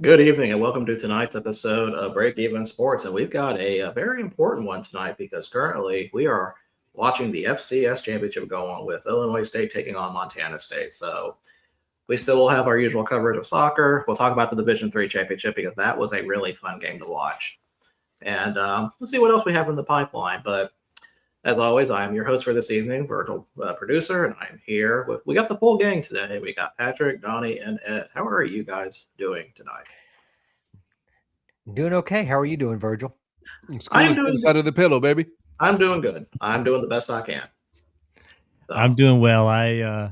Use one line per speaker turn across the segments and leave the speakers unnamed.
Good evening and welcome to tonight's episode of Break Even Sports. And we've got a very important one tonight because currently we are watching the FCS championship go on with Illinois State taking on Montana State. So we still will have our usual coverage of soccer. We'll talk about the Division Three championship because that was a really fun game to watch. And let's see what else we have in the pipeline. But as always, I am your host for this evening, Virgil, producer, and I'm here with, we got the full gang today. We got Patrick, Donnie, and Ed. How are you guys doing tonight?
Doing okay. How are you doing, Virgil?
I
School
am
is the other
doing
side of the pillow, baby.
I'm doing good. I'm doing the best I can.
I'm
So
doing well. I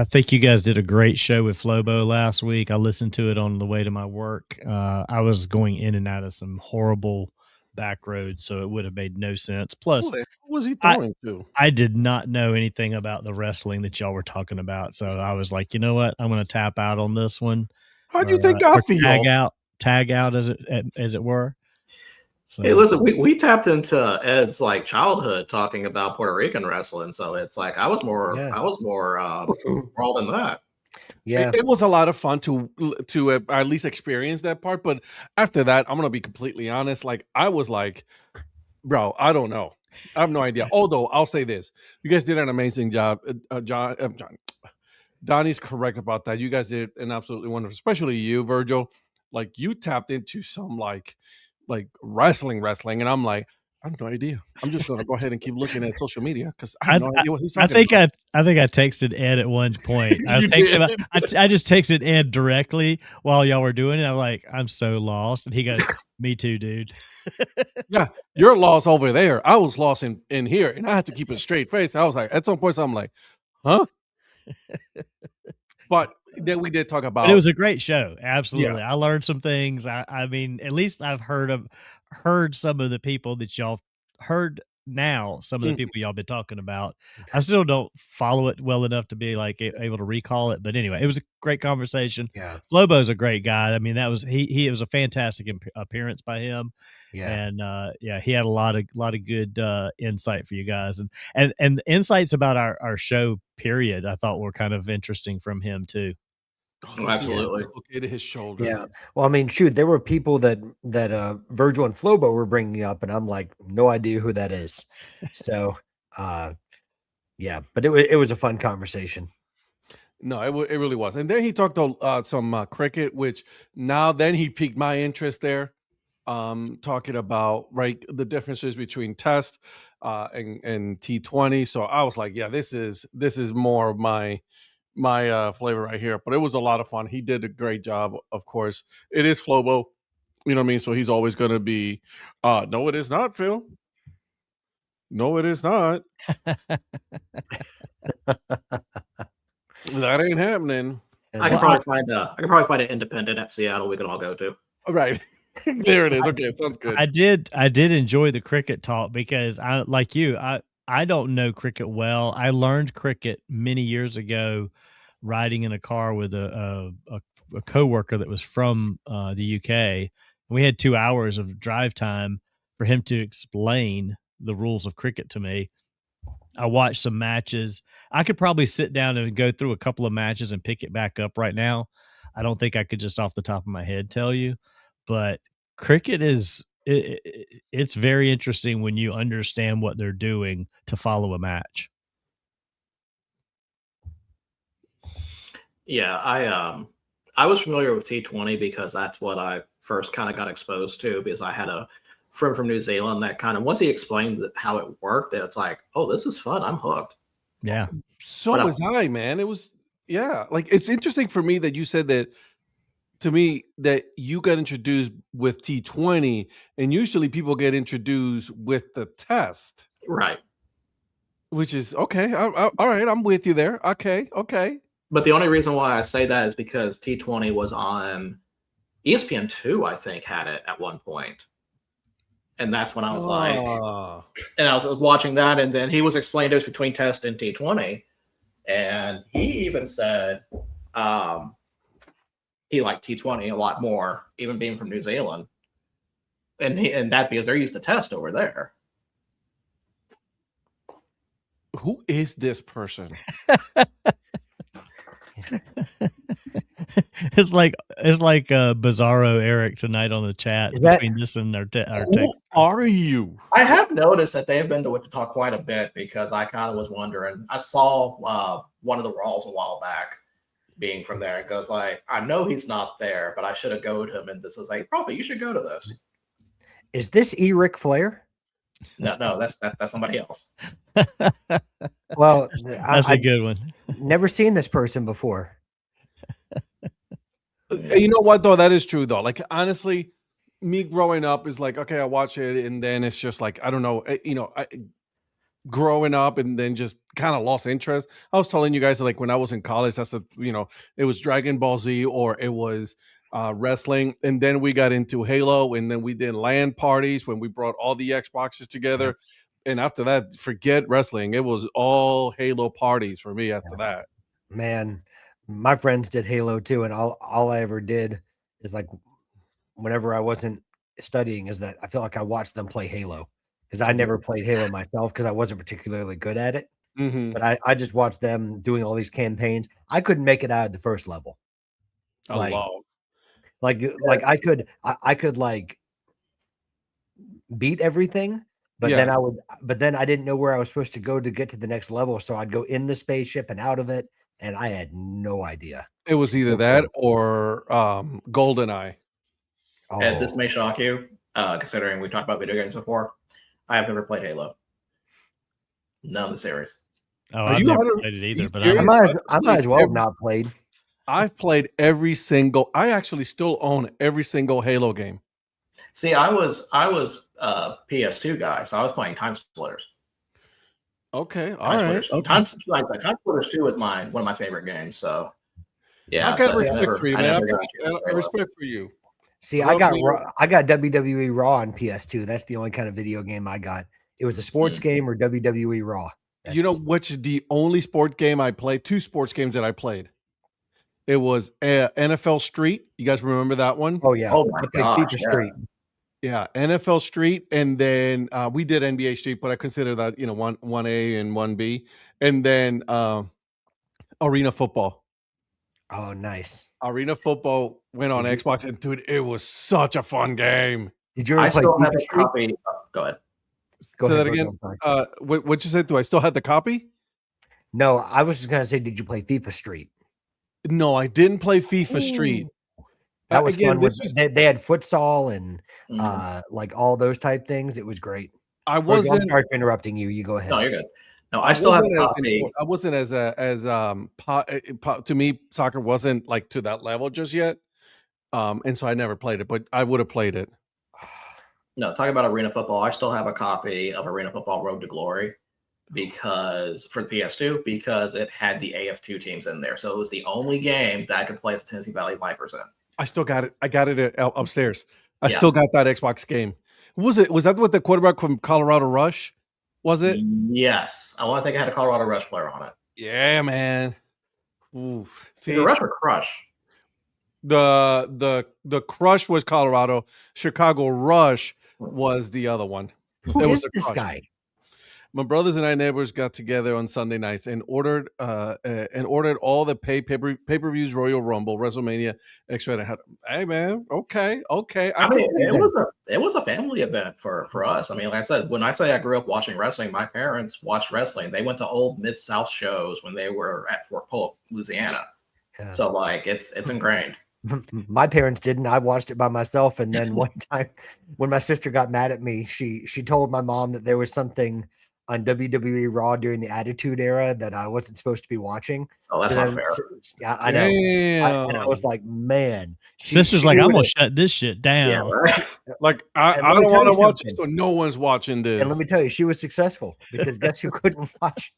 think you guys did a great show with Flobo last week. I listened to it on the way to my work. I was going in and out of some horrible back roads, so it would have made no sense. Plus,
Who was he
I
throwing to?
I did not know anything about the wrestling that y'all were talking about, so I was like, you know what, I'm going to tap out on this one,
How'd you think I
or
feel?
tag out as it were. So,
hey, listen, we tapped into Ed's like childhood talking about Puerto Rican wrestling, so it's like
Yeah.
I was more enthralled in that.
Yeah.
It was a lot of fun to at least experience that part. But after that, I'm gonna be completely honest. Like I was like, bro, I don't know. I have no idea. Although I'll say this, you guys did an amazing job. John, Donnie's correct about that. You guys did an absolutely wonderful, especially you, Virgil. Like you tapped into some like wrestling, and I'm like, I have no idea. I'm just gonna go ahead and keep looking at social media because I have no idea what he's
I
talking
think
about.
I think I texted Ed at one point. I was
You
texting
did.
I just texted Ed directly while y'all were doing it. I'm like, I'm so lost, and he goes, "Me too, dude."
Yeah, you're lost over there. I was lost in here, and I had to keep a straight face. I was like, at some point, I'm like, huh? But then we did talk
But
about
it was a great show.
yeah,
Absolutely, I learned some things. I mean, at least I've heard some of the people that y'all heard now. Some of the
mm,
people y'all been talking about. I still don't follow it well enough to be like able to recall it. But anyway, it was a great conversation.
Yeah.
Flobo's a great guy. I mean, that was he. It was a fantastic appearance by him.
Yeah.
And yeah, he had a lot of good insight for you guys, and insights about our show. Period. I thought were kind of interesting from him too.
oh,
Oh,
he just
absolutely.
dislocated his shoulder.
Yeah. Well, I mean, shoot, there were people that Virgil and Flobo were bringing up, and I'm like, no idea who that is. So, uh, yeah, but it was a fun conversation.
No, it really was. And then he talked some cricket, which now then he piqued my interest there. Talking about right the differences between test and T20. So I was like, yeah, this is more of my flavor right here. But it was a lot of fun. He did a great job. Of course, it is Flobo. You know what I mean? So he's always going to be. No, it is not, Phil. No, it is not. That ain't happening.
I can
Well,
probably find an independent at Seattle we can all go to.
All right. There it is. Okay, sounds good.
I did enjoy the cricket talk because I like you. I don't know cricket well. I learned cricket many years ago, riding in a car with a coworker that was from the UK. We had 2 hours of drive time for him to explain the rules of cricket to me. I watched some matches. I could probably sit down and go through a couple of matches and pick it back up right now. I don't think I could just off the top of my head tell you, but cricket is it's very interesting when you understand what they're doing to follow a match.
Yeah, I was familiar with T20 because that's what I first kind of got exposed to because I had a friend from New Zealand that kind of once he explained how it worked, it's like, oh, this is fun. I'm hooked.
Yeah.
So
But
was I, man. It was yeah. Like it's interesting for me that you said that to me that you got introduced with T20, and usually people get introduced with the test,
right.
which is okay. All right, I'm with you there. Okay, okay.
But the only reason why I say that is because T20 was on ESPN2, I think, had it at one point. And that's when I was like,
Ah,
and I was watching that, and then he was explaining this between test and T20. And he even said um, he liked T20 a lot more, even being from New Zealand. And that because they're used to test over there.
who is this person?
It's like Bizarro Eric tonight on the chat
Is that-
between this and our
Who
text.
are you?
I have noticed that they've been to Wichita quite a bit because I kind of was wondering. I saw one of the Raws a while back being from there. It goes like, I know he's not there, but I should have go to him. And this was like, Prophet, you should go to this.
Is this Ric Flair?
No, that's somebody else.
Well,
That's a good one.
never seen this person before.
You know what though? That is true though. Like honestly, me growing up is like, okay, I watch it and then it's just like, I don't know, growing up and then just kind of lost interest. I was telling you guys like when I was in college, it was Dragon Ball Z or it was wrestling. And then we got into Halo and then we did LAN parties when we brought all the Xboxes together. And after that, forget wrestling. It was all Halo parties for me after that.
Man, my friends did Halo too, and all I ever did is like whenever I wasn't studying is that I feel like I watched them play Halo because I never played Halo myself because I wasn't particularly good at it.
Mm-hmm.
But I just watched them doing all these campaigns. I couldn't make it out of the first level. Like I could like beat everything, but then I didn't know where I was supposed to go to get to the next level. So I'd go in the spaceship and out of it, and I had no idea.
It was either that or GoldenEye.
And this may shock you, considering we talked about video games before. I have never played Halo. None of the series.
Oh, I've never played it either, but
I might as well have not played.
I've played I actually still own every single Halo game.
See, I was PS2 guy, so I was playing Time Splitters.
Okay, all right. Okay.
Time Splitters 2 was one of my favorite games. So yeah,
I got respect for you, man. I respect for you.
See, I got WWE Raw on PS2. That's the only kind of video game I got. It was a sports game or WWE Raw.
You know which is the only sport game I played? 2 sports games that I played. It was NFL Street. You guys remember that one?
Oh yeah.
Oh my gosh,
Street.
Yeah, NFL Street, and then we did NBA Street, but I consider that 1A and 1B, and then Arena Football.
Oh, nice.
Arena Football went on Xbox, and dude, it was such a fun game.
Did you ever play
still have
FIFA
a
Street?
copy. Go ahead.
Say that again. What'd you say? Do I still have the copy?
No, I was just gonna say, did you play FIFA Street?
No, I didn't play FIFA Street.
That was fun. They had futsal and like all those type things. It was great.
I wasn't.
I'm sorry for interrupting you. You go ahead.
No, you're good. No, I still have a copy.
I wasn't to me, soccer wasn't like to that level just yet, and so I never played it. But I would have played it.
No, talking about Arena Football, I still have a copy of Arena Football Road to Glory for the PS2 because it had the AF2 teams in there. So it was the only game that I could play as the Tennessee Valley Vipers in.
I still got it. I got it upstairs. I still got that Xbox game. Was that with the quarterback from Colorado Rush? Was it?
Yes. I want to think I had a Colorado Rush player on it.
Yeah, man. Ooh. See,
the Rush or Crush?
The Crush was Colorado. Chicago Rush was the other one.
Who is this guy?
My brothers and I neighbors got together on Sunday nights and ordered all the pay-per-views, Royal Rumble, WrestleMania, Extra. Hey man, okay.
I mean, it was a family event for us. I mean, like I said, when I say I grew up watching wrestling, my parents watched wrestling. They went to old Mid-South shows when they were at Fort Polk, Louisiana. Yeah. So like it's ingrained.
My parents didn't. I watched it by myself, and then one time when my sister got mad at me, she told my mom that there was something on WWE Raw during the Attitude Era that I wasn't supposed to be watching.
Oh, that's not fair.
Yeah, I know. And I was like, man.
Sister's like, I'm going to shut this shit down. Yeah,
right? Like, I don't want to watch it, so no one's watching this.
And let me tell you, she was successful because guess who couldn't watch?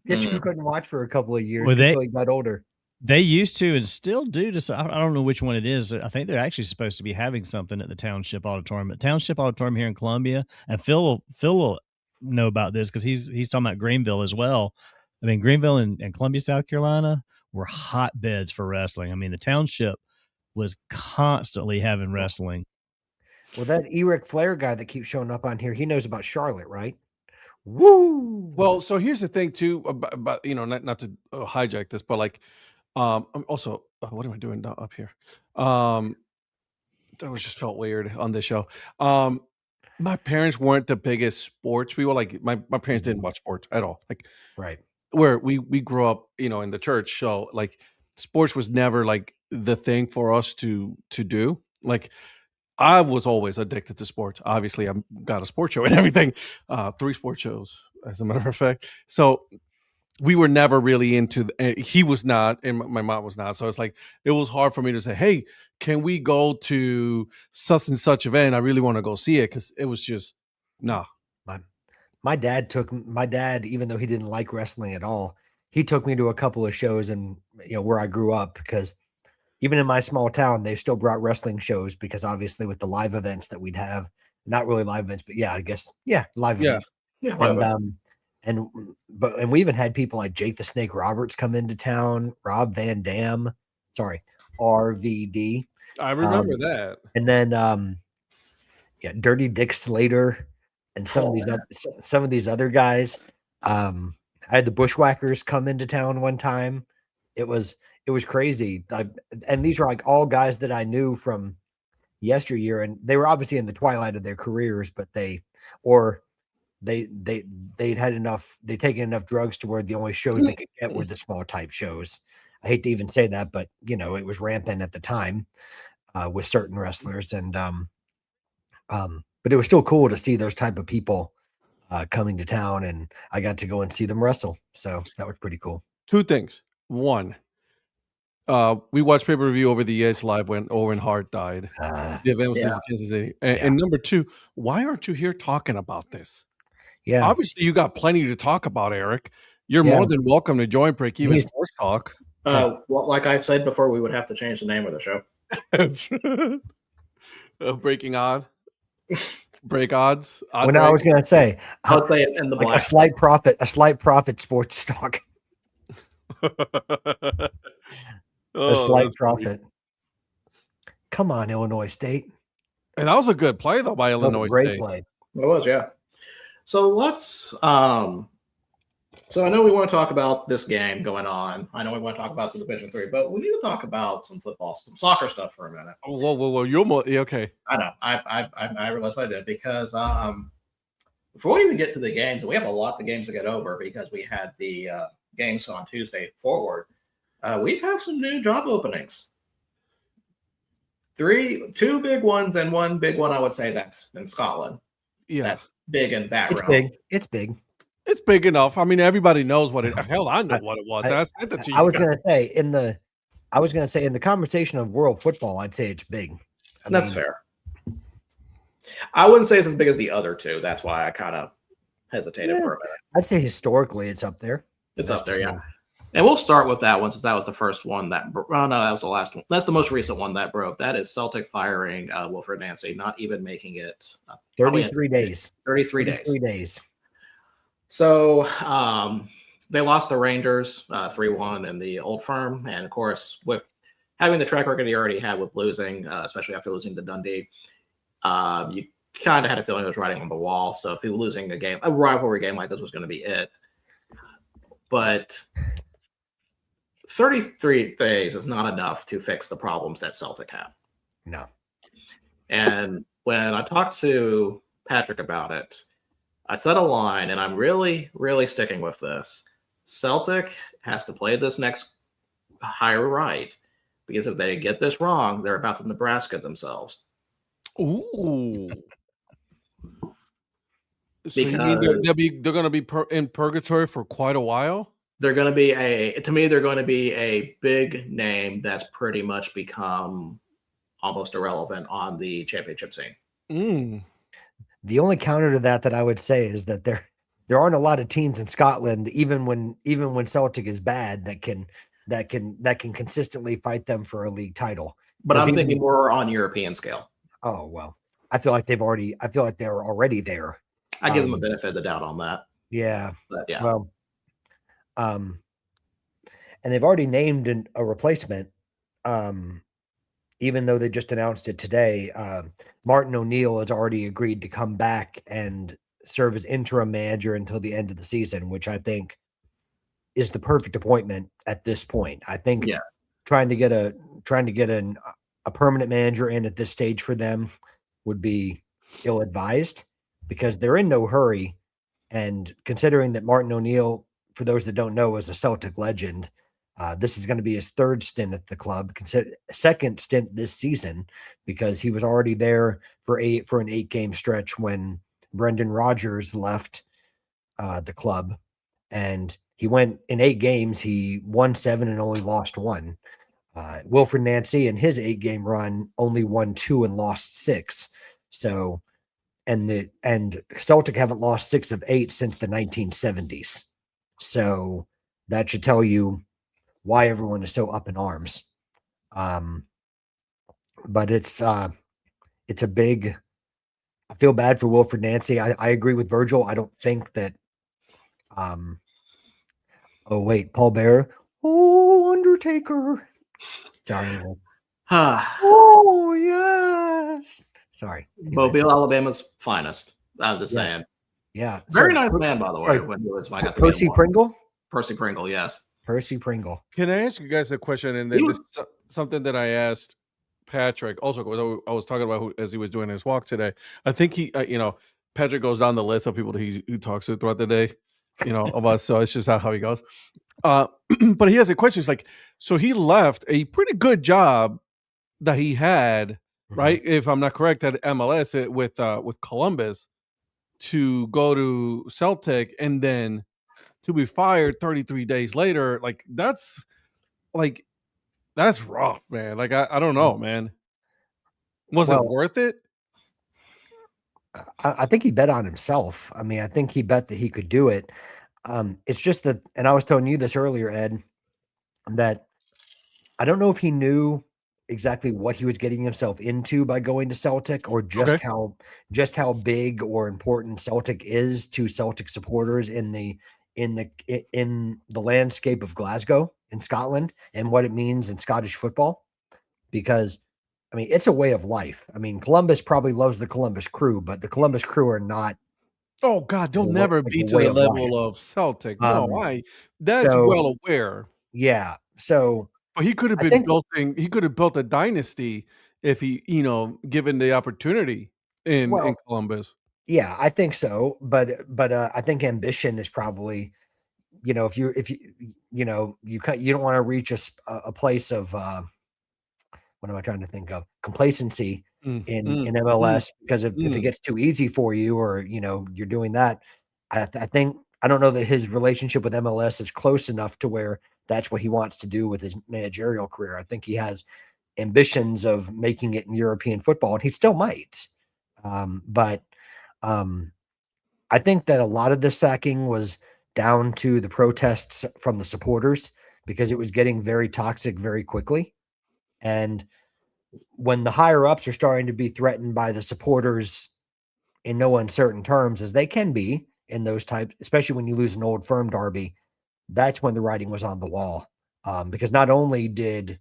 Guess who couldn't watch for a couple of years until he got older.
They used to and still do. I don't know which one it is. I think they're actually supposed to be having something at the Township Auditorium. At Township Auditorium here in Columbia, and Phil will know about this because he's talking about Greenville as well. I mean, Greenville and Columbia, South Carolina were hotbeds for wrestling. I mean, the Township was constantly having wrestling.
Well, that Ric Flair guy that keeps showing up on here, he knows about Charlotte, right? Woo!
Well, so here's the thing too about not to hijack this, but like Also, what am I doing up here? That was just felt weird on this show. My parents weren't the biggest sports people. Like my parents didn't watch sports at all. Like
Right.
where we grew up, in the church. So like sports was never like the thing for us to do. Like I was always addicted to sports. Obviously, I've got a sports show and everything. 3 sports shows, as a matter of fact. So we were never really into he was not, and my mom was not. So it's like it was hard for me to say, hey, can we go to such and such event? I really want to go see it, because it was just nah.
My dad, even though he didn't like wrestling at all, he took me to a couple of shows and where I grew up, because even in my small town, they still brought wrestling shows, because obviously with the live events that we'd have, not really live events, but live events. And we even had people like Jake the Snake Roberts come into town, Rob Van Dam, RVD.
I remember that.
And then Dirty Dick Slater and some of these other guys. I had the Bushwhackers come into town one time. It was crazy. And these are like all guys that I knew from yesteryear, and they were obviously in the twilight of their careers, but they'd taken enough drugs to where the only shows they could get were the small type shows. I hate to even say that, but it was rampant at the time with certain wrestlers, and but it was still cool to see those type of people coming to town, and I got to go and see them wrestle. So that was pretty cool.
2 things. One, we watched pay-per-view over the years live when Owen Hart died. The event was in Kansas City. And number 2, why aren't you here talking about this?
Yeah.
Obviously, you got plenty to talk about, Eric. You're more than welcome to join Break Even Sports Talk.
Well, like I've said before, we would have to change the name of the show.
Breaking Odd. Break Odds.
I was going to say,
I would say it in the
like
black.
a slight profit sports talk. A slight profit. Come on, Illinois State.
And that was a good play, though, by Illinois
Great
State.
play.
It was, yeah. So let's so I know we want to talk about this game going on. I know we want to talk about the Division III, but we need to talk about some football, some soccer stuff for a minute.
Whoa. You're more okay.
I know. I realized what I did, because before we even get to the games, we have a lot of games to get over, because we had the games on Tuesday forward. We've had some new job openings. 2 big ones and 1 big one, I would say, that's in Scotland.
Yeah.
That's big in that
It's
realm.
big. It's big.
It's big enough. I mean, everybody knows what it. Hell, I know what it was. I said that to you.
I was going to say in the conversation of world football, I'd say it's big.
That's fair. I wouldn't say it's as big as the other 2. That's why I kind of hesitated for a minute.
I'd say historically it's up there.
It's up there, yeah. And we'll start with that one, since that was the first one that. Oh no, that was the last one. That's the most recent one that broke. That is Celtic firing Wilfred Nancy, not even making it
33 days.
33 days.
3 days.
So they lost the Rangers 3-1 in the Old Firm, and of course, with having the track record he already had with losing, especially after losing to Dundee, you kind of had a feeling it was writing on the wall. So if he was losing a rivalry game like this was going to be it. But 33 days is not enough to fix the problems that Celtic have.
No.
And when I talked to Patrick about it, I said a line, and I'm really, really sticking with this. Celtic has to play this next higher right, because if they get this wrong, they're about to Nebraska themselves.
Ooh. So you mean they're going to be in purgatory for quite a while?
They're going to be they're going to be a big name that's pretty much become almost irrelevant on the championship scene.
The only counter to that I would say is that there aren't a lot of teams in Scotland, even when Celtic is bad, that can consistently fight them for a league title.
But I'm thinking more on European scale.
Oh well, I feel like they're already there.
I give them a benefit of the doubt on that.
Yeah.
But yeah.
Well, and they've already named a replacement. Even though they just announced it today, Martin O'Neill has already agreed to come back and serve as interim manager until the end of the season, which I think is the perfect appointment at this point. I think
Yes.
trying to get a permanent manager in at this stage for them would be ill-advised because they're in no hurry. And considering that Martin O'Neill, for those that don't know, is a Celtic legend, this is going to be his third stint at the club, second stint this season, because he was already there for an 8-game stretch when Brendan Rodgers left the club, and he went in 8 games. He won 7 and only lost 1. Wilfred Nancy in his 8-game run only won 2 and lost 6. So, and Celtic haven't lost 6 of 8 since the 1970s. So that should tell you why everyone is so up in arms. But it's a big. I feel bad for Wilfred Nancy. I agree with Virgil. I don't think that. Oh wait, Paul Bearer. Oh, Undertaker. Sorry. Oh yes. Sorry.
Mobile, Alabama's finest. I'm just saying.
Yeah.
Very nice man, by the way. When he was, I got
Percy Pringle.
Percy Pringle, yes.
Percy Pringle.
Can I ask you guys a question? And then this is something that I asked Patrick also. I was talking about as he was doing his walk today. I think he, Patrick goes down the list of people that he talks to throughout the day, about. So it's just how he goes. But he has a question. It's like, so he left a pretty good job that he had, right? If I'm not correct, at MLS with Columbus to go to Celtic and then to be fired 33 days later. That's rough, man. I don't know, man. Was it worth it?
I think he bet on himself. I mean, I think he bet that he could do it. It's just that, and I was telling you this earlier, Ed, that I don't know if he knew exactly what he was getting himself into by going to Celtic, or just how big or important Celtic is to Celtic supporters in the landscape of Glasgow in Scotland, and what it means in Scottish football. Because I mean, it's a way of life. I mean, Columbus probably loves the Columbus Crew, but the Columbus Crew are not.
Oh God, they'll never be to the level of Celtic. No, that's well aware.
Yeah. So,
but he could have been building. He could have built a dynasty if he, given the opportunity in Columbus.
Yeah, I think so. But I think ambition is probably, if you you don't want to reach a place of what am I trying to think of? Complacency in MLS, because if it gets too easy for you, or you're doing that, I think, I don't know that his relationship with MLS is close enough to where that's what he wants to do with his managerial career. I think he has ambitions of making it in European football, and he still might. But I think that a lot of this sacking was down to the protests from the supporters, because it was getting very toxic very quickly. And when the higher ups are starting to be threatened by the supporters in no uncertain terms, as they can be in those types, especially when you lose an Old Firm derby, that's when the writing was on the wall. Because not only did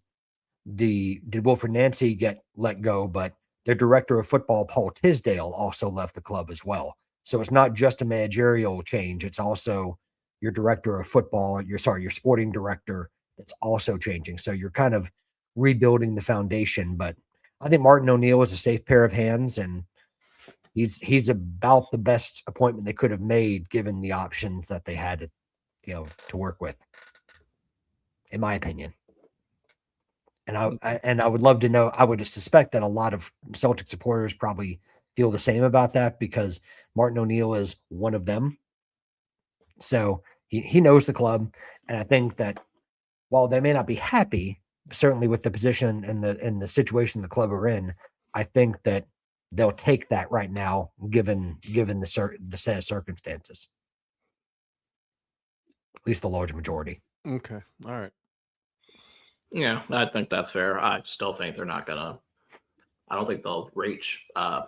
Wilfred Nancy get let go, but their director of football, Paul Tisdale, also left the club as well. So it's not just a managerial change. It's also your director of football, your sporting director, that's also changing. So you're kind of rebuilding the foundation. But I think Martin O'Neill is a safe pair of hands, and he's about the best appointment they could have made given the options that they had to work with, in my opinion. And I would love to know. I would suspect that a lot of Celtic supporters probably feel the same about that, because Martin O'Neill is one of them. So he knows the club, and I think that while they may not be happy, certainly with the position and the situation the club are in, I think that they'll take that right now, given the set of circumstances. At least the large majority.
Okay. All right.
Yeah, I think that's fair. I still think they're not gonna. I don't think they'll reach.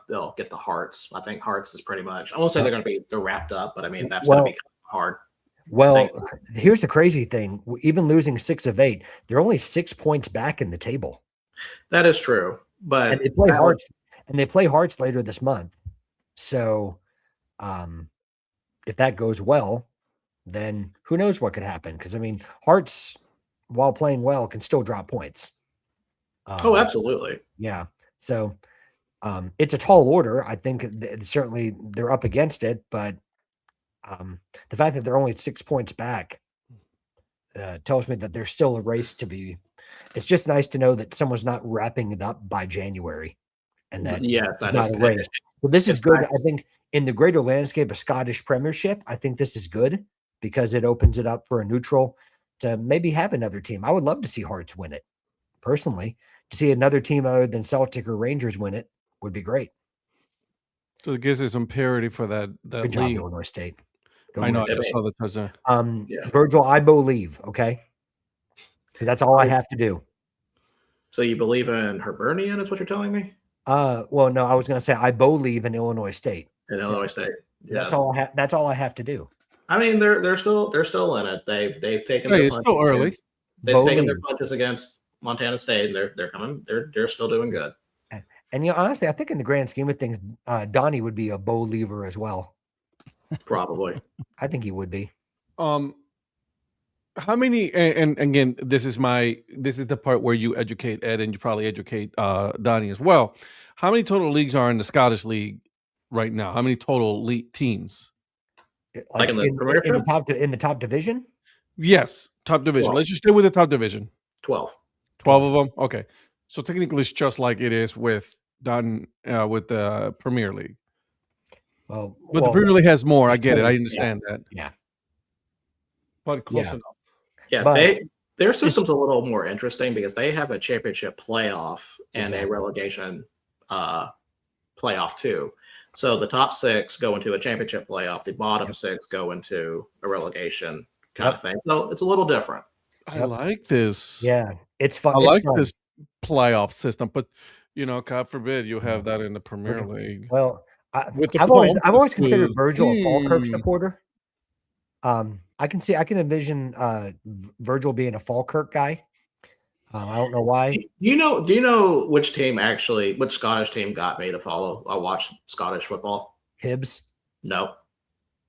They'll get the Hearts. I think Hearts is pretty much. I won't say they're wrapped up, but I mean that's going to be hard.
Well, here's the crazy thing: even losing 6 of 8, they're only 6 points back in the table.
That is true, but
and they play Hearts. And they play Hearts later this month. So, if that goes well, then who knows what could happen? Because I mean, Hearts, while playing well, can still drop points.
Oh, absolutely.
Yeah. So it's a tall order. I think certainly they're up against it, but the fact that they're only 6 points back tells me that there's still a race to be. It's just nice to know that someone's not wrapping it up by January, and that
Yes, that
not
is
a race. So this is
it's
good.
nice.
I think in the greater landscape of Scottish Premiership, I think this is good because it opens it up for a neutral to maybe have another team. I would love to see Hearts win it personally. To see another team other than Celtic or Rangers win it would be great.
So it gives you some parity for that
Good job,
league.
Illinois State. Go
I know.
Rangers.
I just saw the touchdown.
Yeah.
Virgil, I believe. Okay, so that's all I have to do.
So you believe in Hibernian, is what you're telling me?
Well, no, I was going to say I believe in Illinois State.
In Illinois State.
That's all I have. That's all I have to do.
I mean, they're still in it. They've taken.
Hey,
their
it's still
punches
early.
against- They've taken their
Believe.
punches against Montana State, and they're coming. They're still doing good.
And honestly, I think in the grand scheme of things, Donnie would be a believer as well.
Probably.
I think he would be.
How many? And again, this is the part where you educate Ed, and you probably educate Donnie as well. How many total leagues are in the Scottish League right now? How many total league teams?
Like in the Premiership?
in the top division.
Yes, top division.
12.
Let's just stay with the top division.
12.
12 of them. Okay, so technically, it's just like it is with with the Premier League.
Well,
But the Premier League has more. I
it's
get it. I
more,
understand that.
yeah.
But close
Yeah.
enough.
Yeah,
But-
their system's a little more interesting because they have a championship playoff and
Exactly.
a relegation playoff too. So the top 6 go into a championship playoff. The bottom 6 go into a relegation kind of thing. So it's a little different.
I
Yep.
like this.
Yeah, it's fun.
I
It's
like
fun.
this playoff system, but God forbid you have that in the Premier League.
Well,
With the
I've always
points
considered
to-
Virgil a Falkirk supporter. I can envision Virgil being a Falkirk guy. I don't know why.
Do you know which Scottish team got me to watch Scottish football?
Hibs.
No.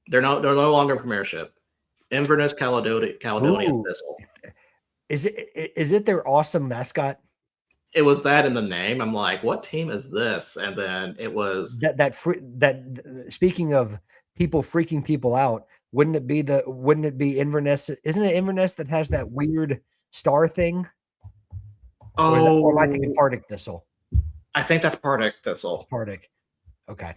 They're no longer Premiership. Inverness Caledonian
Ooh.
Thistle.
Is it their awesome mascot?
It was that in the name. I'm like, what team is this? And then it was
Speaking of people freaking people out, wouldn't it be Inverness? Isn't it Inverness that has that weird star thing? Or am I thinking Partick Thistle?
I think that's Partick Thistle.
Partick. Okay.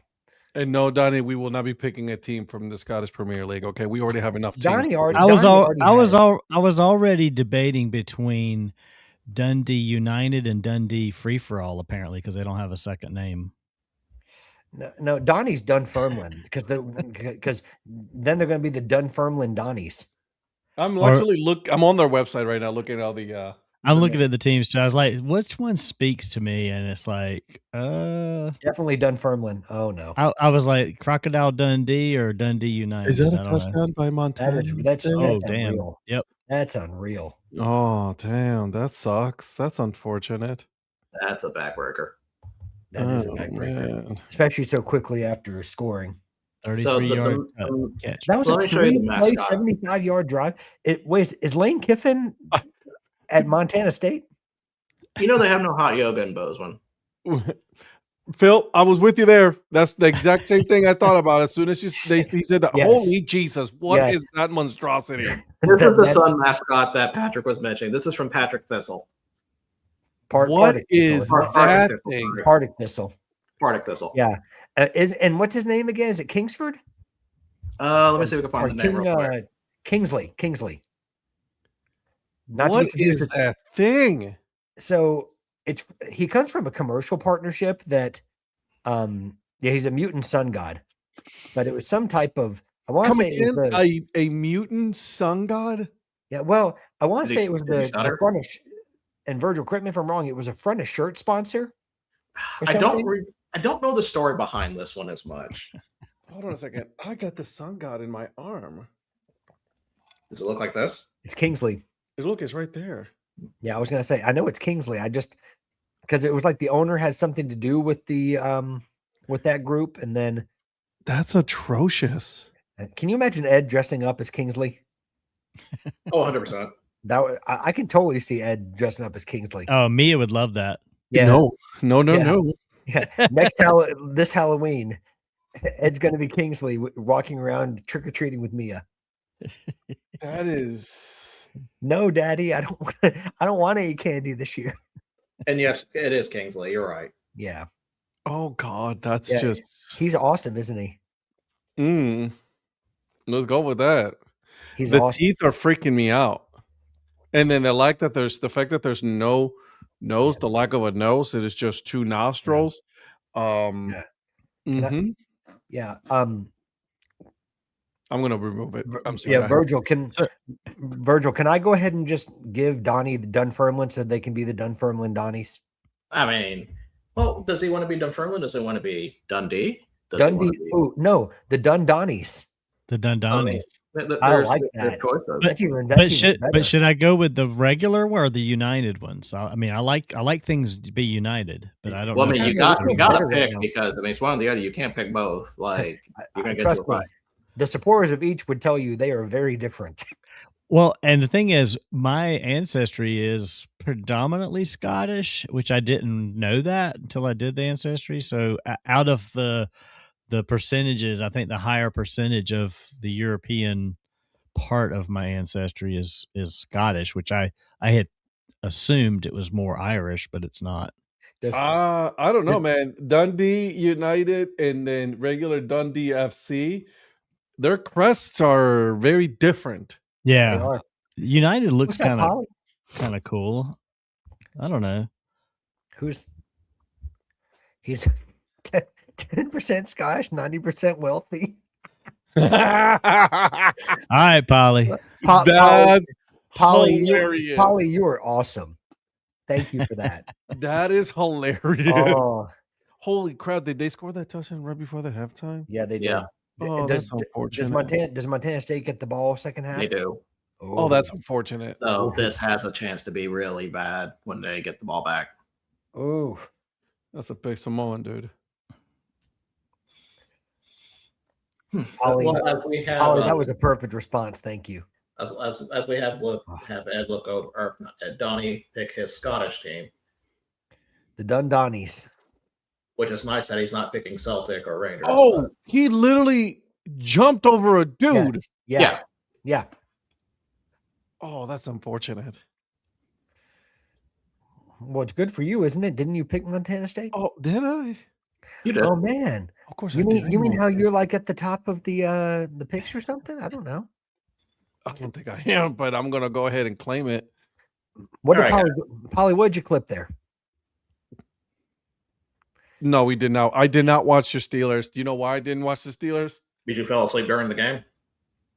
And no, Donnie, we will not be picking a team from the Scottish Premier League. Okay, we already have enough teams.
Donnie already.
I was
Donnie already had it.
I was already debating between Dundee United and Dundee Free for All, apparently, because they don't have a second name.
No, Donnie's Dunfermline because then they're going to be the Dunfermline Donnies.
I'm on their website right now, looking at all the.
I'm looking at the teams too. I was like, which one speaks to me? And it's like,
Definitely Dunfermline. Oh no,
I was like Crocodile Dundee or Dundee United.
Is that a
I don't know.
touchdown by Montana?
that's
Oh damn!
unreal.
Yep.
That's unreal.
Oh damn, that sucks. That's unfortunate.
That's a backbreaker.
That is a
Oh,
backbreaker,
man.
especially so quickly after scoring.
33-yard catch.
That was
Let
a
me show you the
3-play,
mascot.
75-yard drive. Is Lane Kiffin at Montana State?
You know they have no hot yoga in Bozeman.
Phil, I was with you there. That's the exact same thing I thought about as soon as he said that.
Yes.
Holy Jesus, what is
Yes.
that monstrosity?
This is the Sun mascot that Patrick was mentioning. This is from Patrick Thistle.
What
Partick
is
Thistle.
that
Partick
thing?
Thistle.
Partick Thistle?
Partick Thistle.
Yeah. And what's his name again? Is it Kingsford?
Let me see if we can find
Or
the name real quick.
Kingsley. Not to
What
be confused
is
with-
that thing?
So he comes from a commercial partnership that he's a mutant sun god, but it was some type of I want to
Coming
say it was
in a mutant sun god?
I want
Is
to
he-
say it was
is he
the
Sutter?
front of and Virgil, correct me if I'm wrong, it was a front of shirt sponsor. or
I
something?
don't know the story behind this one as much.
Hold on a second. I got the sun god in my arm.
Does it look like this?
It's Kingsley.
Look, it's right there.
Yeah, I was gonna say I know it's Kingsley. I just because it was like the owner had something to do with the with that group, and then
That's atrocious.
Can you imagine Ed dressing up as Kingsley?
Oh, 100%.
I can totally see Ed dressing up as Kingsley.
Oh, Mia would love that.
Yeah.
No.
Yeah. This Halloween, Ed's going to be Kingsley walking around trick or treating with Mia.
That is.
No, Daddy, I don't want to eat candy this year.
And yes, it is Kingsley. You're right.
Yeah.
Oh God, that's just.
He's awesome, isn't he?
Let's go with that.
He's
the
awesome.
teeth are freaking me out, and then the fact that there's no nose, the lack of a nose. It is just two nostrils.
Yeah. Yeah.
I'm gonna remove it. I'm sorry.
Yeah, Virgil, can I go ahead and just give Donnie the Dunfermline so they can be the Dunfermline Donnies?
I mean, well, does he want to be Dunfermline? Does he want to be Dundee?
Dundee. Oh no, the Dundonnies.
The Dundonnies.
I like that.
But should I go with the regular one or the United ones? I mean, I like things to be united, but I don't.
Well,
know.
I mean, you got to pick because I mean, it's one or the other. You can't pick both. Like you're gonna get to a fight.
The supporters of each would tell you they are very different.
Well, and the thing is, my ancestry is predominantly Scottish, which I didn't know that until I did the ancestry. So out of the percentages, I think the higher percentage of the European part of my ancestry is Scottish, which I had assumed it was more Irish, but it's not.
I don't know, man. Dundee United and then regular Dundee FC, their crests are very different.
Yeah, United looks kind of cool. I don't know.
He's 10% Scottish, 90% wealthy.
All right, Polly.
That's
Polly,
hilarious.
Polly, you are awesome. Thank you for that.
That is hilarious.
Oh.
Holy crap! Did they score that touchdown right before the halftime?
Yeah, they did.
Yeah.
Oh, that's unfortunate.
Does Montana State get the ball second half?
They do.
Oh, that's unfortunate.
So this has a chance to be really bad when they get the ball back.
Oh,
that's a big Samoan dude.
Polly,
well, as we have,
Polly, that was a perfect response. Thank you.
As we have Ed look over, or Donnie pick his Scottish team,
the Dundonnies,
which is nice that he's not picking Celtic or Rangers.
Oh, he literally jumped over a dude.
Yes. Yeah.
Oh, that's unfortunate.
Well, it's good for you, isn't it? Didn't you pick Montana State?
Oh, did I?
You did.
Oh man.
Of course.
You mean how you're like at the top of the picks or something? I don't know.
I don't think I am, but I'm gonna go ahead and claim it.
What did Polly? What did you clip there?
No, we did not. I did not watch your Steelers. Do you know why I didn't watch the Steelers?
Did you fall asleep during the game?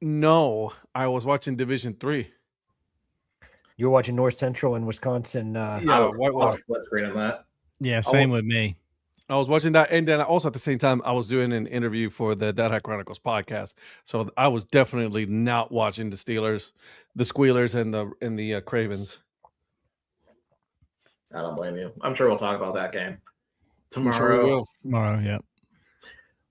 No, I was watching Division 3.
You were watching North Central and Wisconsin.
I was split screen on that.
Yeah, same with me.
I was watching that, and then also at the same time, I was doing an interview for the Dead High Chronicles podcast. So I was definitely not watching the Steelers, the Squealers, and the Cravens.
I don't blame you. I'm sure we'll talk about that game tomorrow.
Sure we will.
Tomorrow, yeah.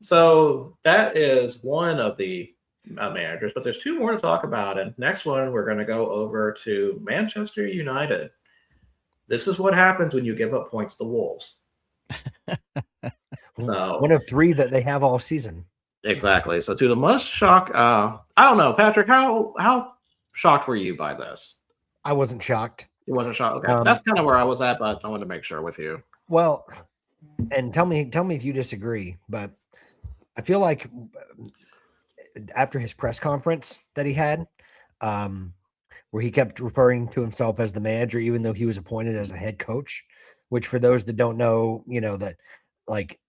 So that is one of the managers, but there's two more to talk about. And next one, we're going to go over to Manchester United. This is what happens when you give up points to Wolves. So
one of three that they have all season.
Exactly. So to the most shock, I don't know, Patrick, how shocked were you by this?
I wasn't shocked.
You wasn't shocked. Okay. That's kind of where I was at, but I wanted to make sure with you.
Well, and tell me if you disagree, but I feel like after his press conference that he had, where he kept referring to himself as the manager, even though he was appointed as a head coach, which for those that don't know, that like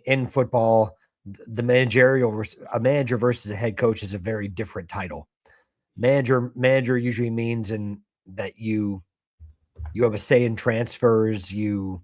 in football, the a manager versus a head coach is a very different title. Manager usually means that you have a say in transfers. You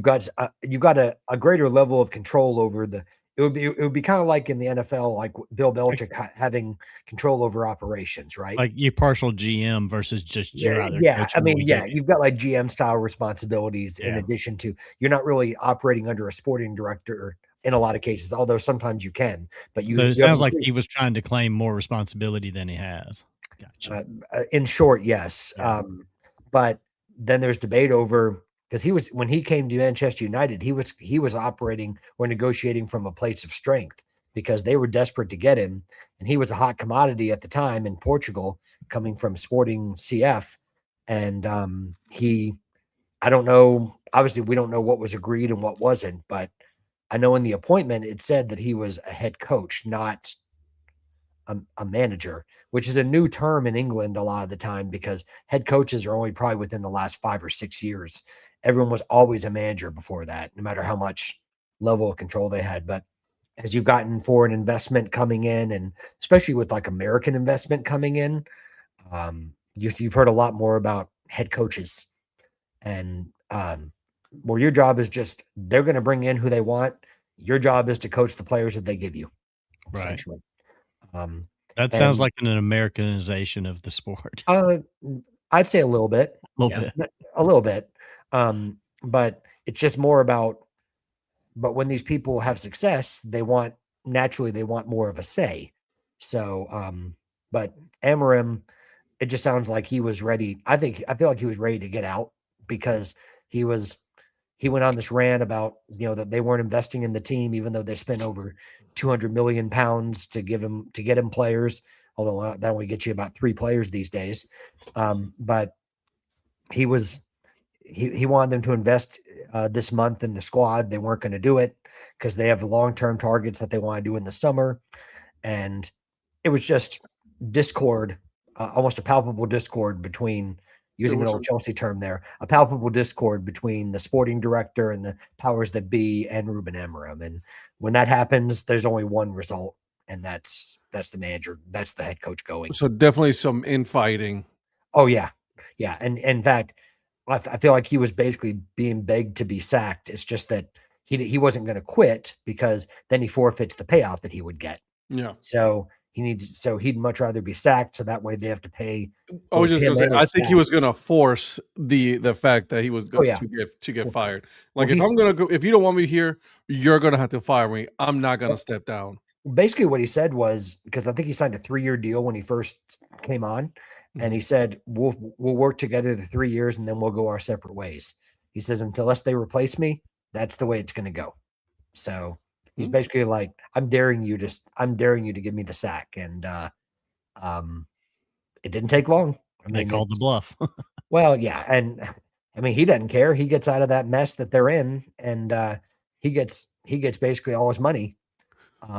got a greater level of control over it would be kind of like in the NFL, like Bill Belichick having control over operations, right?
Like you partial GM versus just
you've got like GM style responsibilities in addition to, you're not really operating under a sporting director in a lot of cases, although sometimes you can. But
So it sounds like he was trying to claim more responsibility than he has. Gotcha.
In short, yes.
Yeah.
But then there's debate over, because when he came to Manchester United, he was operating or negotiating from a place of strength because they were desperate to get him, and he was a hot commodity at the time in Portugal, coming from Sporting CF, and I don't know. Obviously, we don't know what was agreed and what wasn't, but I know in the appointment it said that he was a head coach, not a manager, which is a new term in England a lot of the time because head coaches are only probably within the last 5 or 6 years. Everyone was always a manager before that, no matter how much level of control they had. But as you've gotten foreign investment coming in, and especially with like American investment coming in, you've heard a lot more about head coaches, and well, your job is just, they're going to bring in who they want. Your job is to coach the players that they give you, essentially.
That sounds like an Americanization of the sport.
I'd say a little bit. A little bit. But it's just more about, but when these people have success, naturally they want more of a say. So, but Amorim, it just sounds like he was ready. I feel like he was ready to get out because he went on this rant about, that they weren't investing in the team, even though they spent over 200 million pounds to get him players. Although that only gets you about 3 players these days. But he wanted them to invest this month in the squad. They weren't going to do it because they have long-term targets that they want to do in the summer. And it was just discord, almost a palpable discord between, using an old Chelsea term there, a palpable discord between the sporting director and the powers that be and Ruben Amorim. And when that happens, there's only one result, and that's the manager, that's the head coach going.
So definitely some infighting.
Oh yeah. Yeah. And in fact, I feel like he was basically being begged to be sacked. It's just that he wasn't going to quit because then he forfeits the payout that he would get.
Yeah.
So he'd much rather be sacked, so that way they have to pay.
I was just going to say, I think he was going to force the fact that he was going to get fired. Like, if I'm going to go, if you don't want me here, you're going to have to fire me. I'm not going to step down.
Basically what he said was, because I think he signed a 3-year deal when he first came on, and he said, we'll work together the 3 years and then we'll go our separate ways. He says, unless they replace me, that's the way it's going to go. So he's basically like, I'm daring you to give me the sack. And it didn't take long.
They called the bluff.
Well, yeah. And I mean, he doesn't care. He gets out of that mess that they're in, and he gets basically all his money.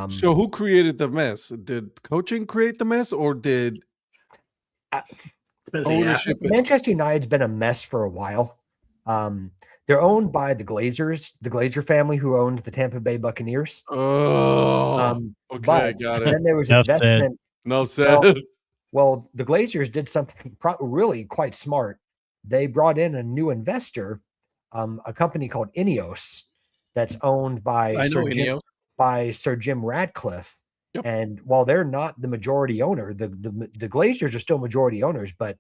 So who created the mess? Did coaching create the mess, or did ownership?
Manchester United's been a mess for a while. They're owned by the Glazer family, who owns the Tampa Bay Buccaneers.
Oh, okay, got it.
Then there was investment.
No said.
Well, the Glazers did something really quite smart. They brought in a new investor, a company called Ineos, that's owned by Sir Jim Ratcliffe.
Yep.
And while they're not the majority owner, the Glazers are still majority owners, but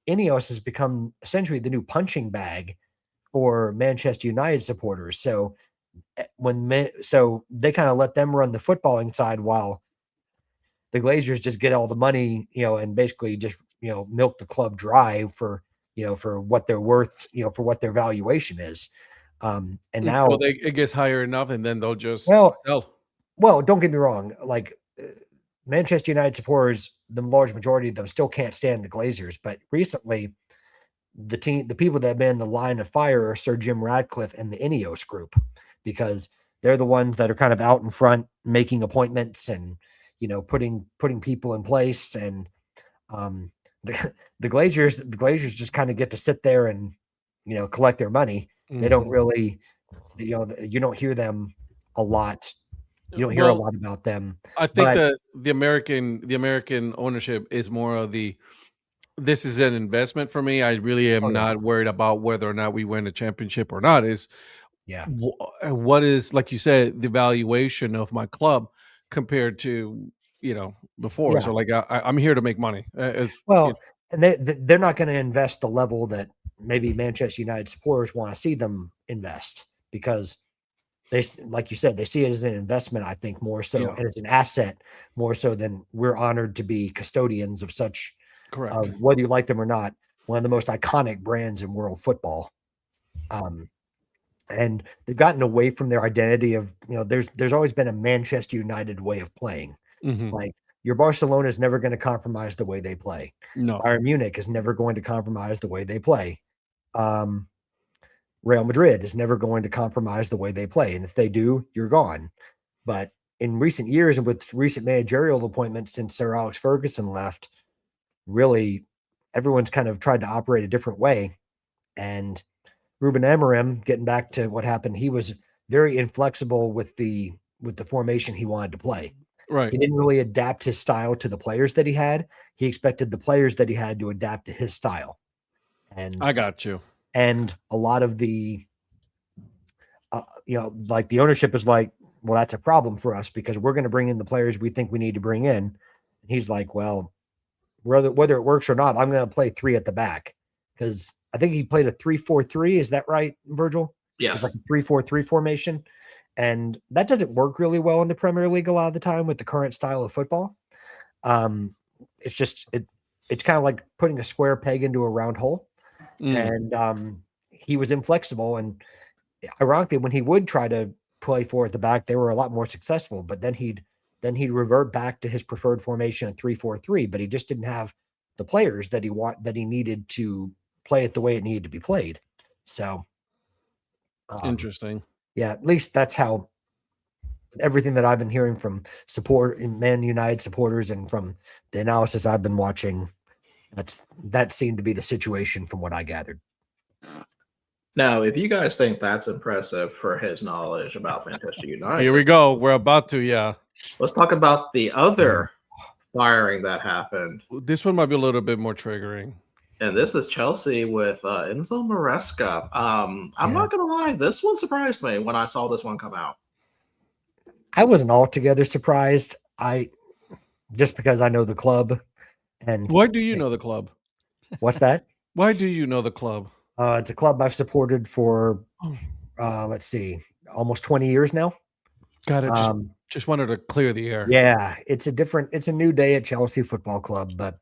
Ineos has become essentially the new punching bag for Manchester United supporters. So they kind of let them run the footballing side while the Glazers just get all the money, and basically just, milk the club dry for what they're worth, for what their valuation is. And now
it gets higher enough, and then they'll just
sell.
Well,
don't get me wrong. Like Manchester United supporters, the large majority of them still can't stand the Glazers, but recently the people that have been in the line of fire are Sir Jim Ratcliffe and the Ineos group, because they're the ones that are kind of out in front, making appointments and, putting people in place. And the Glazers just kind of get to sit there and, collect their money. They don't really, you don't hear them a lot. You don't hear a lot about them.
I think that the American ownership is more of this is an investment for me. I really am not worried about whether or not we win a championship or not. What is, like you said, the valuation of my club compared to, before. So like, I'm here to make money. And
they're not going to invest the level that maybe Manchester United supporters want to see them invest, because like you said, they see it as an investment, I think, more so,
Yeah.
and it's an asset more so than we're honored to be custodians of such,
Correct.
whether you like them or not, one of the most iconic brands in world football. And they've gotten away from their identity of, there's always been a Manchester United way of playing.
Mhm.
Like your Barcelona is never going to compromise the way they play.
No.
Bayern Munich is never going to compromise the way they play. Real Madrid is never going to compromise the way they play. And if they do, you're gone. But in recent years and with recent managerial appointments since Sir Alex Ferguson left, really everyone's kind of tried to operate a different way. And Ruben Amorim, getting back to what happened, he was very inflexible with the formation he wanted to play.
Right.
He didn't really adapt his style to the players that he had. He expected the players that he had to adapt to his style. And
I got you.
And a lot of the, like the ownership is like, well, that's a problem for us because we're going to bring in the players we think we need to bring in. And he's like, well, whether it works or not, I'm going to play 3 at the back because I think he played a 3-4-3. Is that right, Virgil?
Yes.
It's like a 3-4-3 formation. And that doesn't work really well in the Premier League a lot of the time with the current style of football. It's just, it's kind of like putting a square peg into a round hole. And he was inflexible. And ironically, when he would try to play 4 at the back, they were a lot more successful. But then he'd revert back to his preferred formation at 3-4-3. But he just didn't have the players that he needed to play it the way it needed to be played. So
interesting.
Yeah, at least that's how everything that I've been hearing from Man United supporters and from the analysis I've been watching. That seemed to be the situation from what I gathered.
Now, if you guys think that's impressive for his knowledge about Manchester United,
here we go. We're about to, yeah.
Let's talk about the other firing that happened.
This one might be a little bit more triggering.
And this is Chelsea with Enzo Maresca. I'm not going to lie. This one surprised me when I saw this one come out.
I wasn't altogether surprised. Just because I know the club. And
why do you know the club?
What's that?
Why do you know the club?
It's a club I've supported for, let's see, almost 20 years now.
Got it. Just wanted to clear the air.
Yeah, it's a new day at Chelsea Football Club, but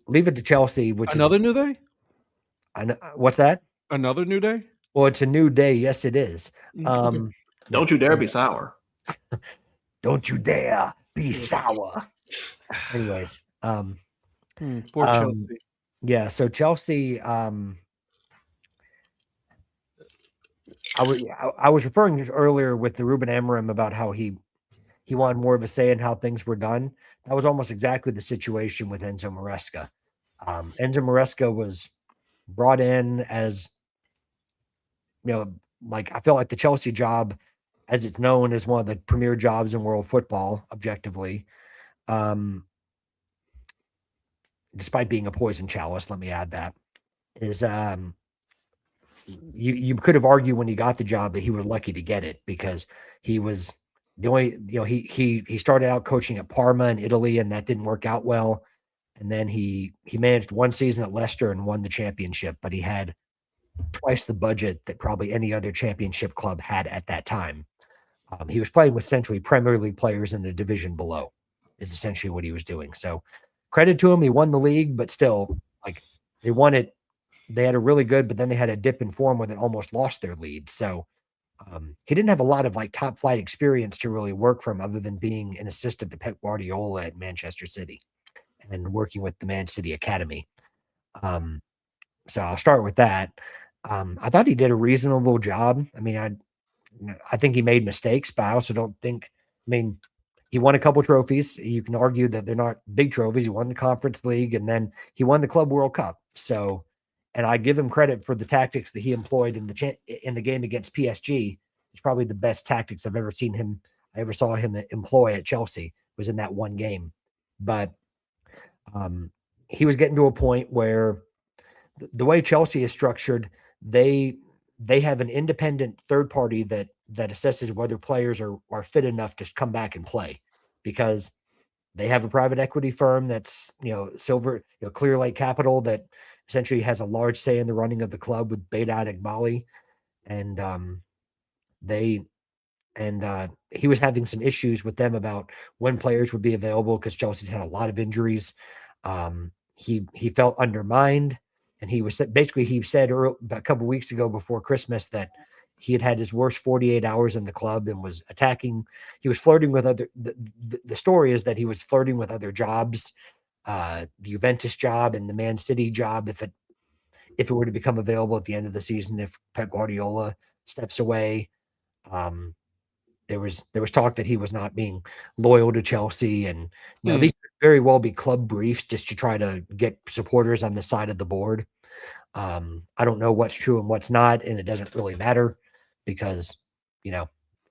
leave it to Chelsea.
Another new day?
I know. What's that?
Another new day?
Well, it's a new day. Yes, it is.
Don't you dare be sour.
Don't you dare be sour. Anyways,
poor Chelsea.
Yeah, so Chelsea. I was referring earlier with the Ruben Amorim about how he wanted more of a say in how things were done. That was almost exactly the situation with Enzo Maresca. Enzo Maresca was brought in as, like I feel like the Chelsea job, as it's known, is one of the premier jobs in world football, objectively. Despite being a poison chalice, let me add that, is you could have argued when he got the job that he was lucky to get it because he was the only, he started out coaching at Parma in Italy and that didn't work out well. And then he managed one season at Leicester and won the championship, but he had twice the budget that probably any other championship club had at that time. He was playing with essentially Premier League players in the division below is essentially what he was doing. So credit to him. He won the league, but still, like, they won it. They had a really good, but then they had a dip in form where they almost lost their lead. So he didn't have a lot of like top flight experience to really work from other than being an assistant to Pep Guardiola at Manchester City and working with the Man City Academy. So I'll start with that. I thought he did a reasonable job. I mean, I think he made mistakes, but I also don't think, he won a couple trophies. You can argue that they're not big trophies. He won the Conference League and then he won the Club World Cup. So, and I give him credit for the tactics that he employed in the game against PSG. It's probably the best tactics I ever saw him employ at Chelsea was in that one game. But he was getting to a point where the way Chelsea is structured, they have an independent third party that assesses whether players are fit enough to come back and play, because they have a private equity firm that's, Clear Lake Capital that essentially has a large say in the running of the club with Behdad Eghbali. And He was having some issues with them about when players would be available because Chelsea's had a lot of injuries. He felt undermined, and he said a couple of weeks ago before Christmas that he had his worst 48 hours in the club and was attacking. He was flirting with other. The story is that he was flirting with other jobs, the Juventus job and the Man City job if it were to become available at the end of the season if Pep Guardiola steps away. There was talk that he was not being loyal to Chelsea, and these could very well be club briefs just to try to get supporters on the side of the board. I don't know what's true and what's not, and it doesn't really matter because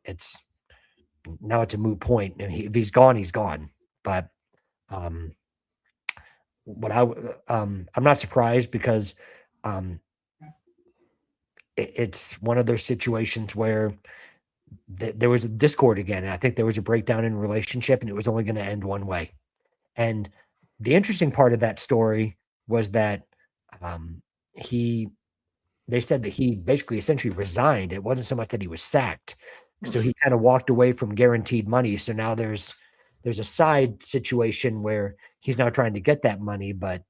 it's a moot point. And if he's gone, he's gone. But I'm not surprised because it's one of those situations where there was a discord again, and I think there was a breakdown in relationship, and it was only going to end one way. And the interesting part of that story was that they said that he basically essentially resigned. It wasn't so much that he was sacked. So he kind of walked away from guaranteed money. So now there's a side situation where he's now trying to get that money, but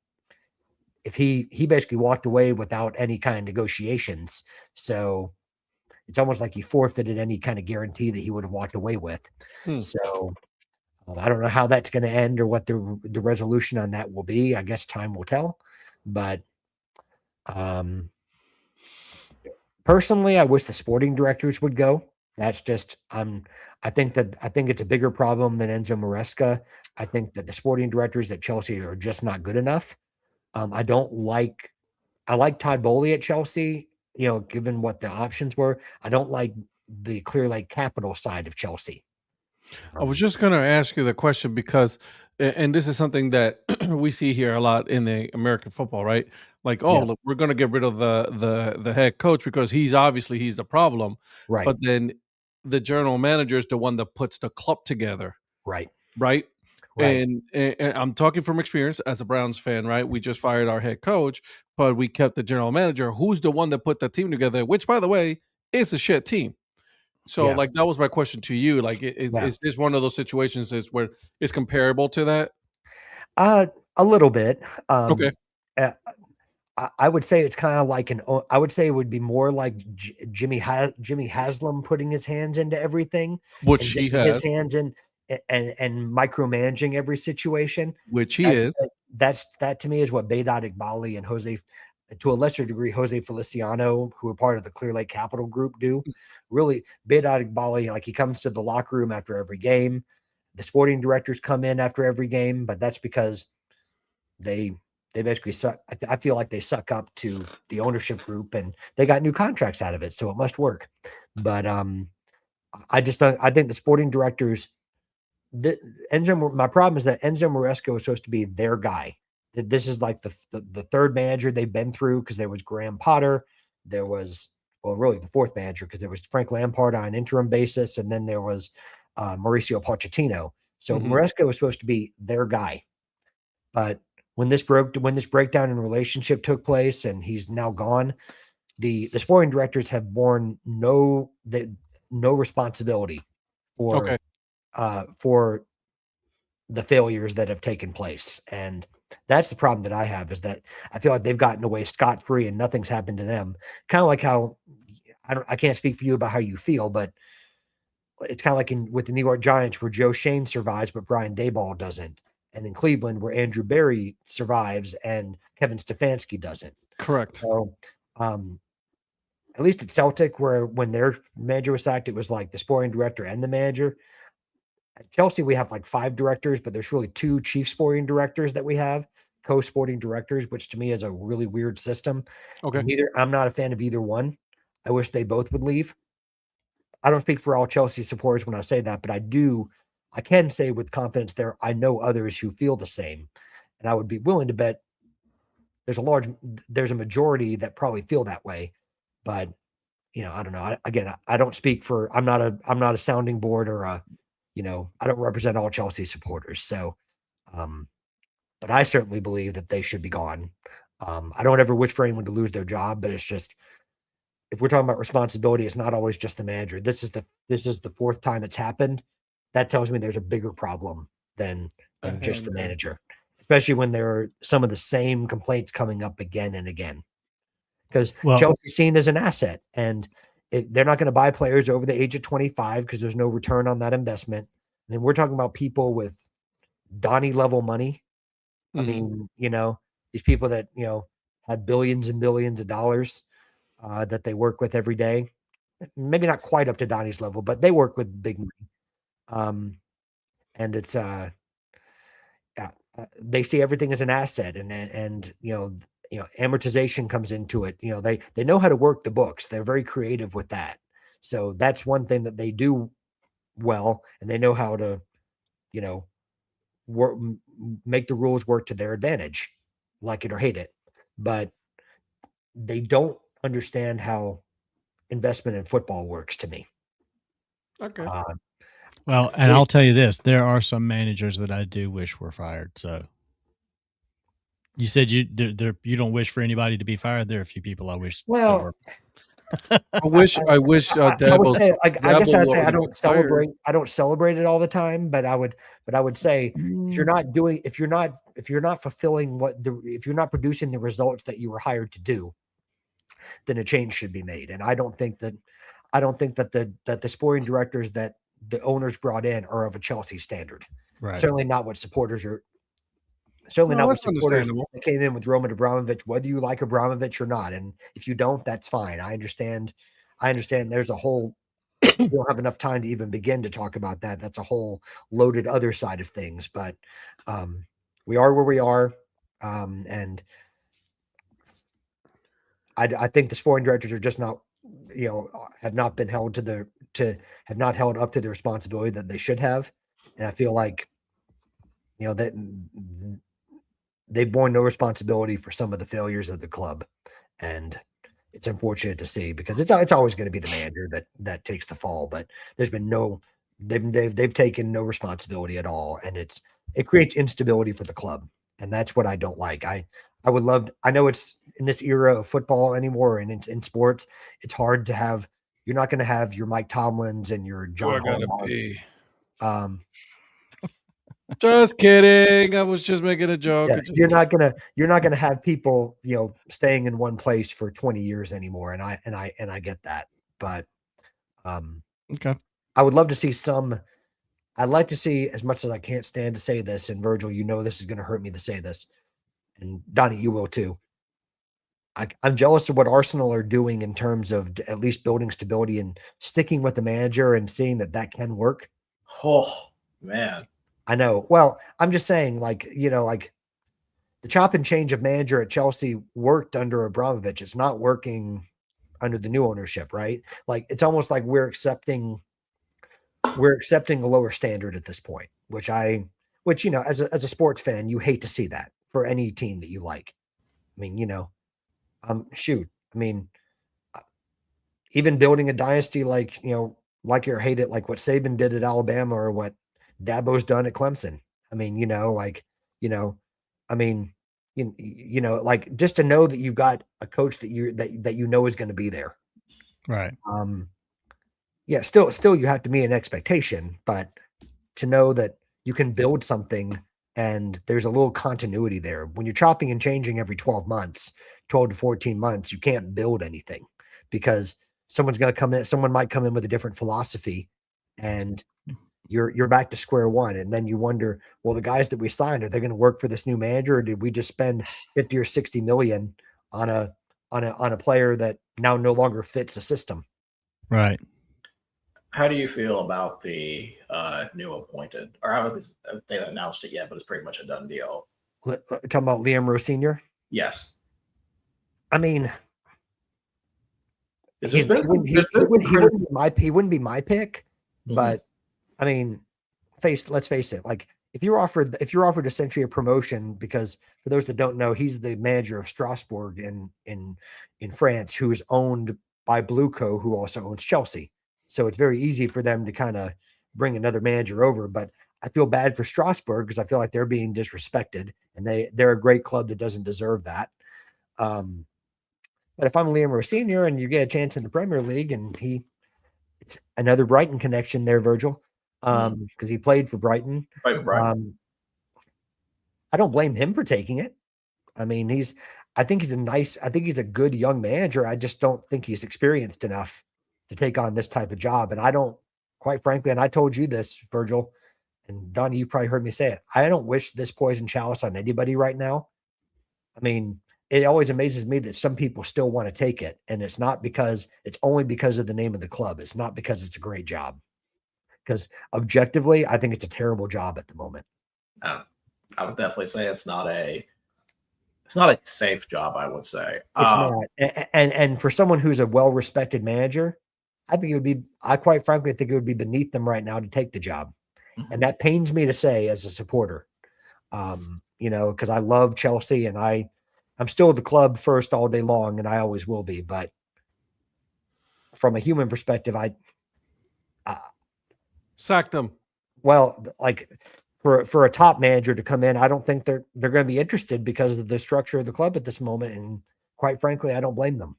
if he basically walked away without any kind of negotiations. So it's almost like he forfeited any kind of guarantee that he would have walked away with. So I don't know how that's going to end or what the resolution on that will be. I guess time will tell. But personally, I wish the sporting directors would go. That's just I think it's a bigger problem than Enzo Maresca. I think that the sporting directors at Chelsea are just not good enough. I like Todd Bowley at Chelsea, given what the options were. I don't like the Clear Lake Capital side of Chelsea.
I was just going to ask you the question because, and this is something that we see here a lot in the American football, right? Like, look, we're going to get rid of the head coach because he's the problem.
Right.
But then the general manager is the one that puts the club together.
Right.
Right. And I'm talking from experience as a Browns fan, right? We just fired our head coach, but we kept the general manager, who's the one that put the team together, which, by the way, is a shit team. So, that was my question to you. Like, is this one of those situations where it's comparable to that?
A little bit.
Okay.
I would say it's kind of like I would say it would be more like Jimmy Haslam putting his hands into everything,
which he has
his hands in and micromanaging every situation,
which he is.
That to me is what Behdad Iqbali and Jose, to a lesser degree, Jose Feliciano, who are part of the Clear Lake Capital Group, do. Really, Behdad Iqbali, like, he comes to the locker room after every game. The sporting directors come in after every game, but that's because they basically suck. I feel like they suck up to the ownership group, and they got new contracts out of it, so it must work. But I think the sporting directors. My problem is that Enzo Maresca was supposed to be their guy. This is like the third manager they've been through, because there was Graham Potter, there was really the fourth manager, because there was Frank Lampard on an interim basis, and then there was Mauricio Pochettino. So Maresca was supposed to be their guy, but when this breakdown in relationship took place and he's now gone, the sporting directors have borne no responsibility for the failures that have taken place. And that's the problem that I have, is that I feel like they've gotten away scot-free and nothing's happened to them. Kind of like how I can't speak for you about how you feel, but it's kind of like with the New York Giants, where Joe Shane survives, but Brian Daboll doesn't. And in Cleveland, where Andrew Berry survives and Kevin Stefanski doesn't.
Correct.
So, at least at Celtic, where when their manager was sacked, it was like the sporting director and the manager. At Chelsea, we have like 5 directors, but there's really 2 chief sporting directors that we have, co-sporting directors, which to me is a really weird system.
Okay.
I'm not a fan of either one. I wish they both would leave. I don't speak for all Chelsea supporters when I say that, but I can say with confidence I know others who feel the same, and I would be willing to bet there's a majority that probably feel that way. But I don't know. I don't speak for. I'm not a sounding board or a. I don't represent all Chelsea supporters. So, but I certainly believe that they should be gone. I don't ever wish for anyone to lose their job, but it's just if we're talking about responsibility, it's not always just the manager. This is the fourth time it's happened. That tells me there's a bigger problem than just the manager, especially when there are some of the same complaints coming up again and again. Because Chelsea's seen as an asset, and they're not going to buy players over the age of 25 because there's no return on that investment. And then we're talking about people with Donnie level money. I mean, these people that, have billions and billions of dollars that they work with every day. Maybe not quite up to Donnie's level, but they work with big money. And it's, they see everything as an asset, and amortization comes into it. They know how to work the books. They're very creative with that. So that's one thing that they do well, and they know how to, work, make the rules work to their advantage, like it or hate it. But they don't understand how investment in football works to me.
Okay.
Well, and I'll tell you this: there are some managers that I do wish were fired. So you said you don't wish for anybody to be fired. There are a few people I wish.
Well,
were.
I wish Dabo.
I guess I'd say I don't celebrate. I don't celebrate it all the time, but I would say if you're not fulfilling if you're not producing the results that you were hired to do, then a change should be made. And I don't think that the sporting directors that the owners brought in are of a Chelsea standard.
Right.
Certainly not what supporters are. Certainly not what supporters that came in with Roman Abramovich, whether you like Abramovich or not. And if you don't, that's fine. I understand there's a whole, we don't have enough time to even begin to talk about that. That's a whole loaded other side of things. But we are where we are. And I think the sporting directors are just not, have not been held have not held up to the responsibility that they should have. And I feel like, that they've borne no responsibility for some of the failures of the club. And it's unfortunate to see, because it's always going to be the manager that takes the fall, but there's been they've taken no responsibility at all. And it creates instability for the club. And that's what I don't like. I know it's in this era of football anymore, and in sports, it's hard to have, you're not going to have your Mike Tomlins and your John Harbaugh.
Just kidding. I was just making a joke.
Yeah, you're not gonna have people, staying in one place for 20 years anymore. And I get that. But
okay.
I would love to see I'd like to see, as much as I can't stand to say this, and Virgil, this is gonna hurt me to say this, and Donnie, you will too. I'm jealous of what Arsenal are doing in terms of at least building stability and sticking with the manager and seeing that can work.
Oh man.
I know. Well, I'm just saying, the chop and change of manager at Chelsea worked under Abramovich. It's not working under the new ownership, right? Like, it's almost like we're accepting a lower standard at this point, which as a sports fan, you hate to see that for any team that you like. I mean, even building a dynasty, like it or hate it, like what Saban did at Alabama or what Dabo's done at Clemson. Just to know that you've got a coach that is going to be there.
Right.
Yeah, still you have to meet an expectation, but to know that you can build something and there's a little continuity there. When you're chopping and changing every 12 to 14 months, you can't build anything, because someone might come in with a different philosophy, and you're back to square one. And then you wonder, well, the guys that we signed, are they going to work for this new manager, or did we just spend 50 or 60 million on a player that now no longer fits the system?
Right.
How do you feel about the new appointed, or I don't know if they haven't announced it yet, but it's pretty much a done deal?
Talking about Liam Rowe Sr.?
Yes.
I mean, he wouldn't be my pick, but I mean, let's face it. Like, if you're offered essentially a promotion, because for those that don't know, he's the manager of Strasbourg in France, who is owned by Blueco, who also owns Chelsea. So it's very easy for them to kind of bring another manager over. But I feel bad for Strasbourg, because I feel like they're being disrespected, and they're a great club that doesn't deserve that. But if I'm Liam Rowe Sr. and you get a chance in the Premier League, and it's another Brighton connection there, Virgil, because he played for Brighton.
Right, Brighton.
I don't blame him for taking it. I mean, I think he's a good young manager. I just don't think he's experienced enough to take on this type of job. And I don't, quite frankly, and I told you this, Virgil, and Donnie, you probably heard me say it. I don't wish this poison chalice on anybody right now. I mean, it always amazes me that some people still want to take it. And it's only because of the name of the club. It's not because it's a great job. Because objectively, I think it's a terrible job at the moment.
I would definitely say it's not a safe job, I would say.
It's not. And for someone who's a well-respected manager, I quite frankly think it would be beneath them right now to take the job. Mm-hmm. And that pains me to say as a supporter, because I love Chelsea and I'm still the club first all day long, and I always will be. But from a human perspective, I
sacked them.
Well, like for a top manager to come in, I don't think they're going to be interested because of the structure of the club at this moment. And quite frankly, I don't blame them.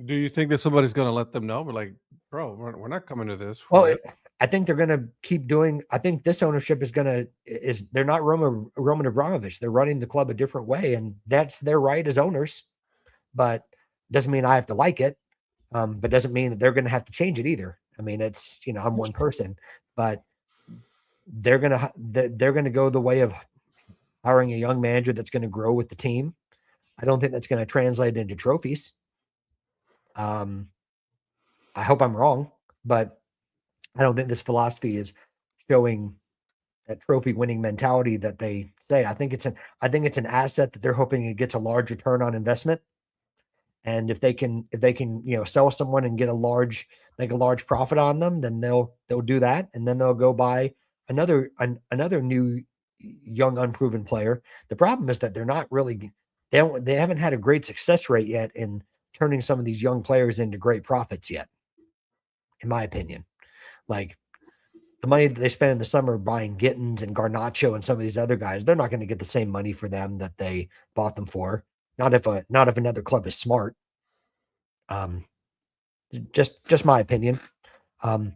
Do you think that somebody's going to let them know? We're like, bro, we're not coming to this.
Well, I think they're going to keep doing. I think this ownership they're not Roman Abramovich. They're running the club a different way, and that's their right as owners. But doesn't mean I have to like it. But doesn't mean that they're going to have to change it either. I mean, it's I'm one person, but they're going to go the way of hiring a young manager that's going to grow with the team. I don't think that's going to translate into trophies. I hope I'm wrong, but I don't think this philosophy is showing that trophy winning mentality that they say. I think it's an asset that they're hoping it gets a large return on investment. And if they can, sell someone and make a large profit on them, then they'll do that. And then they'll go buy another new young unproven player. The problem is that they haven't had a great success rate yet in turning some of these young players into great profits yet, in my opinion. Like the money that they spent in the summer buying Gittins and Garnacho and some of these other guys, they're not going to get the same money for them that they bought them for. Not if another club is smart. Just my opinion. And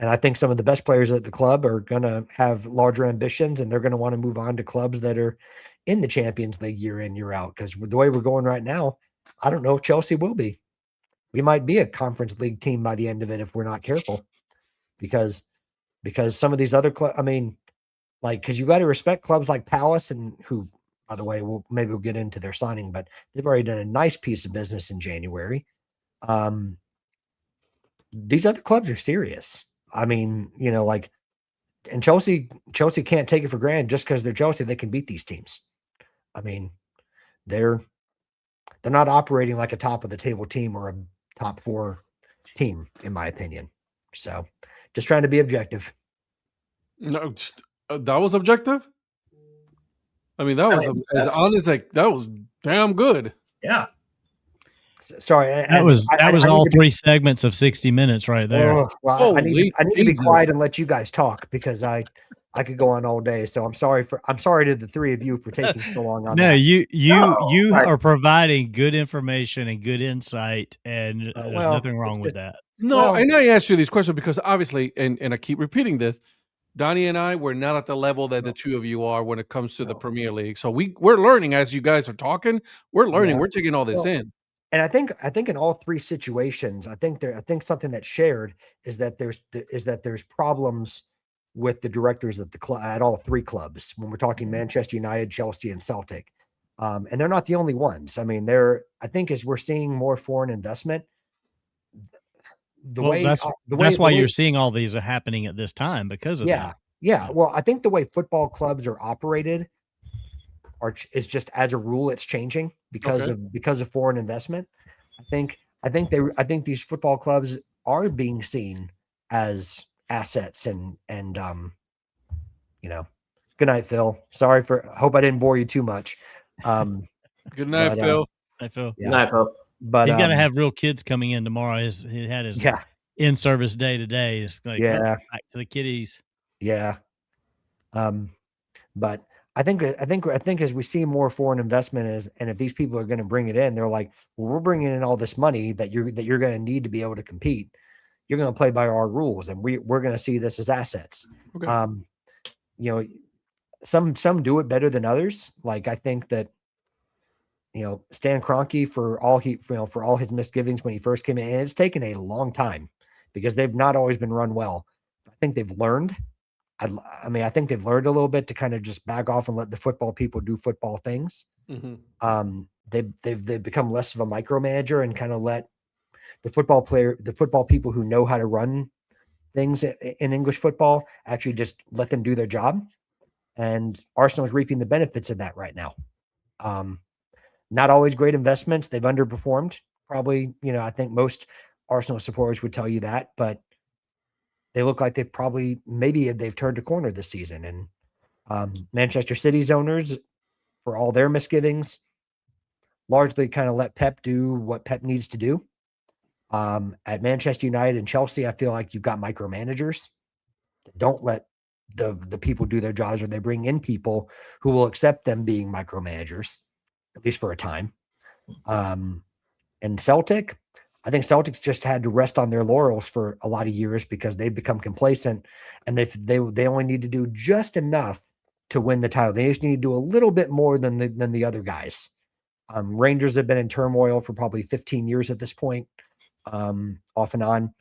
I think some of the best players at the club are going to have larger ambitions, and they're going to want to move on to clubs that are in the Champions League year in, year out. Because the way we're going right now, I don't know if Chelsea will be. We might be a Conference League team by the end of it if we're not careful. Because some of these other clubs, because you got to respect clubs like Palace, and who, by the way, we'll get into their signing, but they've already done a nice piece of business in January. These other clubs are serious. And Chelsea can't take it for granted just because they're Chelsea. They can beat these teams. They're not operating like a top of the table team or a top 4 team, in my opinion. So, just trying to be objective.
No, that was objective. That was as honest. Like that was damn good.
Yeah.
Sorry,
that was all 3 segments of 60 minutes right there.
I need to be quiet and let you guys talk because I could go on all day. So I'm sorry to the 3 of you for taking so long on that.
You are providing good information and good insight, and there's nothing wrong with that.
No, and I asked you these questions because obviously, and I keep repeating this, Donnie and I were not at the level that the 2 of you are when it comes to the Premier League. So we're learning as you guys are talking. We're learning. We're taking all this in.
And I think in all 3 situations, I think something that's shared is that there's problems with the directors at the club at all 3 clubs. When we're talking Manchester United, Chelsea, and Celtic, and they're not the only ones. I think as we're seeing more foreign investment,
that's why you're seeing all these are happening at this time because of that.
Yeah. Well, I think the way football clubs are operated is just as a rule, it's changing because of foreign investment. I think these football clubs are being seen as assets and good night, Phil. Hope I didn't bore you too much.
Good night, Phil.
Hi, Phil.
Good night, Phil.
But
he's got to have real kids coming in tomorrow. He had his in-service day today. It's like back to the kiddies.
Yeah. But I think as we see more foreign investment and if these people are going to bring it in, they're like, well, we're bringing in all this money that you're going to need to be able to compete. You're going to play by our rules, and we're going to see this as assets.
Okay.
You know, some do it better than others. Like I think that, Stan Kroenke for all his misgivings when he first came in, and it's taken a long time because they've not always been run well. I think they've learned. I think they've learned a little bit to kind of just back off and let the football people do football things.
Mm-hmm.
They've become less of a micromanager and kind of let the football people who know how to run things in English football actually just let them do their job. And Arsenal is reaping the benefits of that right now. Not always great investments. They've underperformed. Probably, I think most Arsenal supporters would tell you that, but they look like they've turned a corner this season. And Manchester City's owners, for all their misgivings, largely kind of let Pep do what Pep needs to do. At Manchester United and Chelsea, I feel like you've got micromanagers. Don't let the people do their jobs, or they bring in people who will accept them being micromanagers, at least for a time. And Celtic, I think Celtics just had to rest on their laurels for a lot of years because they've become complacent, and they only need to do just enough to win the title. They just need to do a little bit more than the other guys. Rangers have been in turmoil for probably 15 years at this point, off and on.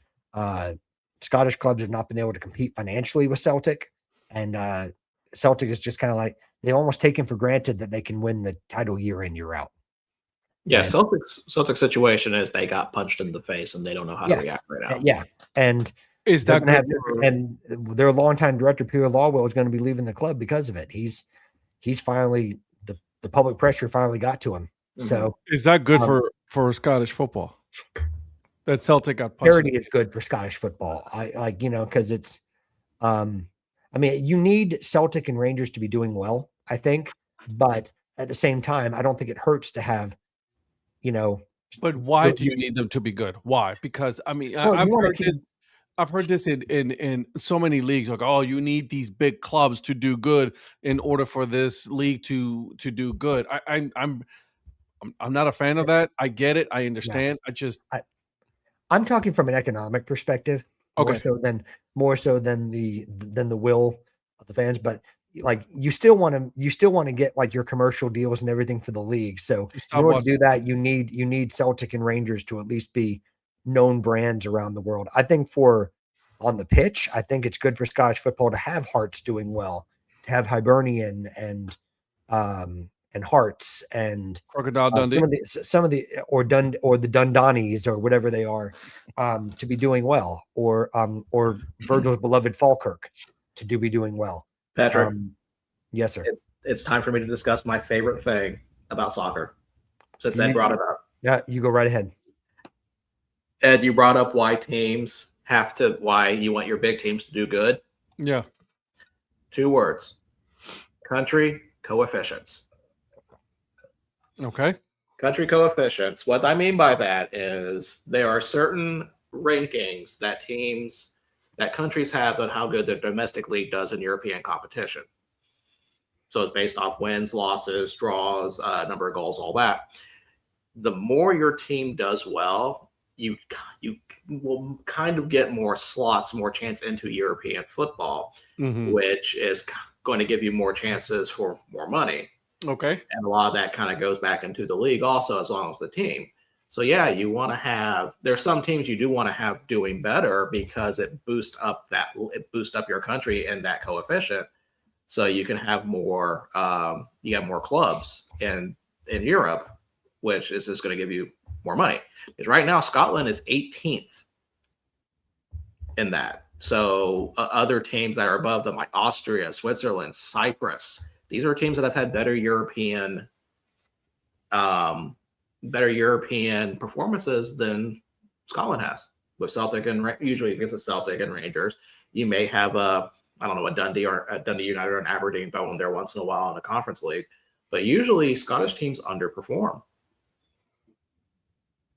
Scottish clubs have not been able to compete financially with Celtic, and Celtic is just kind of like they've almost taken for granted that they can win the title year in, year out.
Yeah, Celtic's situation is they got punched in the face and they don't know how to react right now.
Yeah, and
is that good?
And their longtime director Peter Lawwell is going to be leaving the club because of it. He's finally the public pressure finally got to him. Mm-hmm. So
is that good for Scottish football? That Celtic got punched.
Parity is good for Scottish football. Because it's, you need Celtic and Rangers to be doing well, I think, but at the same time, I don't think it hurts to have,
But why do you need them to be good? Why? Because I've heard this in so many leagues. Like, oh, you need these big clubs to do good in order for this league to do good. I'm not a fan of that. I get it. I understand.
I'm talking from an economic perspective, more so than the will of the fans. But like, you still want to get like your commercial deals and everything for the league. So in order to do that, you need Celtic and Rangers to at least be known brands around the world. I think on the pitch, I think it's good for Scottish football to have Hearts doing well, to have Hibernian and Hearts and
Crocodile Dundee,
or the Dundanis or whatever they are, to be doing well, or Virgil's beloved Falkirk to be doing well.
Patrick,
yes, sir.
It's time for me to discuss my favorite thing about soccer, since Ed brought it up.
Yeah, you go right ahead.
Ed, you brought up why you want your big teams to do good.
Yeah.
2 words: country coefficients.
Okay.
Country coefficients. What I mean by that is there are certain rankings that countries have on how good their domestic league does in European competition. So it's based off wins, losses, draws, number of goals, all that. The more your team does well, you will kind of get more slots, more chance into European football, which is going to give you more chances for more money.
Okay.
And a lot of that kind of goes back into the league also, as long as the team. So yeah, you want to have, there's some teams you do want to have doing better because it boosts up your country and that coefficient. So you can have more, you have more clubs in Europe, which is just going to give you more money. Because right now Scotland is 18th in that. So other teams that are above them, like Austria, Switzerland, Cyprus, these are teams that have had better European performances than Scotland has. With Celtic and usually against the Celtic and Rangers, you may have a Dundee United or an Aberdeen throw in there once in a while in the Conference League, but usually Scottish teams underperform.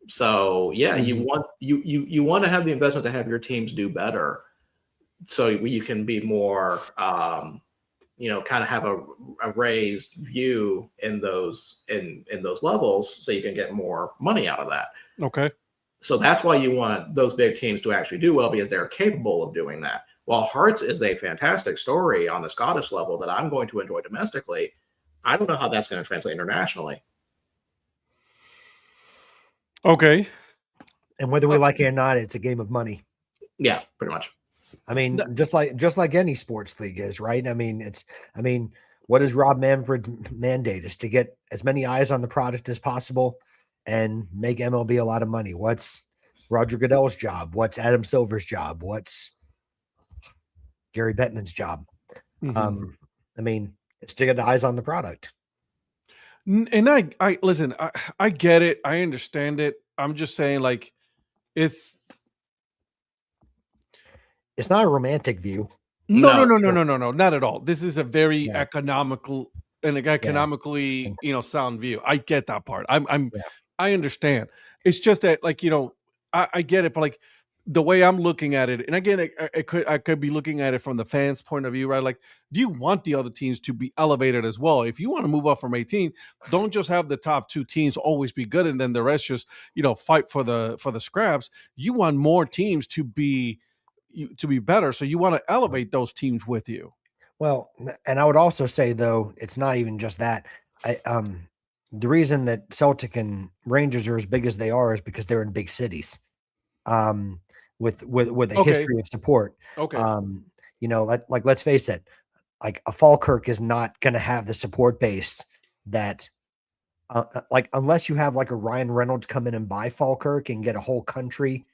So yeah, you want to have the investment to have your teams do better, so you can be more kind of have a raised view in those levels, so you can get more money out of that.
Okay.
So that's why you want those big teams to actually do well, because they're capable of doing that. While Hearts is a fantastic story on the Scottish level that I'm going to enjoy domestically, I don't know how that's going to translate internationally.
Okay.
And whether we like it or not, it's a game of money.
Yeah, pretty much.
I mean, just like any sports league is, right? I mean, what does Rob Manfred's mandate is to get as many eyes on the product as possible and make MLB a lot of money. What's Roger Goodell's job? What's Adam Silver's job? What's Gary Bettman's job?
Mm-hmm.
I mean, it's to get eyes on the product.
And I listen, I get it. I understand it. I'm just saying, like, it's
not a romantic view.
No, not at all. This is a very economically sound view. I get that part. I understand. It's just that, like, I get it, but like the way I'm looking at it, and again, I could be looking at it from the fans' point of view, right? Like, do you want the other teams to be elevated as well? If you want to move up from 18, don't just have the top 2 teams always be good and then the rest just fight for the scraps. You want more teams to be better, so you want to elevate those teams with you.
Well, and I would also say, though, it's not even just that. The reason that Celtic and Rangers are as big as they are is because they're in big cities, with a history of support.
Okay.
Like let's face it, like a Falkirk is not going to have the support base that, like, unless you have like a Ryan Reynolds come in and buy Falkirk and get a whole country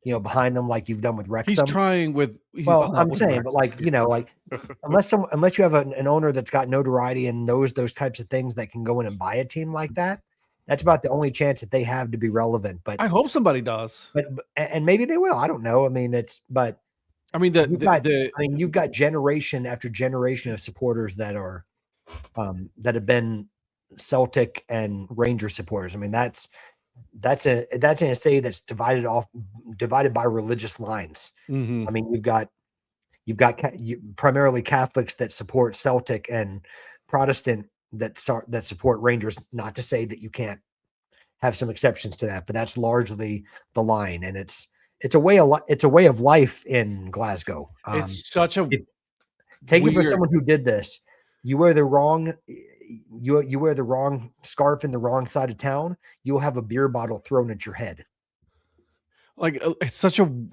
behind them, like you've done with Wrexham.
He's trying with.
Well, I'm saying, but like, unless you have an owner that's got notoriety and knows those types of things that can go in and buy a team like that, that's about the only chance that they have to be relevant. But
I hope somebody does.
But maybe they will. I don't know. I mean, you've got generation after generation of supporters that are, that have been Celtic and Ranger supporters. I mean, that's in a city that's divided by religious lines.
Mm-hmm.
I mean, you've got primarily Catholics that support Celtic and Protestant that support Rangers. Not to say that you can't have some exceptions to that, but that's largely the line. And it's a way of life in Glasgow.
It's such a
take it for someone who did this. You wear the wrong scarf in the wrong side of town, you'll have a beer bottle thrown at your head.
Like, it's such a,
and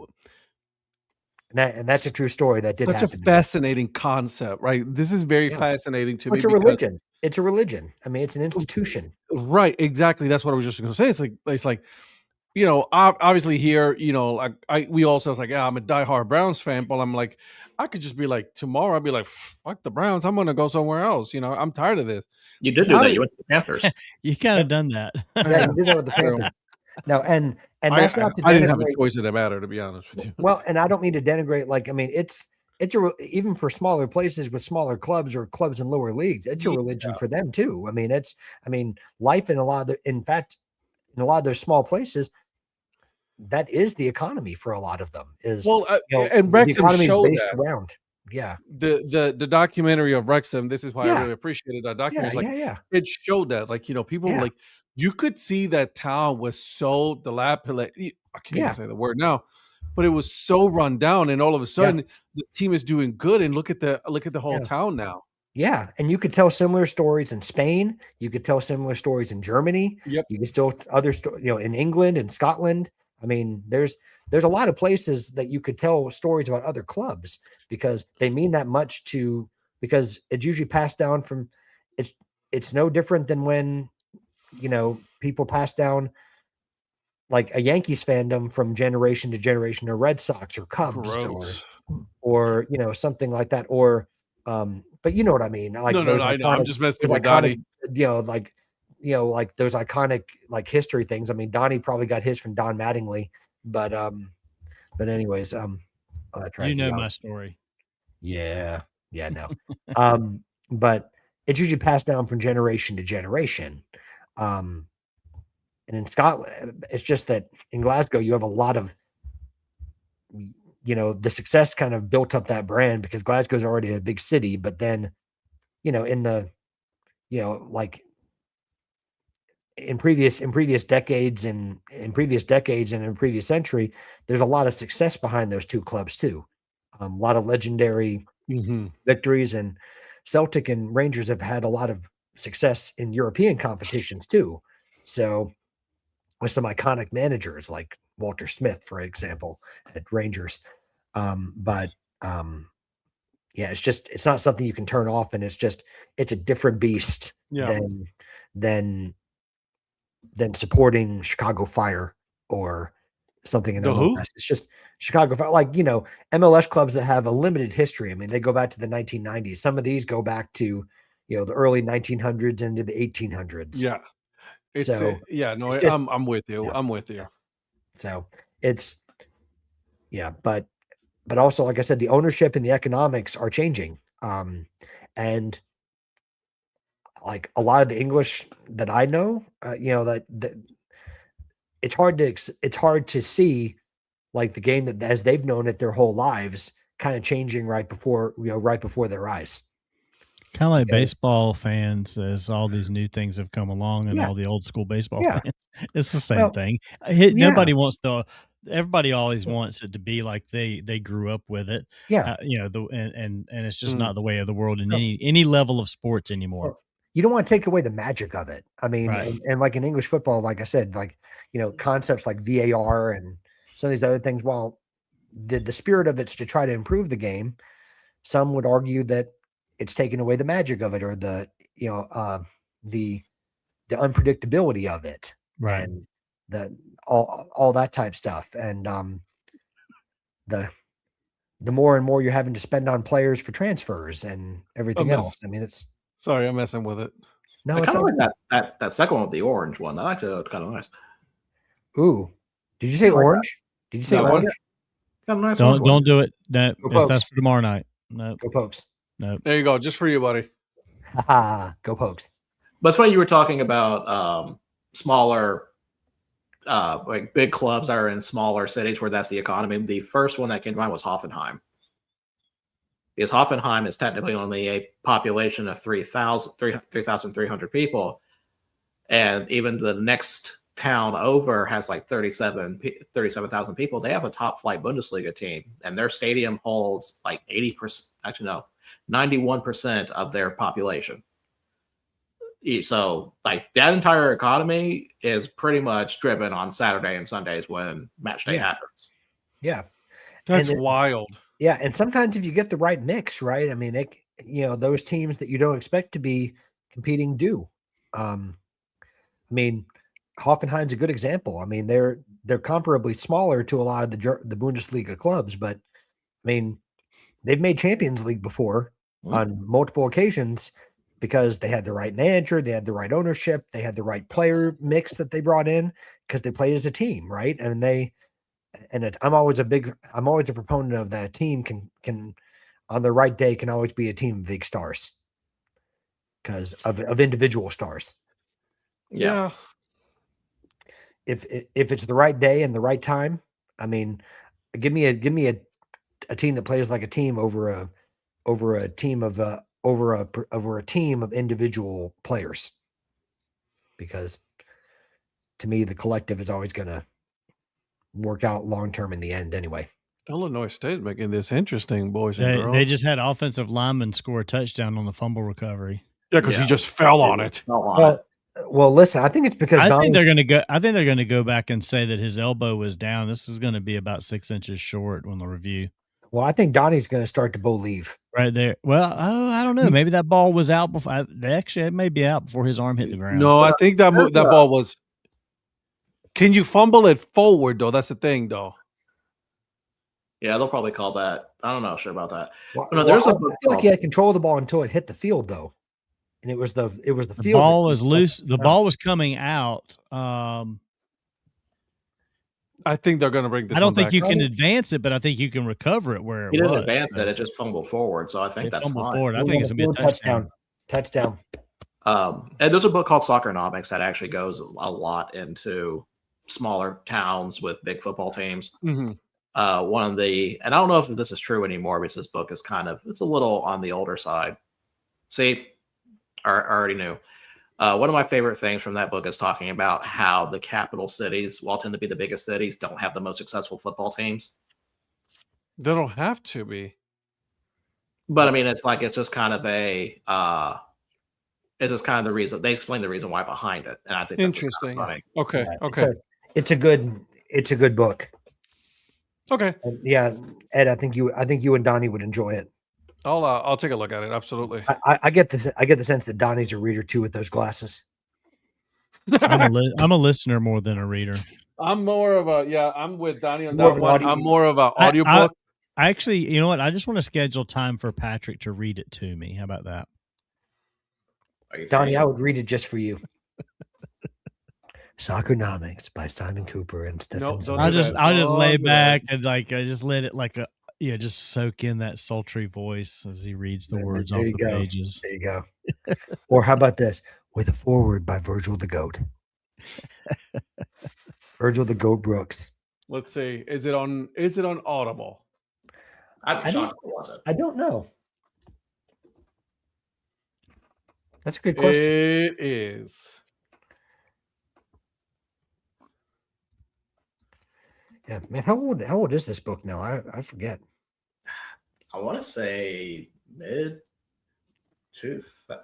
that's a true story that did happen.
Such a fascinating concept, right? This is very fascinating to me.
It's a religion. It's a religion. I mean, it's an institution. Right.
Exactly. That's what I was just going to say. It's like, obviously here, we also was like, I'm a diehard Browns fan, but I'm like, I could just be like, tomorrow I'd be like, fuck the Browns, I'm going to go somewhere else. I'm tired of this.
You did do that. You went to the Panthers.
You kind of done that.
Yeah, you did that with the Panthers. No, and that's not to
I didn't have a choice in the matter, to be honest with you.
Well, and I don't mean to denigrate. Like, I mean, it's even for smaller places with smaller clubs or clubs in lower leagues, it's a religion for them too. I mean, life in a lot of those small places, that is the economy for a lot of them.
And Wrexham showed that.
Around. Yeah.
The documentary of Wrexham, this is why I really appreciated that documentary. It showed that, like, people like, you could see that town was so dilapidated. I can't even say the word now, but it was so run down, and all of a sudden the team is doing good, and look at the whole town now.
Yeah, and you could tell similar stories in Spain. You could tell similar stories in Germany.
Yep.
You could still other in England and Scotland. I mean, there's a lot of places that you could tell stories about other clubs because they mean that much because it's usually passed down from. It's no different than when people pass down like a Yankees fandom from generation to generation, or Red Sox or Cubs or something like that, or but you know what I mean. Like,
no, I know. I'm just messing with Donnie.
Like those iconic like history things. I mean, Donnie probably got his from Don Mattingly, but anyways,
my story.
Yeah, no. But it's usually passed down from generation to generation. And in Scotland, it's just that in Glasgow, you have a lot of, the success kind of built up that brand because Glasgow is already a big city, but then in the, like in previous decades and in previous century, there's a lot of success behind those two clubs too. A lot of legendary victories, and Celtic and Rangers have had a lot of success in European competitions too. So with some iconic managers like Walter Smith, for example, at Rangers. But yeah, it's not something you can turn off, and it's a different beast than supporting Chicago Fire or something in MLS. It's just Chicago Fire, like, MLS clubs that have a limited history. I mean, they go back to the 1990s. Some of these go back to, the early 1900s into the 1800s.
Yeah. I'm with you.
Yeah.
I'm with you.
Yeah. So but also, like I said, the ownership and the economics are changing. And like a lot of the English that I know, that it's hard to see like the game that as they've known it their whole lives kind of changing right before their eyes.
Kind of like baseball fans, as all these new things have come along, and all the old school baseball fans. It's the same thing. Nobody wants to. Everybody always wants it to be like they grew up with it.
Yeah.
And it's just not the way of the world in any level of sports anymore.
You don't want to take away the magic of it. I mean, and like in English football, like I said, like, concepts like VAR and some of these other things, while the spirit of it's to try to improve the game, some would argue that it's taken away the magic of it, or the unpredictability of it.
Right.
And all that type stuff. And the more and more you're having to spend on players for transfers and everything else. I mean,
sorry, I'm messing with it.
No, I kind of like that second one with the orange one. That actually looked kind of nice.
Ooh, did you say orange? Did you say orange?
Nice
don't do it. That's for tomorrow night. No,
go Pokes.
No,
there you go. Just for you, buddy.
Go Pokes.
But it's funny you were talking about smaller, like big clubs that are in smaller cities where that's the economy. The first one that came to mind was Hoffenheim. Because Hoffenheim is technically only a population of 3,300 people. And even the next town over has like 37,000 people. They have a top flight Bundesliga team, and their stadium holds like 80%, actually no, 91% of their population. So like that entire economy is pretty much driven on Saturday and Sundays when match day happens.
Yeah.
That's wild.
Yeah. And sometimes if you get the right mix, right? I mean, those teams that you don't expect to be competing do. I mean, Hoffenheim's a good example. I mean, they're comparably smaller to a lot of the Bundesliga clubs, but I mean, they've made Champions League before on multiple occasions because they had the right manager, they had the right ownership, they had the right player mix that they brought in because they played as a team, right? And I'm always a proponent of that. A team can on the right day can always be a team of big stars because of individual stars.
Yeah.
If it's the right day and the right time, I mean, give me a team that plays like a team over a team of individual players, because to me the collective is always going to work out long term in the end anyway.
Illinois State making this interesting, boys and girls.
They just had offensive lineman score a touchdown on the fumble recovery.
Yeah, because he just fell on it.
Well, listen, I think it's because
I think they're going to go back and say that his elbow was down. This is going to be about 6 inches short on the review.
Well, I think Donnie's going to start to believe
right there. Well, I don't know. Maybe that ball was out before. Actually, it may be out before his arm hit the ground.
No, I think that ball was. Can you fumble it forward though? That's the thing, though.
Yeah, they'll probably call that. I don't know, sure about that.
I feel like he had control of the ball until it hit the field, though, and it was the field.
The ball was loose. The ball was coming out.
I think they're going to bring this.
I don't think you can advance it, but I think you can recover it where it was.
He didn't advance it; it just fumbled forward. So I think that's fine.
Forward. I think it's going to be a
touchdown.
And there's a book called Soccernomics that actually goes a lot into smaller towns with big football teams.
Mm-hmm.
And I don't know if this is true anymore because this book is it's a little on the older side. See, I already knew. One of my favorite things from that book is talking about how the capital cities, while tend to be the biggest cities, don't have the most successful football teams.
They don't have to be.
But I mean, it's just kind of it's just kind of the reason they explain the reason why behind it, and I think that's
interesting.
Kind of funny.
Okay,
Yeah,
okay,
it's a good book.
okay.
And yeah, Ed, I think you and Donnie would enjoy it.
I'll take a look at it. Absolutely.
I get the sense that Donnie's a reader too with those glasses.
I'm a listener more than a reader.
I'm more of I'm with Donnie on
More
that
of an
one.
audio-
I'm more of an audiobook.
I actually, you know what? I just want to schedule time for Patrick to read it to me. How about that?
Donnie, I would read it just for you. Soccernomics by Simon Cooper and Stephen.
Nope, don't
I'll
do
just
that.
lay
Don't do
back and I just let it just soak in that sultry voice as he reads the words
There
off
you
the
go.
pages.
There you go. Or how about this? With a foreword by Virgil the Goat. Virgil the Goat Brooks.
Let's see. Is it on Audible?
I'd be shocked if it wasn't.
I don't know. That's a good question.
It is.
Yeah, man. How old is this book now? I forget.
I want to say I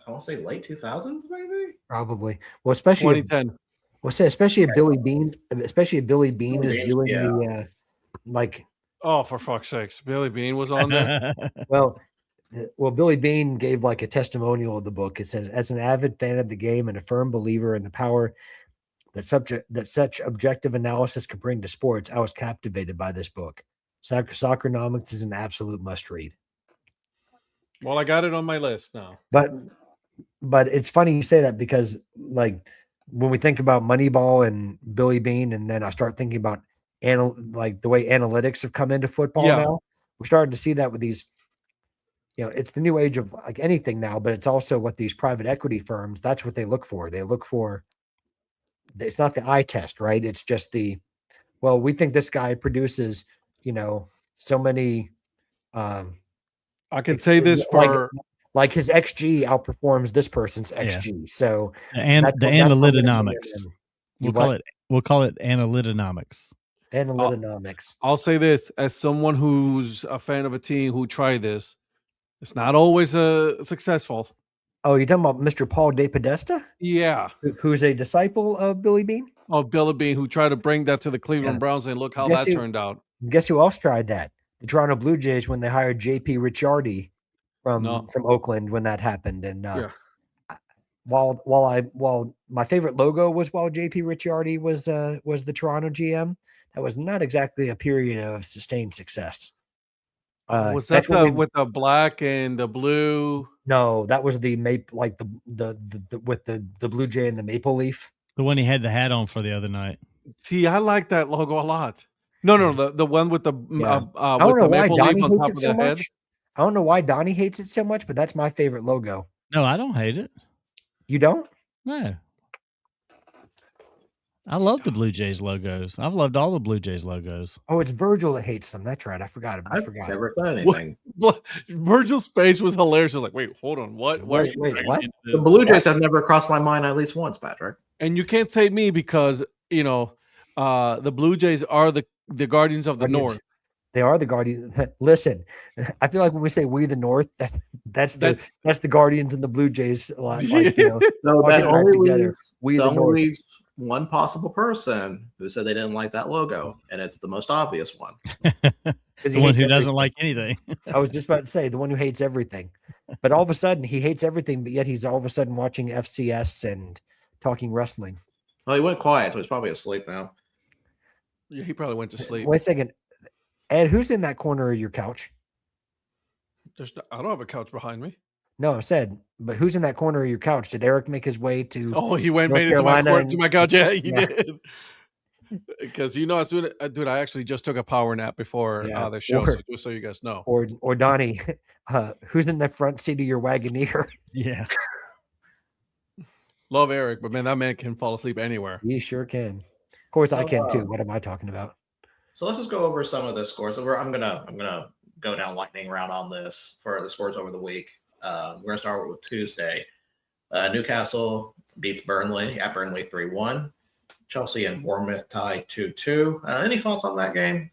want to say late 2000s, maybe.
Probably. Well, especially
2010.
especially if Billy Bean is
Billy
doing
Bean,
the like.
Oh, for fuck's sakes. Billy Bean was on there.
Well, Billy Bean gave like a testimonial of the book. It says, as an avid fan of the game and a firm believer in the power that such objective analysis can bring to sports, I was captivated by this book. Soccernomics is an absolute must read.
Well, I got it on my list now.
But it's funny you say that because like when we think about Moneyball and Billy Bean, and then I start thinking about like the way analytics have come into football now, we're starting to see that with these. It's the new age of like anything now, but it's also what these private equity firms, that's what they look for. They look for, it's not the eye test, right? It's just we think this guy produces, so many.
I can say this for
like his XG outperforms this person's XG. Yeah. So
the analytinomics. We'll call it analytinomics.
Analytinomics.
I'll say this as someone who's a fan of a team who tried this. It's not always successful.
Oh, you're talking about Mr. Paul DePodesta?
Yeah.
Who's a disciple of Billy Bean?
Oh, Billy Bean, who tried to bring that to the Cleveland Browns, and look how that turned out.
Guess who else tried that? The Toronto Blue Jays, when they hired J.P. Ricciardi from Oakland when that happened. And while my favorite logo was while J.P. Ricciardi was the Toronto GM, that was not exactly a period of sustained success.
Was that with the black and the blue?
No, that was the maple, like the with the Blue Jay and the maple leaf.
The one he had the hat on for the other night.
See, I like that logo a lot. No, the one with the
I don't know why Donnie hates it so
head.
much. I don't know why Donnie hates it so much, but that's my favorite logo.
No, I don't hate it.
You don't?
No. I love the Blue Jays logos. I've loved all the Blue Jays logos.
Oh, it's Virgil that hates them. That's right. I forgot.
I've never done anything.
Virgil's face was hilarious. I was like, wait, hold on. What?
Wait, what?
The Blue Jays have never crossed my mind at least once, Patrick.
And you can't say me because, the Blue Jays are the Guardians of the North.
They are the Guardians. Listen, I feel like when we say we the North, that's the Guardians and the Blue Jays.
No, that only leaves one possible person who said they didn't like that logo, and it's the most obvious one.
The one who doesn't like anything.
I was just about to say the one who hates everything, but all of a sudden he hates everything, but yet he's all of a sudden watching FCS and talking wrestling.
Well, he went quiet, so he's probably asleep now.
Yeah, he probably went to sleep.
Wait a second. Ed, who's in that corner of your couch?
I don't have a couch behind me.
No, I said, but who's in that corner of your couch? Did Eric make his way to?
Oh, he made it to my couch. Yeah, he did. Because as soon as, dude, I actually just took a power nap before the show, so just so you guys know.
Or Donnie, who's in the front seat of your Wagoneer?
Yeah.
Love Eric, but man, that man can fall asleep anywhere.
He sure can. Of course, I can too. What am I talking about?
So let's just go over some of the scores. I'm gonna go down lightning round on this for the scores over the week. We're going to start with Tuesday. Newcastle beats Burnley at Burnley 3-1. Chelsea and Bournemouth tied 2-2. Any thoughts on that game?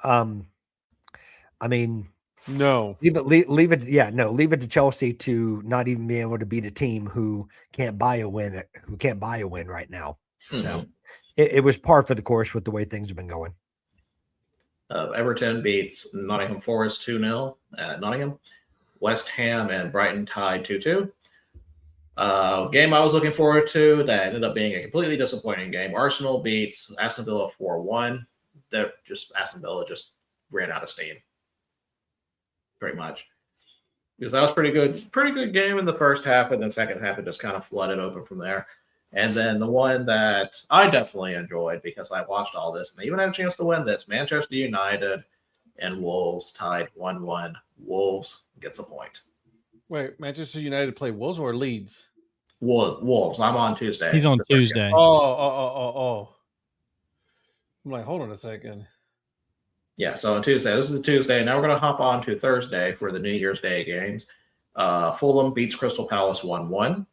I mean,
no.
Leave it. Yeah, no, leave it to Chelsea to not even be able to beat a team who can't buy a win right now. So it was par for the course with the way things have been going.
Everton beats Nottingham Forest 2-0 at Nottingham. West Ham and Brighton tied 2-2. Game I was looking forward to that ended up being a completely disappointing game. Arsenal beats Aston Villa 4-1. Aston Villa just ran out of steam, pretty much, because that was pretty good game in the first half, and then second half it just kind of flooded open from there. And then the one that I definitely enjoyed because I watched all this and they even had a chance to win this, Manchester United and Wolves tied 1-1. Wolves gets a point.
Wait, Manchester United play Wolves or Leeds?
Wolves. I'm on Tuesday.
He's on Tuesday.
Oh. I'm like, hold on a second.
Yeah, so on Tuesday. This is a Tuesday. Now we're going to hop on to Thursday for the New Year's Day games. Fulham beats Crystal Palace 1-1.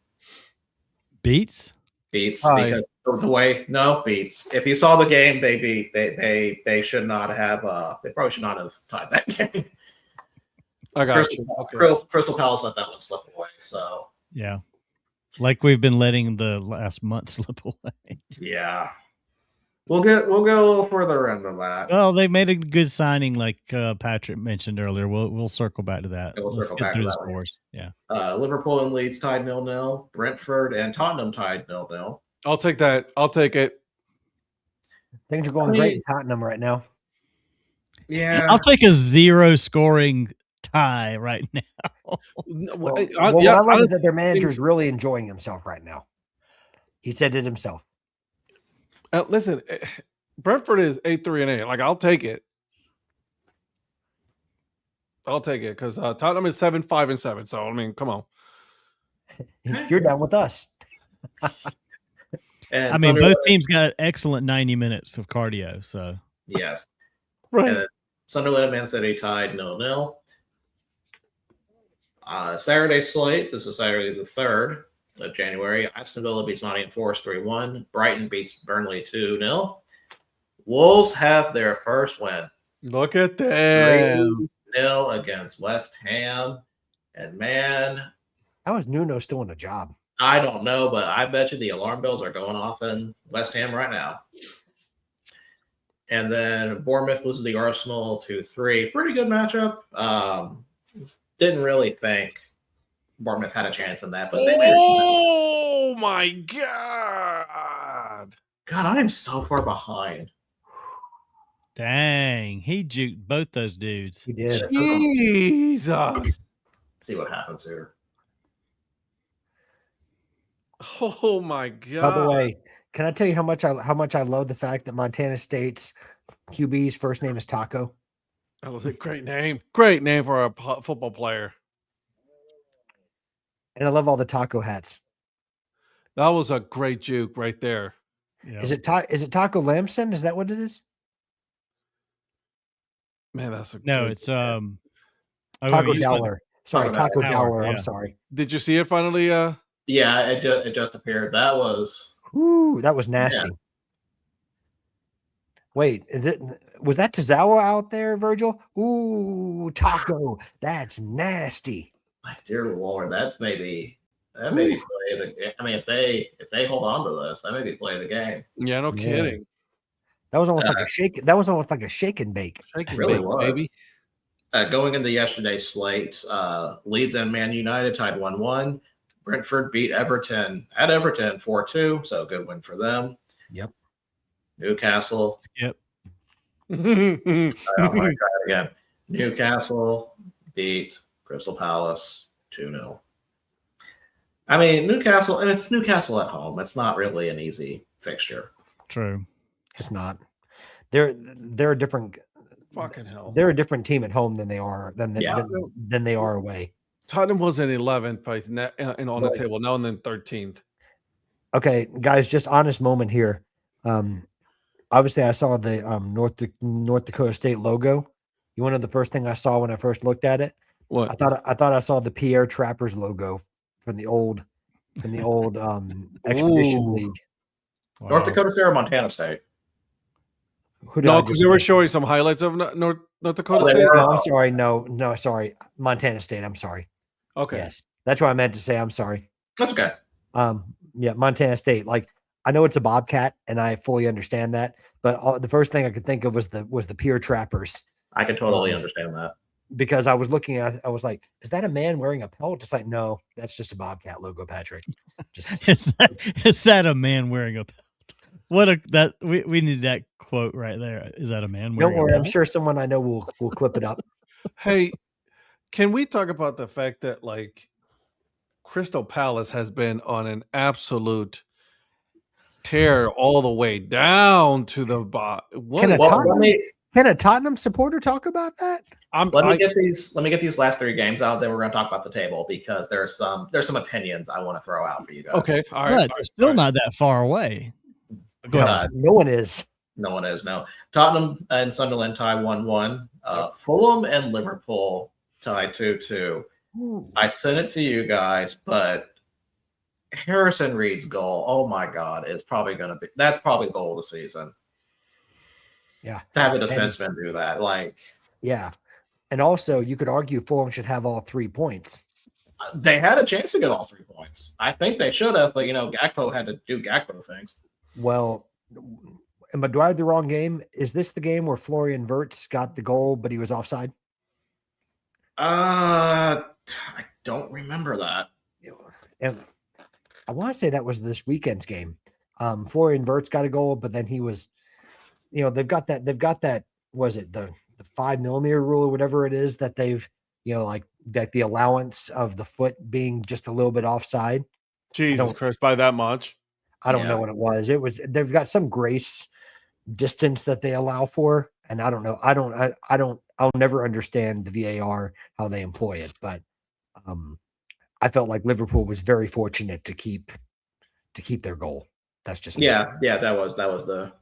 Beats
because of the way beats. If you saw the game, they should not have they probably should not have tied that game.
I got
Crystal,
you. Okay.
Crystal Palace let that one slip away. So
yeah, like we've been letting the last month slip away.
Yeah. We'll get a little further into that.
Well, they made a good signing, like Patrick mentioned earlier. We'll circle back to that.
Let's get through the scores.
Yeah.
Liverpool and Leeds tied 0-0. Brentford and Tottenham tied 0-0.
I'll take that. I'll take it.
Things are going great in Tottenham right now.
Yeah.
I'll take a 0 scoring tie right now.
What I love is that their manager is really enjoying himself right now. He said it himself.
Listen, Brentford is 8-3-8. Like, I'll take it. I'll take it because Tottenham is 7-5-7. So I mean, come on.
You're down with us.
I mean, both teams got excellent 90 minutes of cardio. So
yes,
right.
And Sunderland and Man City tied 0-0. Saturday slate. This is Saturday the 3rd. Of January. Aston Villa beats Nottingham Forest 3-1. Brighton beats Burnley 2-0. Wolves have their first win.
Look at that.
3-0 against West Ham. And man,
how is Nuno still in a job?
I don't know, but I bet you the alarm bells are going off in West Ham right now. And then Bournemouth loses the Arsenal 2-3. Pretty good matchup. Didn't really think Bournemouth had a chance in that, but they made
Oh my God.
God, I am so far behind.
Dang, he juked both those dudes.
He did.
Jesus.
See what happens here.
Oh my God.
By the way, can I tell you how much I love the fact that Montana State's QB's first name is Taco?
That was a great name. Great name for a football player.
And I love all the taco hats.
That was a great juke right there.
Yeah.
Is it Taco Lamson? Is that what it is?
Man, that's
it's
Taco Dowler. Sorry, Taco Dowler.
Yeah.
I'm sorry.
Did you see it finally?
Yeah, it just appeared. That was
that was nasty.
Yeah.
Wait, was that Tozawa out there, Virgil? Ooh, Taco. That's nasty.
My dear Lord, that maybe play the. I mean, if they hold on to this, that maybe play the game.
Yeah, no kidding.
That was almost like a shake. That was almost like a shake and bake.
Shake and
Really
bake,
was.
baby.
Going into yesterday's slate, Leeds and Man United tied 1-1. Brentford beat Everton at Everton 4-2, so good win for them.
Yep.
Newcastle.
Yep.
Oh my God! Again, Newcastle beat Crystal Palace 2-0. I mean, Newcastle, and it's Newcastle at home. It's not really an easy fixture.
True.
It's not. They're a different.
Fucking hell.
They're a different team at home than they are than they are away.
Tottenham was in 11th place and on the table now, and then 13th.
Okay, guys, just honest moment here. Obviously, I saw the North Dakota State logo. You want to know the first thing I saw when I first looked at it?
What?
I thought I saw the Pierre Trappers logo from the old Expedition
Ooh.
League.
Wow.
North Dakota State or Montana State?
Who did I
No,
just
because they were
mention?
showing some highlights of North Dakota
Oh, they
State.
were?
No, I'm sorry. No, sorry. Montana State. I'm sorry.
Okay.
Yes, that's what I meant to say. I'm sorry.
That's okay.
Yeah, Montana State. Like, I know it's a Bobcat, and I fully understand that. But the first thing I could think of was the Pierre Trappers,
I can totally understand that.
because I was looking at. I was like, "Is that a man wearing a pelt?" It's like, no, that's just a Bobcat logo, Patrick. Just
is that a man wearing a belt? We need that quote right there. Is that a man wearing
don't worry.
a
I'm
belt?
sure someone I know will clip it up.
Hey, can we talk about the fact that like Crystal Palace has been on an absolute tear all the way down to the bottom?
Can a Tottenham supporter talk about that?
Let me get these last three games out. Then we're going to talk about the table, because there's some opinions I want to throw out for you guys.
Okay, all right.
But it's still not that far away. Go ahead.
No one is.
No one is. No. Tottenham and Sunderland tie 1-1. Fulham and Liverpool tie 2-2. I sent it to you guys, but Harrison Reed's goal, oh my God, is probably going to be, that's probably the goal of the season.
Yeah.
To have a defenseman do that. Like,
yeah. And also, you could argue Fulham should have all 3 points.
they had a chance to get all 3 points. I think they should have, but Gakpo had to do Gakpo things.
Well, do I have the wrong game? Is this the game where Florian Wirtz got the goal, but he was offside?
I don't remember that.
And I want to say that was this weekend's game. Florian Wirtz got a goal, but then he was, they've got that, was it the 5mm rule or whatever it is that they've, like that the allowance of the foot being just a little bit offside.
Jesus Christ, by that much.
I don't know what it was. They've got some grace distance that they allow for. And I don't know. I'll never understand the VAR, how they employ it, but I felt like Liverpool was very fortunate to keep their goal. That's just me.
Yeah. That was the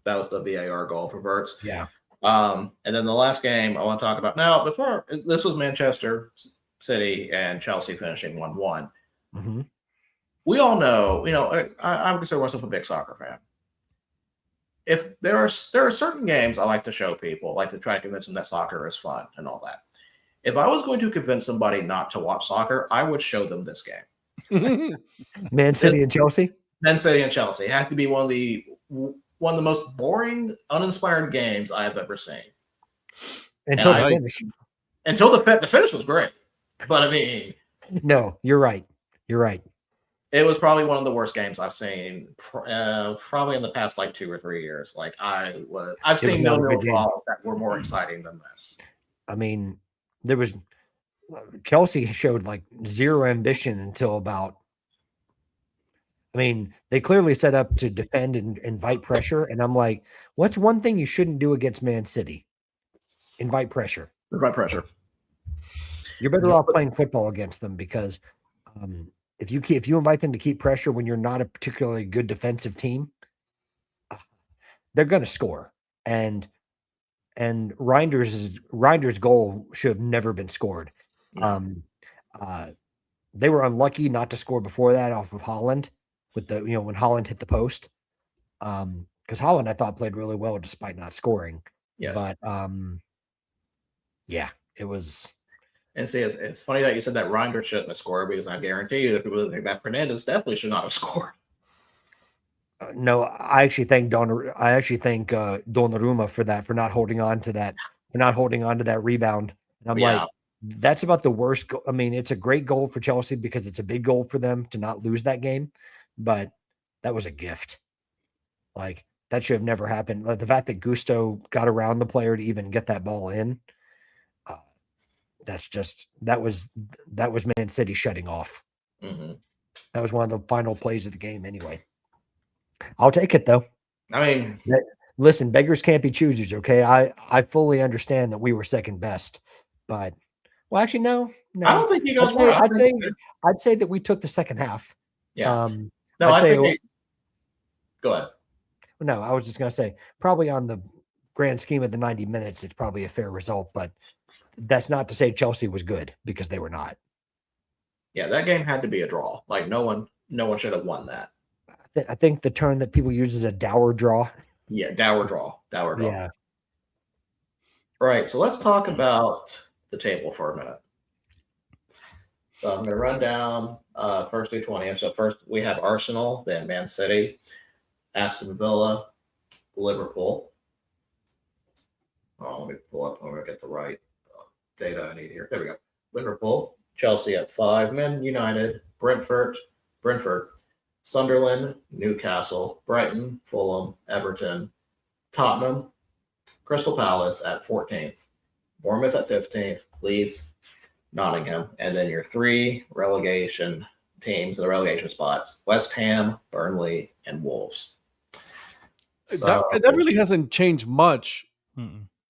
VAR goal for Wirtz.
Yeah.
And then the last game I want to talk about now, before this was Manchester City and Chelsea finishing 1-1.
Mm-hmm.
We all know, I would consider myself a big soccer fan. If there are certain games I like to show people, like to try to convince them that soccer is fun and all that. If I was going to convince somebody not to watch soccer, I would show them this game.
Man City and Chelsea?
Man City and Chelsea have to be one of the most boring, uninspired games I have ever seen.
Until the finish.
Until the finish was great. But I mean,
no, you're right.
It was probably one of the worst games I've seen, probably in the past 2 or 3 years. I've seen no draws that were more exciting than this.
I mean, Chelsea showed zero ambition until about. I mean, they clearly set up to defend and invite pressure, and I'm like, what's one thing you shouldn't do against Man City? Invite pressure.
Invite pressure.
You're better off playing football against them, because if you invite them to keep pressure when you're not a particularly good defensive team, they're going to score. And Reinder's goal should have never been scored. They were unlucky not to score before that off of Haaland with the when Haaland hit the post. Because Haaland, I thought, played really well despite not scoring.
Yes.
But it was.
And see, it's funny that you said that Reinders shouldn't have scored, because I guarantee you that people think that Fernandes definitely should not have scored.
No, I actually thank Donnarumma for not holding on to that rebound. And I'm like, that's about the worst goal. I mean, it's a great goal for Chelsea because it's a big goal for them to not lose that game, but that was a gift. That should have never happened. The fact that Gusto got around the player to even get that ball in, that was Man City shutting off.
Mm-hmm.
That was one of the final plays of the game anyway. I'll take it, though. I mean, listen, beggars can't be choosers, okay? I fully understand that we were second best, but actually, no.
I don't think you guys were.
I'd say that we took the second half.
Yeah.
Go ahead.
No,
I was just gonna say probably on the grand scheme of the 90 minutes, it's probably a fair result. But that's not to say Chelsea was good, because they were not.
Yeah, that game had to be a draw. Like no one should have won that.
I think the term that people use is a dour draw.
Yeah, dour draw.
Yeah.
Right. So let's talk about the table for a minute. So I'm going to run down first through 20. So first we have Arsenal, then Man City, Aston Villa, Liverpool. Oh, let me pull up. I'm going to get the right data I need here. There we go. Liverpool, Chelsea at 5, Man United, Brentford, Sunderland, Newcastle, Brighton, Fulham, Everton, Tottenham, Crystal Palace at 14th, Bournemouth at 15th, Leeds, Nottingham, and then your 3 relegation teams, the relegation spots: West Ham, Burnley, and Wolves.
So, that really hasn't changed much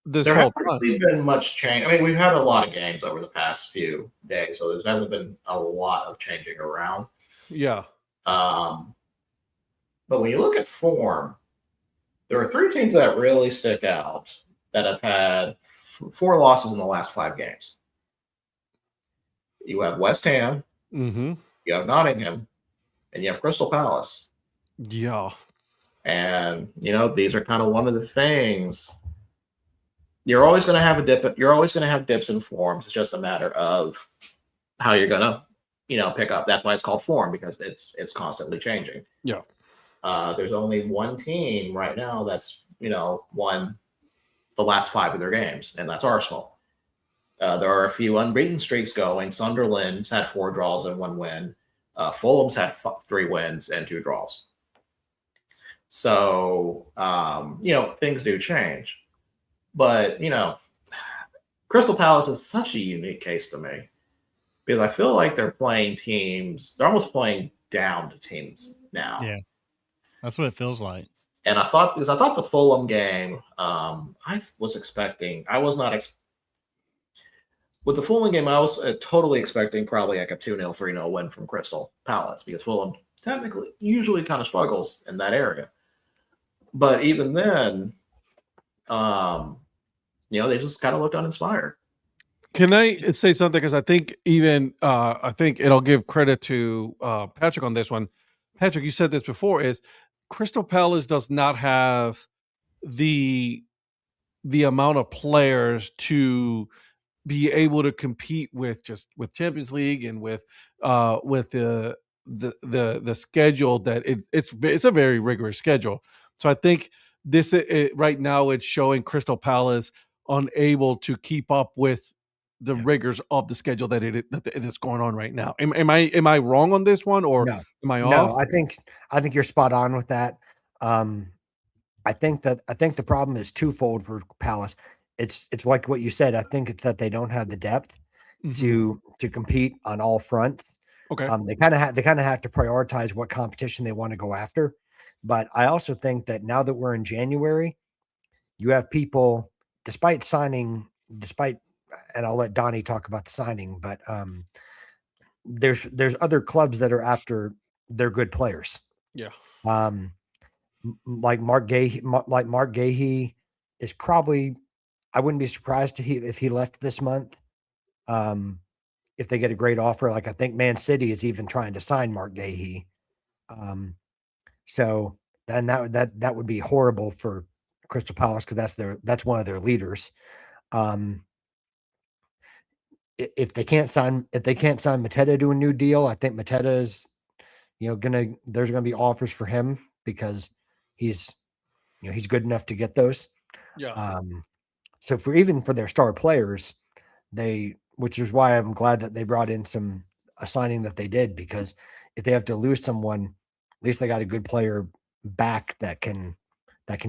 this
there
whole
hasn't really been much change. I mean, we've had a lot of games over the past few days, so there hasn't been a lot of changing around.
Yeah.
But when you look at form, there are 3 teams that really stick out that have had 4 losses in the last 5 games. You have West Ham, you have Nottingham, and you have Crystal Palace.
Yeah.
And, these are kind of one of the things. You're always going to have a dip. You're always going to have dips in forms. It's just a matter of how you're going to, pick up. That's why it's called form, because it's constantly changing.
Yeah.
There's only one team right now that's, won the last 5 of their games, and that's Arsenal. There are a few unbeaten streaks going. Sunderland's had 4 draws and 1 win. Fulham's had 3 wins and 2 draws. So, things do change. But, Crystal Palace is such a unique case to me, because I feel like they're almost playing down to teams now.
Yeah, that's what it feels like.
And I thought the Fulham game, with the Fulham game, I was totally expecting probably like a 2-0, 3-0 win from Crystal Palace, because Fulham usually kind of struggles in that area. But even then, they just kind of looked uninspired.
Can I say something? Because I think it'll give credit to Patrick on this one. Patrick, you said this before, is Crystal Palace does not have the amount of players to be able to compete with Champions League and with the schedule that it's a very rigorous schedule. So I think this right now it's showing Crystal Palace unable to keep up with the rigors of the schedule that it's going on right now. Am I wrong on this one, or am I off?
No, I think you're spot on with that. I think the problem is twofold for Palace. It's like what you said. I think it's that they don't have the depth to compete on all fronts.
Okay.
They kind of have to prioritize what competition they want to go after. But I also think that now that we're in January, you have people, despite, and I'll let Donnie talk about the signing, but there's other clubs that are after their good players.
Yeah.
Like Mark Gahey is probably, I wouldn't be surprised if he left this month. If they get a great offer, like I think Man City is even trying to sign Mark Gahey. So then that would be horrible for Crystal Palace, because that's one of their leaders. If they can't sign Mateta to a new deal, I think Mateta is, there's gonna be offers for him, because he's good enough to get those.
Yeah.
So for their star players, which is why I'm glad that they brought in a signing that they did, because if they have to lose someone, at least they got a good player back that can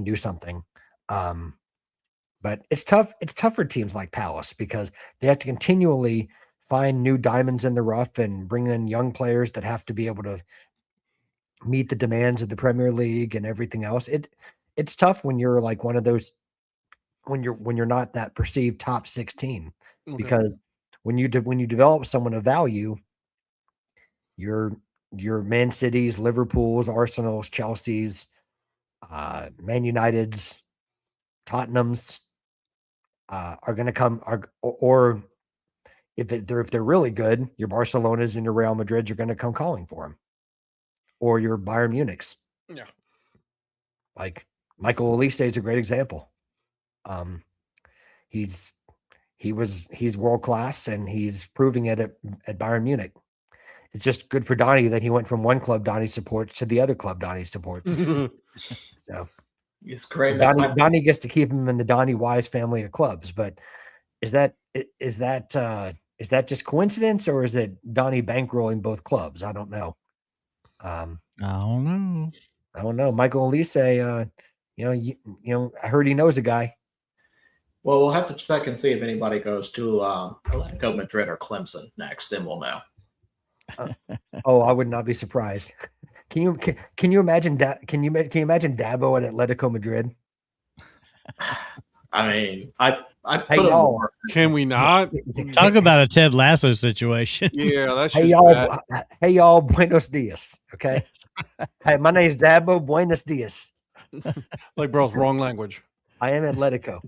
do something. But it's tough. It's tough for teams like Palace, because they have to continually find new diamonds in the rough and bring in young players that have to be able to meet the demands of the Premier League and everything else. It's tough when you're like one of those, when you're not that perceived top 16, because when you develop someone of value, your Man Cities, Liverpools, Arsenals, Chelseas, Man Uniteds, Tottenham's are going to come, or if they're really good, your Barcelonas and your Real Madrids are going to come calling for them, or your Bayern Munich's.
Yeah,
like Michael Olise is a great example. He's world class, and he's proving it at Bayern Munich. It's just good for Donnie that he went from one club Donnie supports to the other club Donnie supports. So
it's great.
Donnie gets to keep him in the Donnie Wise family of clubs. But is that just coincidence, or is it Donnie bankrolling both clubs? I don't know.
I don't know.
Michael Olise, I heard he knows a guy.
Well, we'll have to check and see if anybody goes to Atletico Madrid or Clemson next. Then we'll know.
I would not be surprised. Can you imagine? Can you imagine Dabo at Atletico Madrid?
I mean, I
Hey, y'all.
Can we not
Talk about a Ted Lasso situation?
Yeah, that's
Hey
just
y'all.
bad.
Hey y'all. Buenos dias. Okay. Hey, my name's Dabo. Buenos dias.
Like, bro, it's wrong language.
I am Atletico.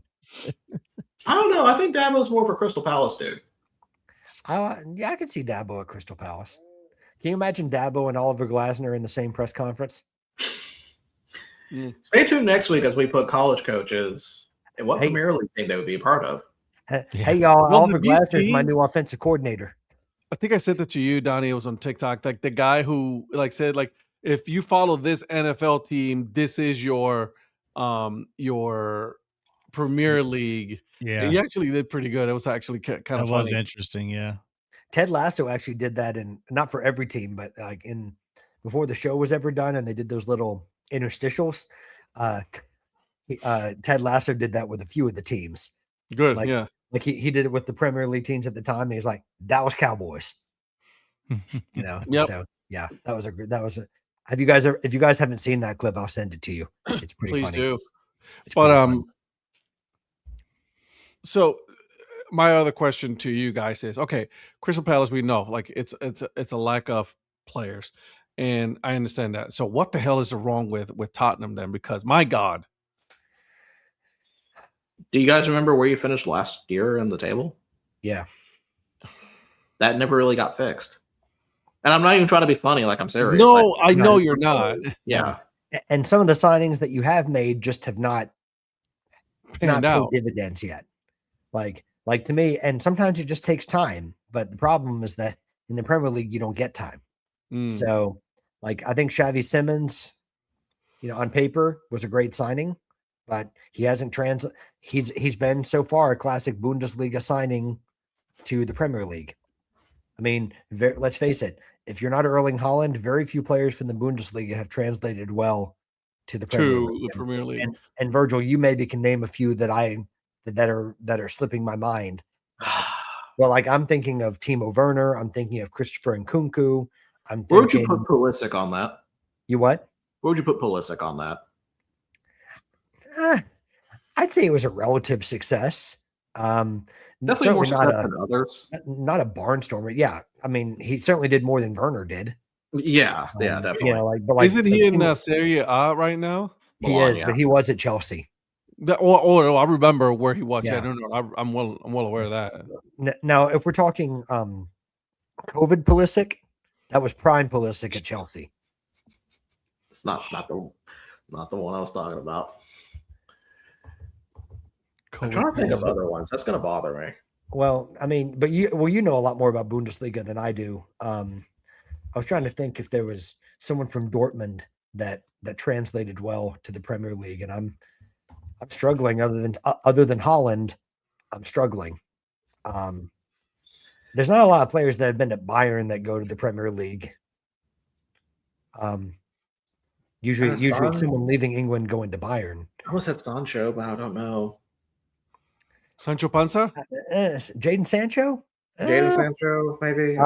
I don't know. I think Dabo's more for Crystal Palace, dude.
I could see Dabo at Crystal Palace. Can you imagine Dabo and Oliver Glasner in the same press conference?
Stay tuned next week as we put college coaches and what Premier League team they would be a part of.
Hey y'all,
Well,
Oliver Glasner is my new offensive coordinator.
I think I said that to you, Donnie. It was on TikTok. Like the guy who said, if you follow this NFL team, this is your Premier League.
Yeah,
He actually did pretty good. It was actually kind of funny.
That was interesting. Yeah.
Ted Lasso actually did that, and not for every team, but like before the show was ever done, and they did those little interstitials. Ted Lasso did that with a few of the teams.
Good,
like,
yeah.
Like he did it with the Premier League teams at the time. And he's like Dallas Cowboys.
Yep.
So yeah, that was a. If you guys haven't seen that clip, I'll send it to you. It's pretty.
Please
funny.
do.
It's
But
funny.
So my other question to you guys is, okay, Crystal Palace, we know like it's a lack of players, and I understand that. So what the hell is wrong with Tottenham then? Because my God.
Do you guys remember where you finished last year in the table?
Yeah.
That never really got fixed. And I'm not even trying to be funny, like I'm serious.
No, I know you're not.
Yeah.
And some of the signings that you have made just have not
Panned out.
paid dividends yet. Like to me, and sometimes it just takes time. But the problem is that in the Premier League, you don't get time. So, like, I think Xavi Simons, on paper was a great signing, but he hasn't he's been so far a classic Bundesliga signing to the Premier League. I mean, let's face it, if you're not Erling Haaland, very few players from the Bundesliga have translated well to the Premier League. And Virgil, you maybe can name a few that are slipping my mind. Well, like I'm thinking of Timo Werner, I'm thinking of Christopher Nkunku.
Where would you put Pulisic on that?
You what?
Where would you put Pulisic on that?
I'd say it was a relative success.
Definitely more success than others.
Not a barnstormer. Yeah, I mean, he certainly did more than Werner did.
Yeah, definitely.
Isn't he in Serie A right now?
He is, but he was at Chelsea.
I remember where he was.
Yeah.
I don't know. I'm well aware of that.
Now, if we're talking COVID Pulisic, that was prime Pulisic at Chelsea.
It's not the one I was talking about. I'm trying to think of other ones. That's going to bother me.
Well, I mean, but you know a lot more about Bundesliga than I do. I was trying to think if there was someone from Dortmund that translated well to the Premier League, and I'm struggling. Other than Haaland, I'm struggling. There's not a lot of players that have been at Bayern that go to the Premier League. Usually someone leaving England going to Bayern.
I almost had Sancho, but I don't know.
Sancho Panza?
Jadon Sancho?
Jadon Sancho, maybe.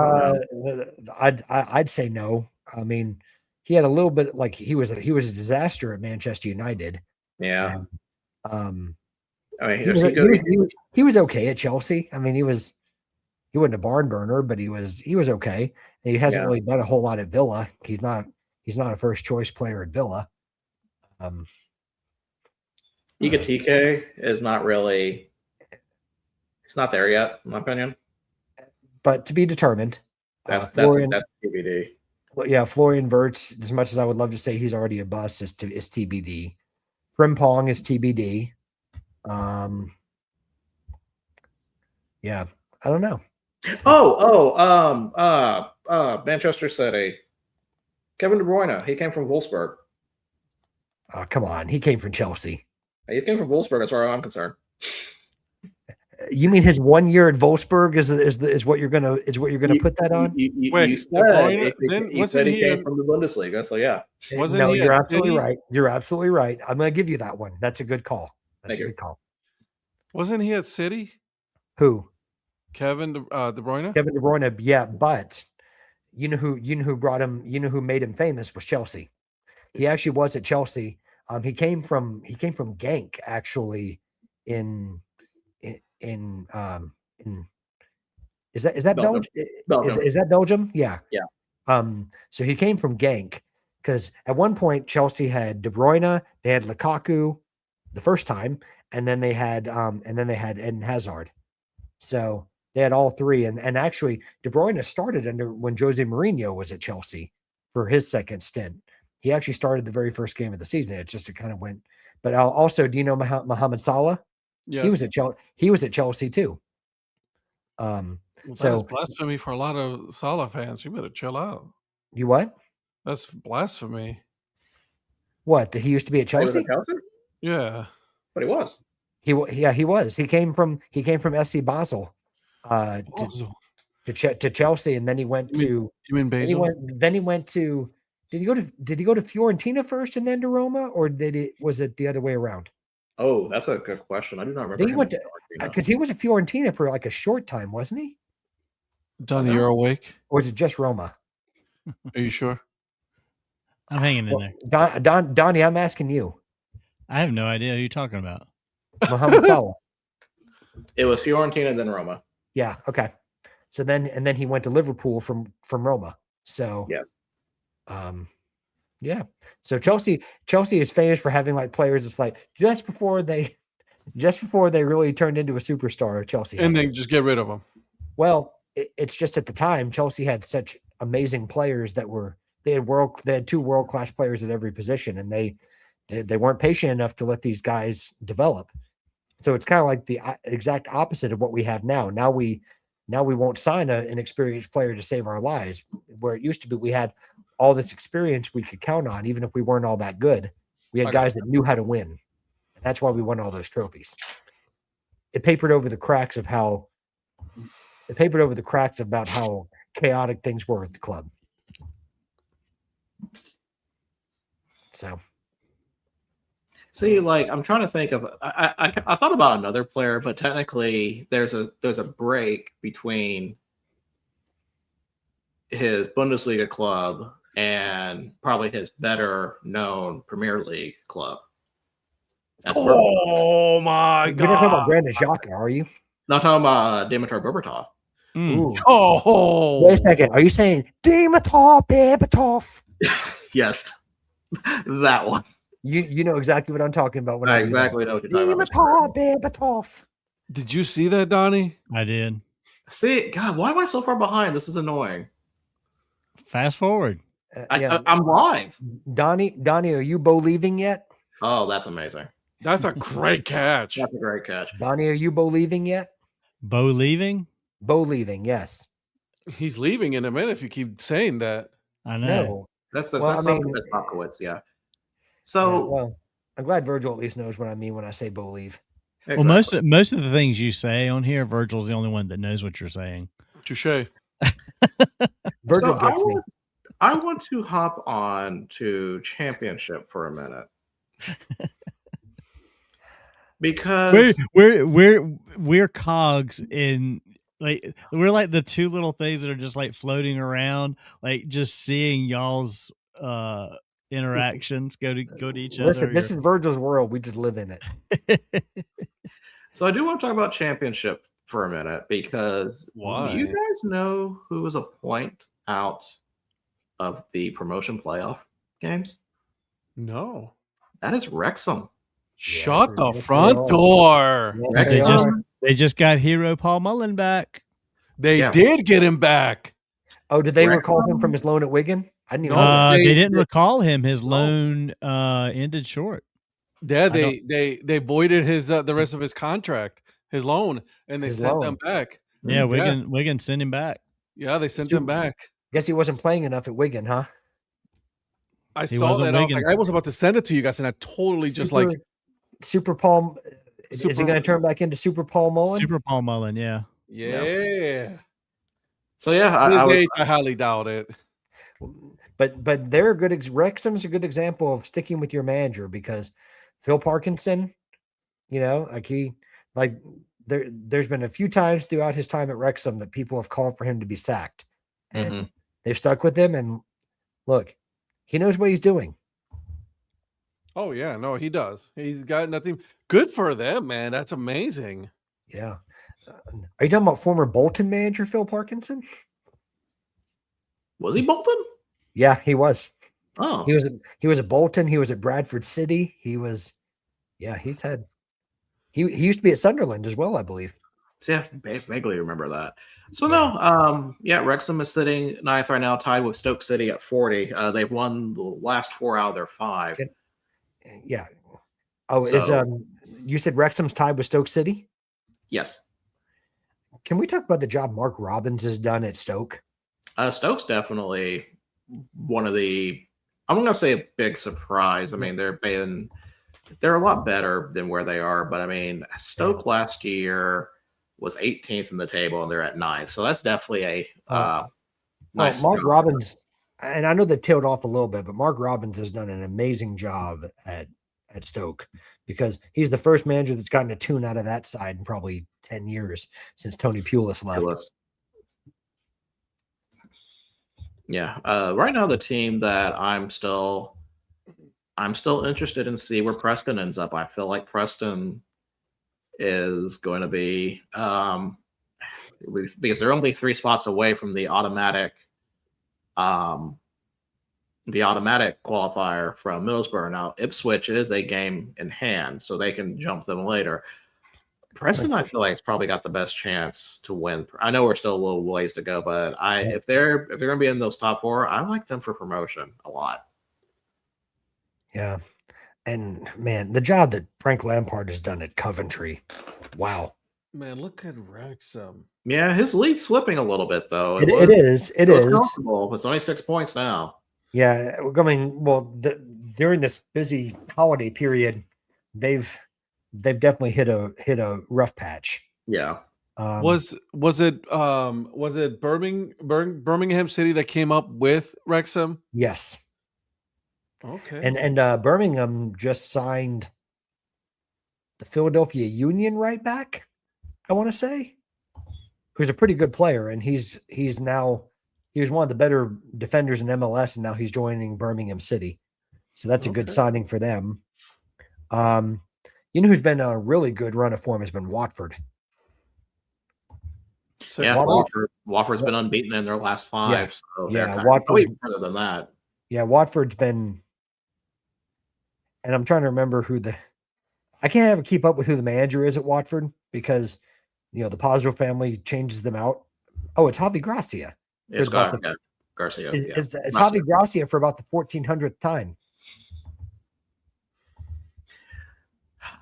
I'd say no. I mean, he had a little bit like he was a disaster at Manchester United.
Yeah.
I mean, he was okay at Chelsea. I mean, he wasn't a barn burner, but he was okay. And he hasn't really done a whole lot at Villa. He's not a first choice player at Villa.
Igatike is not really. It's not there yet, in my opinion.
But to be determined.
That's
Florian,
that's TBD.
yeah, Florian Wirtz, as much as I would love to say he's already a bust, is TBD. Frimpong is TBD. Yeah, I don't know.
Manchester City. Kevin De Bruyne. He came from Wolfsburg.
Oh, come on, he came from Chelsea.
He came from Wolfsburg, as far as I'm concerned.
You mean his 1 year at Wolfsburg is what you're gonna put that on?
Wait,
you said,
De Bruyne,
he said he came from the Bundesliga, so yeah.
Wasn't
No,
he
you're
at
absolutely
City?
right. You're absolutely right. I'm gonna give you that one. That's a good call. That's
Thank
a
you.
good call.
Wasn't he at City?
Who?
Kevin De Bruyne?
Kevin De Bruyne. Yeah, but you know who brought him. You know who made him famous was Chelsea. He actually was at Chelsea. He came from Genk actually. In is that Belgium?
Belgium.
Is that Belgium? Yeah.
Yeah.
So he came from Genk because at one point Chelsea had De Bruyne, they had Lukaku the first time, and then they had Eden Hazard. So they had all three, and actually De Bruyne started under when Jose Mourinho was at Chelsea for his second stint. He actually started the very first game of the season. It kind of went. But also, do you know Mohamed Salah?
Yes.
He was at Chelsea too.
Well,
so
that's blasphemy for a lot of Salah fans. You better chill out.
You what?
That's blasphemy.
What? That he used to be at Chelsea?
Yeah,
but he was.
He was. He came from SC Basel, to Chelsea, and then he went to.
You mean Basel?
Then he went to. Did he go to Fiorentina first and then to Roma, or was it the other way around?
Oh, that's a good question. I do not remember.
He went to because he was at Fiorentina for like a short time, wasn't he?
Donnie, you're awake?
Or was it just Roma?
Are you sure?
I'm hanging in there.
Donnie, I'm asking you.
I have no idea who you're talking about.
Mohamed Salah.
It was Fiorentina, then Roma.
Yeah. Okay. So then he went to Liverpool from Roma. So
yeah.
Yeah. So Chelsea is famous for having like players. It's like just before they really turned into a superstar. Chelsea,
and they just get rid of them.
Well, it's just at the time Chelsea had such amazing players that they had two world-class players at every position, and they weren't patient enough to let these guys develop. So it's kind of like the exact opposite of what we have now. Now we won't sign an experienced player to save our lives, where it used to be we had all this experience we could count on, even if we weren't all that good. We had guys that knew how to win. And that's why we won all those trophies. It papered over the cracks about how chaotic things were at the club. So,
see, like I'm trying to think of. I thought about another player, but technically there's a break between his Bundesliga club and probably his better known Premier League club.
Oh my God!
You're not talking about Granit Xhaka, are you?
Not talking about Dimitar Berbatov.
Oh,
wait a second. Are you saying Dimitar Berbatov?
Yes, that one.
You know exactly what I'm talking about. When
I exactly know what you're talking
about. Dimitar Berbatov.
Did you see that, Donnie?
I did.
See, God, why am I so far behind? This is annoying.
Fast forward.
I'm live.
Donnie, are you believing yet?
Oh, that's amazing.
That's a great catch.
That's a great catch.
Donnie, are you believing yet?
Bo leaving?
Bo leaving, yes.
He's leaving in a minute if you keep saying that.
I know.
No.
That's Hopkowitz, yeah. So
well, I'm glad Virgil at least knows what I mean when I say believe.
Exactly.
Well, most of the things you say on here, Virgil's the only one that knows what you're saying.
Touche.
Virgil gets me.
I want to hop on to Championship for a minute. Because
we're cogs in, like, we're like the two little things that are just like floating around, like just seeing y'all's interactions go to each other.
Listen, this is Virgil's world. We just live in it.
So I do want to talk about Championship for a minute, because
why?
Do you guys know who was a point out of the promotion playoff games?
No.
That is Wrexham.
Shut the
yes,
front
they are.
door.
Yes, they
Wrexham?
are.
They just got hero Paul Mullen back.
They
Yeah.
did get him back.
Oh, did they recall him
Wrexham?
from his loan at Wigan? I didn't even
No,
know that.
They
they-
didn't
they-
recall him. His
No.
loan ended short.
Yeah,
don't-
they voided his the rest of his contract, his loan, and they
His
sent
loan.
them back.
Yeah,
Yeah.
Wigan sent him back.
Yeah, they sent him back.
Guess he wasn't playing enough at Wigan, huh?
I
He
saw
wasn't
that. I was
Wigan.
like, I was about to send it to you guys, and I totally just like
Super Paul. Is he
Super-
going to turn back into Super Paul Mullen?
Super Paul Mullen, yeah.
yeah.
So yeah,
At his
I was,
age, I highly doubt it.
But they're a good. Wrexham's a good example of sticking with your manager because Phil Parkinson, there's been a few times throughout his time at Wrexham that people have called for him to be sacked, and
Mhm.
they've stuck with him. And look, he knows what he's doing.
Oh yeah, no, he does. He's got nothing. Good for them, man. That's amazing.
Yeah. Are you talking about former Bolton manager Phil Parkinson?
Was he Bolton?
Yeah, he was.
Oh,
He was at Bolton. He was at Bradford City. He used to be at Sunderland as well, I believe.
see, I vaguely remember that. So Wrexham is sitting ninth right now, tied with Stoke City at 40. They've won the last 4 out of their 5.
Yeah. Oh,
So-
you said Wrexham's tied with Stoke City?
Yes,
Can we talk about the job Mark Robbins has done at Stoke?
Stoke's definitely one of the. I'm going to say a big surprise. I mean, they're a lot better than where they are, but I mean, Stoke last year was 18th in the table, and they're at 9th. So that's definitely a nice.
Mark
job.
Robbins, and I know they've tailed off a little bit, but Mark Robbins has done an amazing job at Stoke because he's the first manager that's gotten a tune out of that side in probably 10 years since Tony Pulis left.
Yeah. Right now, the team that I'm still interested in see where Preston ends up. I feel like Preston is going to be because they're only 3 spots away from the automatic qualifier from Middlesbrough. Now Ipswich is a game in hand, so they can jump them later. Preston, I feel like, it's probably got the best chance to win. I know we're still a little ways to go, but if they're going to be in those top 4, I like them for promotion a lot.
Yeah. And man, the job that Frank Lampard has done at Coventry. Wow.
Man, look at Wrexham.
Yeah, his lead's slipping a little bit though.
It is.
It was comfortable. It's only 6 points now.
Yeah. I mean, during this busy holiday period, they've definitely hit a rough patch.
Yeah.
Was it Birmingham City that came up with Wrexham?
Yes.
Okay.
And Birmingham just signed the Philadelphia Union right back, I want to say, who's a pretty good player, and he was one of the better defenders in MLS, and now he's joining Birmingham City, so that's a good signing for them. Who's been a really good run of form has been Watford.
Yeah, Watford's been unbeaten in their last 5.
Yeah.
So
Yeah,
Watford further than that.
Yeah, Watford's been, and I'm trying to remember I can't ever keep up with who the manager is at Watford because, the Pazzo family changes them out. Oh, it's Javi Gracia.
It's Garcia.
It's Javi Gracia for about the 1400th time.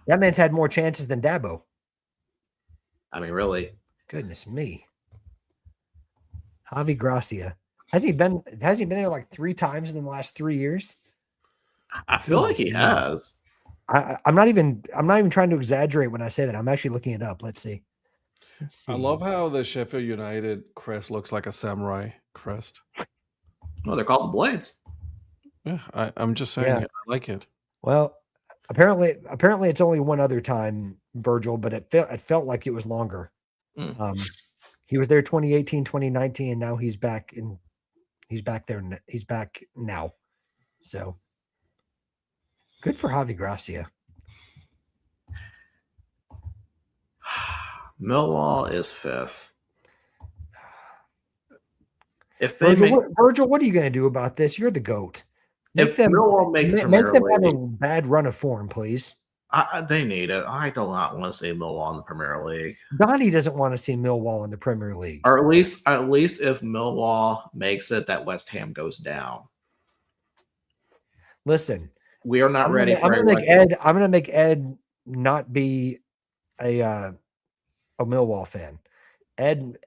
That man's had more chances than Dabo.
I mean, really.
Goodness me. Javi Gracia. Has he been there like 3 times in the last 3 years?
I feel like he has.
I'm not even trying to exaggerate when I say that. I'm actually looking it up. Let's see.
I love how the Sheffield United crest looks like a samurai crest.
Well, they're called the Blades.
Yeah, I'm just saying it. I like it.
Well, apparently it's only one other time, Virgil, but it felt like it was longer. He was there 2018, 2019, and now he's back there. He's back now. So good for Javi Gracia.
Millwall is 5th. If they
Virgil, what are you going to do about this? You're the GOAT.
Millwall make the
make them
Premier
have a
League,
bad run of form, please.
They need it. I do not want to see Millwall in the Premier League.
Donnie doesn't want to see Millwall in the Premier League.
Or at least if Millwall makes it, that West Ham goes down.
Listen,
we are not ready for.
I'm going to make Ed not be a Millwall fan. Ed,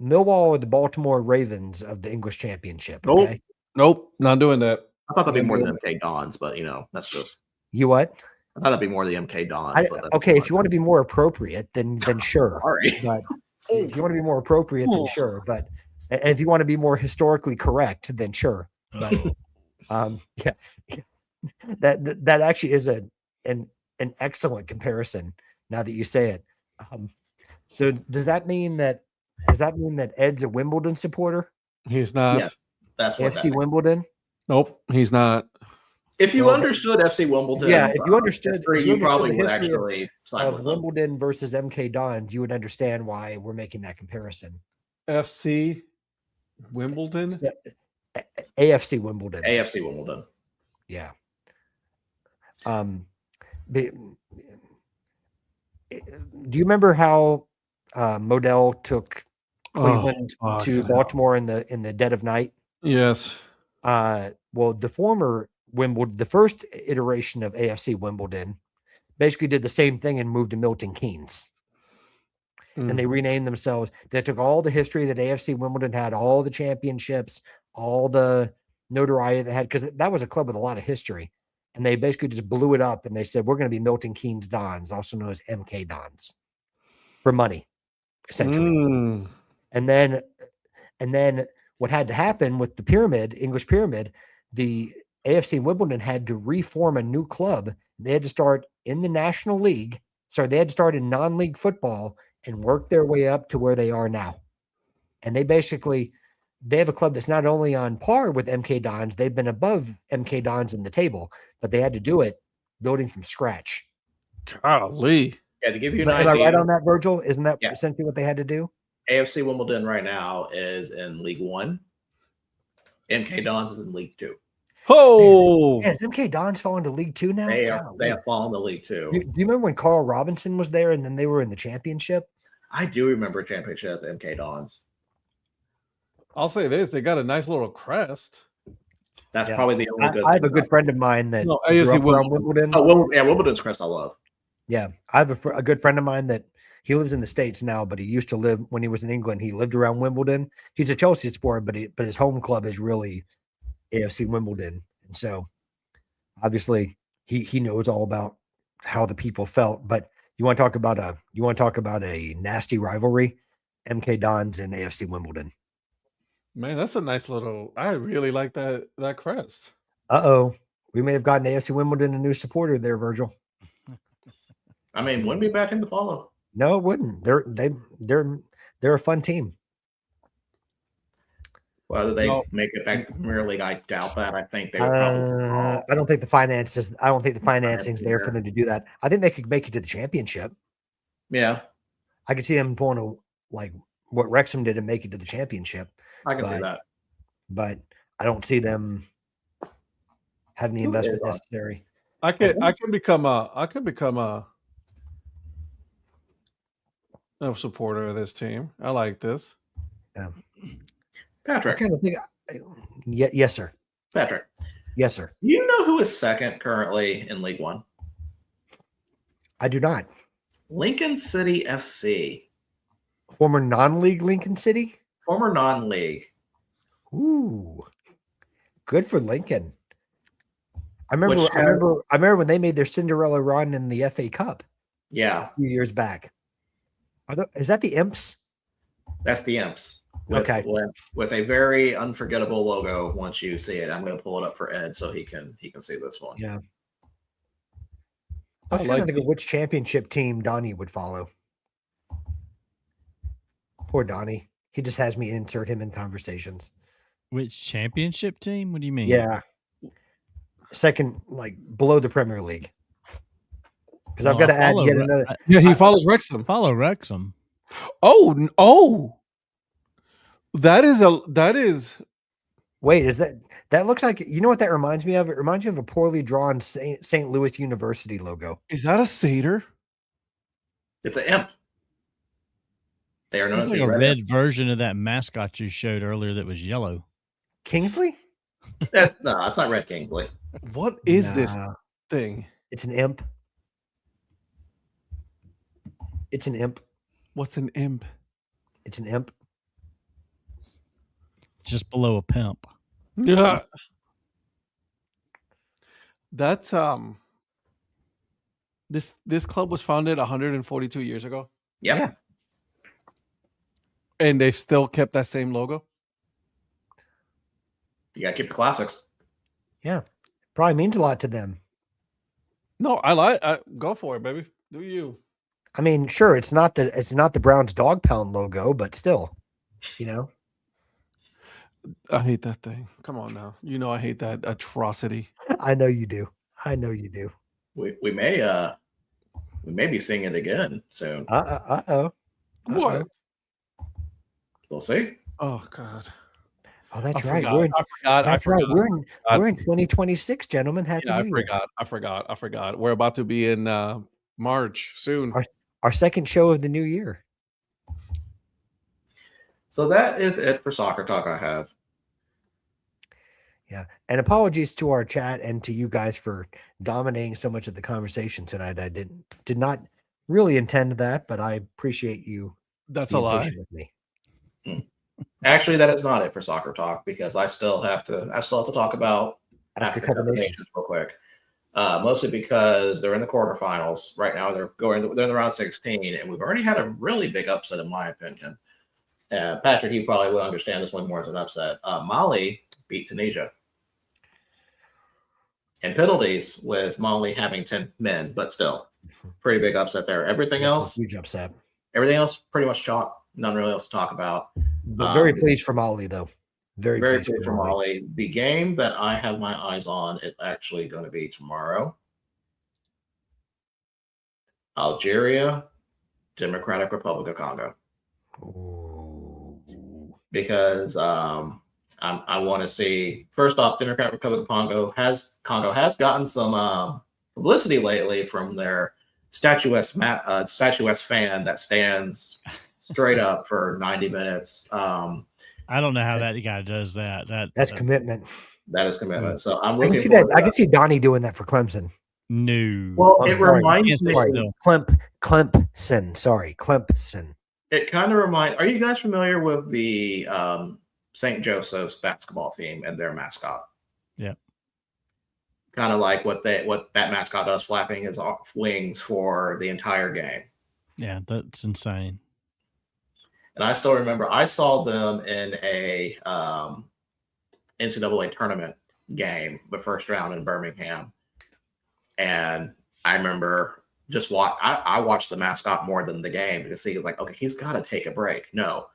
Millwall are the Baltimore Ravens of the English Championship. Okay?
Nope, not doing that.
I thought that'd be more than MK Dons, but that's just
you what?
I thought that'd be more the MK Dons.
Okay, if you want to be more appropriate, then sure.
Sorry.
But if you want to be more appropriate, then sure. But if you want to be more historically correct, then sure. But yeah, that actually is an excellent comparison. Now that you say it, so does that mean that Ed's a Wimbledon supporter?
He's not.
Yeah, that's what
FC Wimbledon.
Nope, he's not.
If you understood FC Wimbledon,
if you understood,
you probably would actually sign with
Wimbledon versus MK Dons, you would understand why we're making that comparison.
FC Wimbledon,
AFC Wimbledon,
AFC Wimbledon.
Yeah. Do you remember how Modell took Cleveland to Baltimore in the dead of night?
Yes.
Well, the former Wimbledon, the first iteration of AFC Wimbledon, basically did the same thing and moved to Milton Keynes. And they renamed themselves. They took all the history that AFC Wimbledon had, all the championships, all the notoriety they had, because that was a club with a lot of history. And they basically just blew it up and they said, we're going to be Milton Keynes Dons, also known as MK Dons, for money, essentially. And then what had to happen with the pyramid, English pyramid, the AFC Wimbledon had to reform a new club. They had to start in the National League. Sorry, they had to start in non-league football and work their way up to where they are now. And they have a club that's not only on par with MK Dons, they've been above MK Dons in the table, but they had to do it building from scratch.
Golly.
Yeah, to give you an
idea.
Am
I right on that, Virgil? Isn't that essentially what they had to do?
AFC Wimbledon right now is in League One. MK Dons is in League Two.
Oh,
has MK Dons fallen to League Two now?
They have fallen to League Two.
Do you remember when Carl Robinson was there and then they were in the championship?
I do remember championship MK Dons.
I'll say this: they got a nice little crest.
That's probably the only good.
I have a good friend of mine that
AFC
Wimbledon.
Oh, yeah, Wimbledon's crest I love.
Yeah, I have a good friend of mine that he lives in the States now, but he used to live when he was in England. He lived around Wimbledon. He's a Chelsea supporter, but his home club is really AFC Wimbledon, and so obviously he knows all about how the people felt. But you want to talk about a nasty rivalry, MK Dons and AFC Wimbledon.
Man, that's a nice little. I really like that crest.
We may have gotten AFC Wimbledon a new supporter there, Virgil.
I mean, wouldn't be a bad team to follow.
No, it wouldn't. They're a fun team.
Whether they make it back to the Premier League, I doubt that. I think they would probably.
I don't think the finances. I don't think the financing's there for them to do that. I think they could make it to the championship.
Yeah,
I could see them pulling like what Wrexham did and make it to the championship.
I can see that,
but I don't see them having the investment necessary.
I could become a supporter of this team. I like this.
Yeah.
Patrick.
I kind of think, yes, sir.
Patrick.
Yes, sir.
You know who is second currently in League One?
I do not.
Lincoln City FC.
Former non-league Lincoln City?
Former non-league.
Ooh. Good for Lincoln. I remember when they made their Cinderella run in the FA Cup.
Yeah.
A few years back. Is that the Imps?
That's the Imps. With a very unforgettable logo once you see it. I'm going to pull it up for Ed so he can see this one.
Yeah. I was trying to think of which championship team Donnie would follow. Poor Donnie. He just has me insert him in conversations.
Which championship team? What do you mean?
Yeah. Second, like below the Premier League. Because I've got to add yet another.
Yeah, he follows Wrexham.
Follow Wrexham.
Oh, that is
Wait, is that looks like, you know what that reminds me of? It reminds you of a poorly drawn St. Louis University logo.
Is that a satyr?
It's an imp. They are known
It's
as
like
the
a
red.
red version of that mascot you showed earlier that was yellow.
Kingsley?
That's not Red Kingsley.
What is this
Nah,
thing?
it's an imp. It's an imp.
What's an imp?
It's an imp.
Just below a pimp.
Yeah. That's this club was founded 142 years ago,
Yep.
Yeah.
and they've still kept that same logo.
You gotta keep the classics.
Yeah. Probably means a lot to them.
No, go for it, baby. Do you?
I mean, sure, it's not the Browns dog pound logo, but still, you know.
I hate that thing. Come on now. You know I hate that atrocity.
I know you do. I know you do.
We may be seeing it again soon.
Uh-oh.
What?
We'll see.
Oh God.
Oh, that's
I
right.
forgot.
That's right. We're in 2026, gentlemen. Happy
Yeah,
New Year.
I forgot. We're about to be in March soon.
Our second show of the new year.
So that is it for Soccer Talk I have.
Yeah. And apologies to our chat and to you guys for dominating so much of the conversation tonight. I did not really intend that, but I appreciate you.
That's a
being
lie.
patient with me.
Actually, that is not it for Soccer Talk because I still have to talk about
Africa
Africa
Cup
Cup
of
of
Nations.
Nations real quick. Mostly because they're in the quarterfinals right now. They're in the round 16, and we've already had a really big upset, in my opinion. Patrick, you probably would understand this one more as an upset. Mali beat Tunisia in penalties, with Mali having 10 men, but still, pretty big upset there. Everything
That's a
else,
huge upset.
pretty much chalk. None really else to talk about.
But very pleased for Molly, though. Very pleased
for Mali. The game that I have my eyes on is actually going to be tomorrow. Algeria, Democratic Republic of Congo.
Ooh.
Because I want to see, first off, Democratic Republic of Congo has gotten some publicity lately from their statuesque fan that stands straight up for 90 minutes.
I don't know how that guy does that.
That's commitment.
That is commitment. So I'm
I
looking
can see
forward
that.
to
I can see Donnie doing that for Clemson.
No.
Well,
I'm
it
sorry.
reminds me.
Clemson. Sorry, Clemson.
It kind of reminds. Are you guys familiar with the St. Joseph's basketball team and their mascot?
Yeah.
Kind of like what that mascot does, flapping his wings for the entire game.
Yeah, that's insane.
And I still remember I saw them in a NCAA tournament game, the first round in Birmingham, and I remember just I watched the mascot more than the game because he was like, okay, he's got to take a break. No,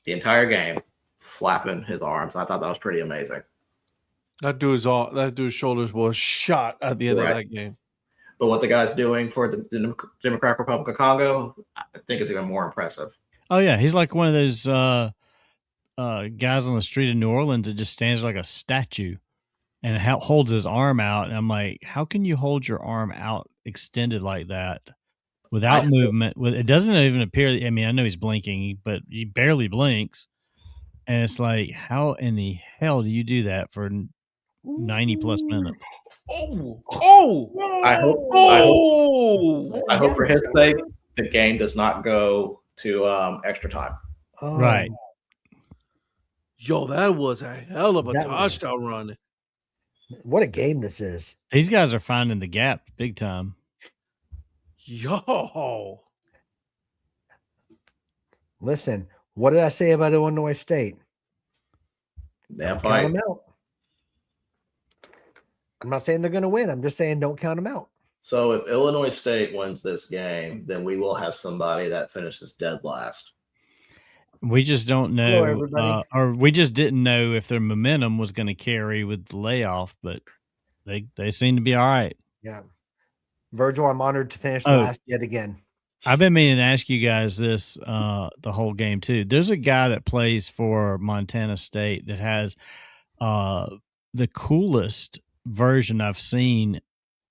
the entire game flapping his arms. I thought that was pretty amazing.
That dude's shoulders was shot at the end of that game.
But what the guy's doing for the Democratic Republic of Congo, I think is even more impressive.
Oh yeah, he's like one of those guys on the street in New Orleans that just stands like a statue and holds his arm out. And I'm like, how can you hold your arm out extended like that without movement? It doesn't even appear. I mean, I know he's blinking, but he barely blinks. And it's like, how in the hell do you do that for 90 plus minutes?
I hope for his sake the game does not go to extra time.
Oh,
Right.
Yo, that was a hell of a touchdown run.
What a game this is.
These guys are finding the gap big time.
Yo.
Listen, what did I say about Illinois State?
That
Count
fight.
them out. I'm not saying they're going to win. I'm just saying don't count them out.
So if Illinois State wins this game, then we will have somebody that finishes dead last.
We just don't
Hello,
know,
everybody.
or we just didn't know if their momentum was going to carry with the layoff, but they seem to be all right.
Yeah. Virgil, I'm honored to finish
Oh.
last yet again.
I've been meaning to ask you guys this the whole game too. There's a guy that plays for Montana State that has the coolest version I've seen,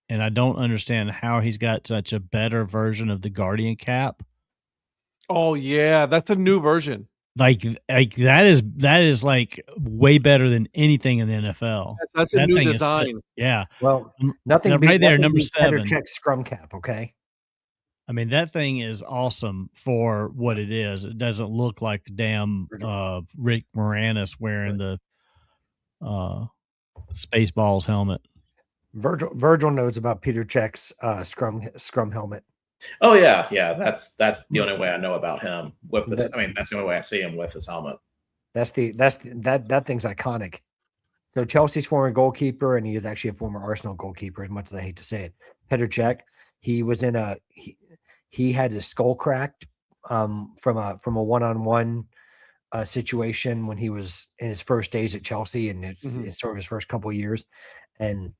and I don't understand how he's got such a better version of the Guardian cap.
Oh yeah, that's a new version.
Like that is like way better than anything in the NFL.
That's a
That
new
thing is
design.
yeah.
Well, nothing
right there, number
beats
7.
Petr Cech scrum cap. Okay.
I mean, that thing is awesome for what it is. It doesn't look like damn Rick Moranis wearing the Spaceballs helmet.
Virgil knows about Petr Cech's scrum helmet.
Oh yeah. That's the only way I know about him with this. I mean, that's the only way I see him with his helmet.
That thing's iconic. So Chelsea's former goalkeeper, and he is actually a former Arsenal goalkeeper, as much as I hate to say it. Petr Cech, he was in he had his skull cracked from a one-on-one situation when he was in his first days at Chelsea and it's sort of his first couple of years, and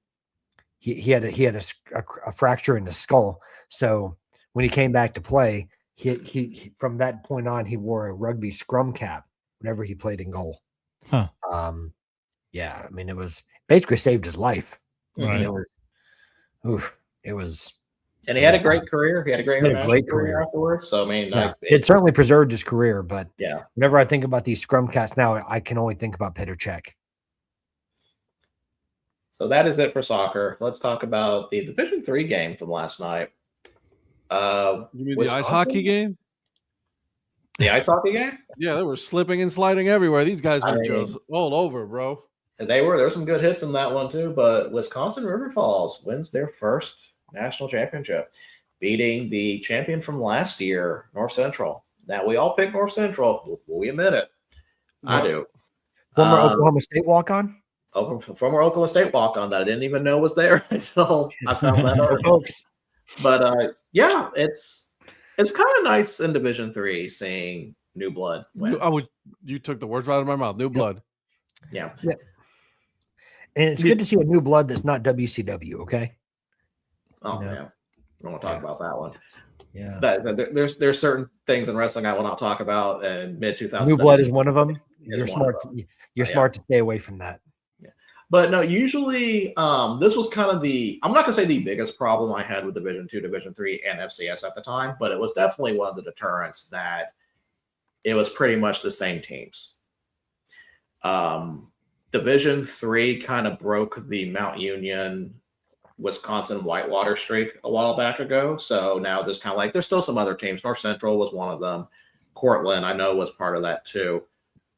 he had a fracture in his skull. So when he came back to play, he from that point on he wore a rugby scrum cap whenever he played in goal.
Huh.
Yeah, I mean it was basically saved his life.
Right.
It was.
And he had a great career. He had a great career afterwards. So I mean,
it certainly preserved his career. But
yeah,
whenever I think about these scrum caps now, I can only think about Petr Cech.
So that is it for soccer. Let's talk about the Division III game from last night.
You mean the ice hockey game?
The ice hockey game?
Yeah, they were slipping and sliding everywhere. These guys were just all over, bro.
There were some good hits in that one too. But Wisconsin River Falls wins their first national championship, beating the champion from last year, North Central. Now we all pick North Central. We admit it. I do.
Former Oklahoma State walk-on.
Former Oklahoma State walk-on that I didn't even know was there until I found that out, folks. But yeah, it's kind of nice in Division III seeing new blood win.
You took the words right out of my mouth. New blood.
Yeah.
And it's good to see a new blood that's not WCW. Okay.
Oh yeah, we don't want to talk about that one.
Yeah,
there's certain things in wrestling I will not talk about. And mid 2000s,
new blood is one of them. You're smart. You're smart to stay away from that.
Yeah, but no, usually this was kind of I'm not gonna say the biggest problem I had with Division II, Division III, and FCS at the time, but it was definitely one of the deterrents that it was pretty much the same teams. Division III kind of broke the Mount Union Wisconsin Whitewater streak a while back ago. So now there's kind of like, there's still some other teams. North Central was one of them. Cortland, I know, was part of that too.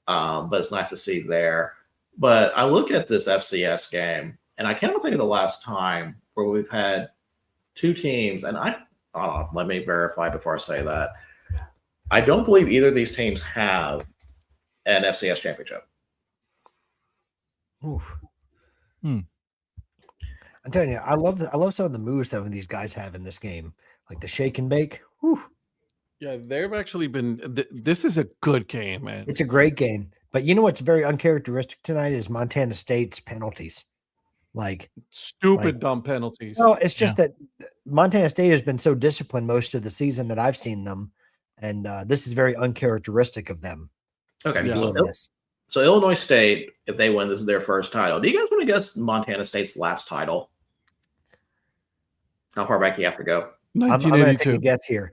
But it's nice to see there. But I look at this FCS game and I cannot think of the last time where we've had two teams. And I don't know, let me verify before I say that. I don't believe either of these teams have an FCS championship.
Oof. I'm telling you, I love some of the moves that these guys have in this game, like the shake and bake. Whew.
Yeah, they've actually been. This is a good game, man.
It's a great game, but you know what's very uncharacteristic tonight is Montana State's penalties, like
stupid, dumb penalties.
No, it's just that Montana State has been so disciplined most of the season that I've seen them, and this is very uncharacteristic of them.
Okay, so Illinois State, if they win, this is their first title. Do you guys want to guess Montana State's last title? How far back you have to go?
1982.
I'm going to take a guess here.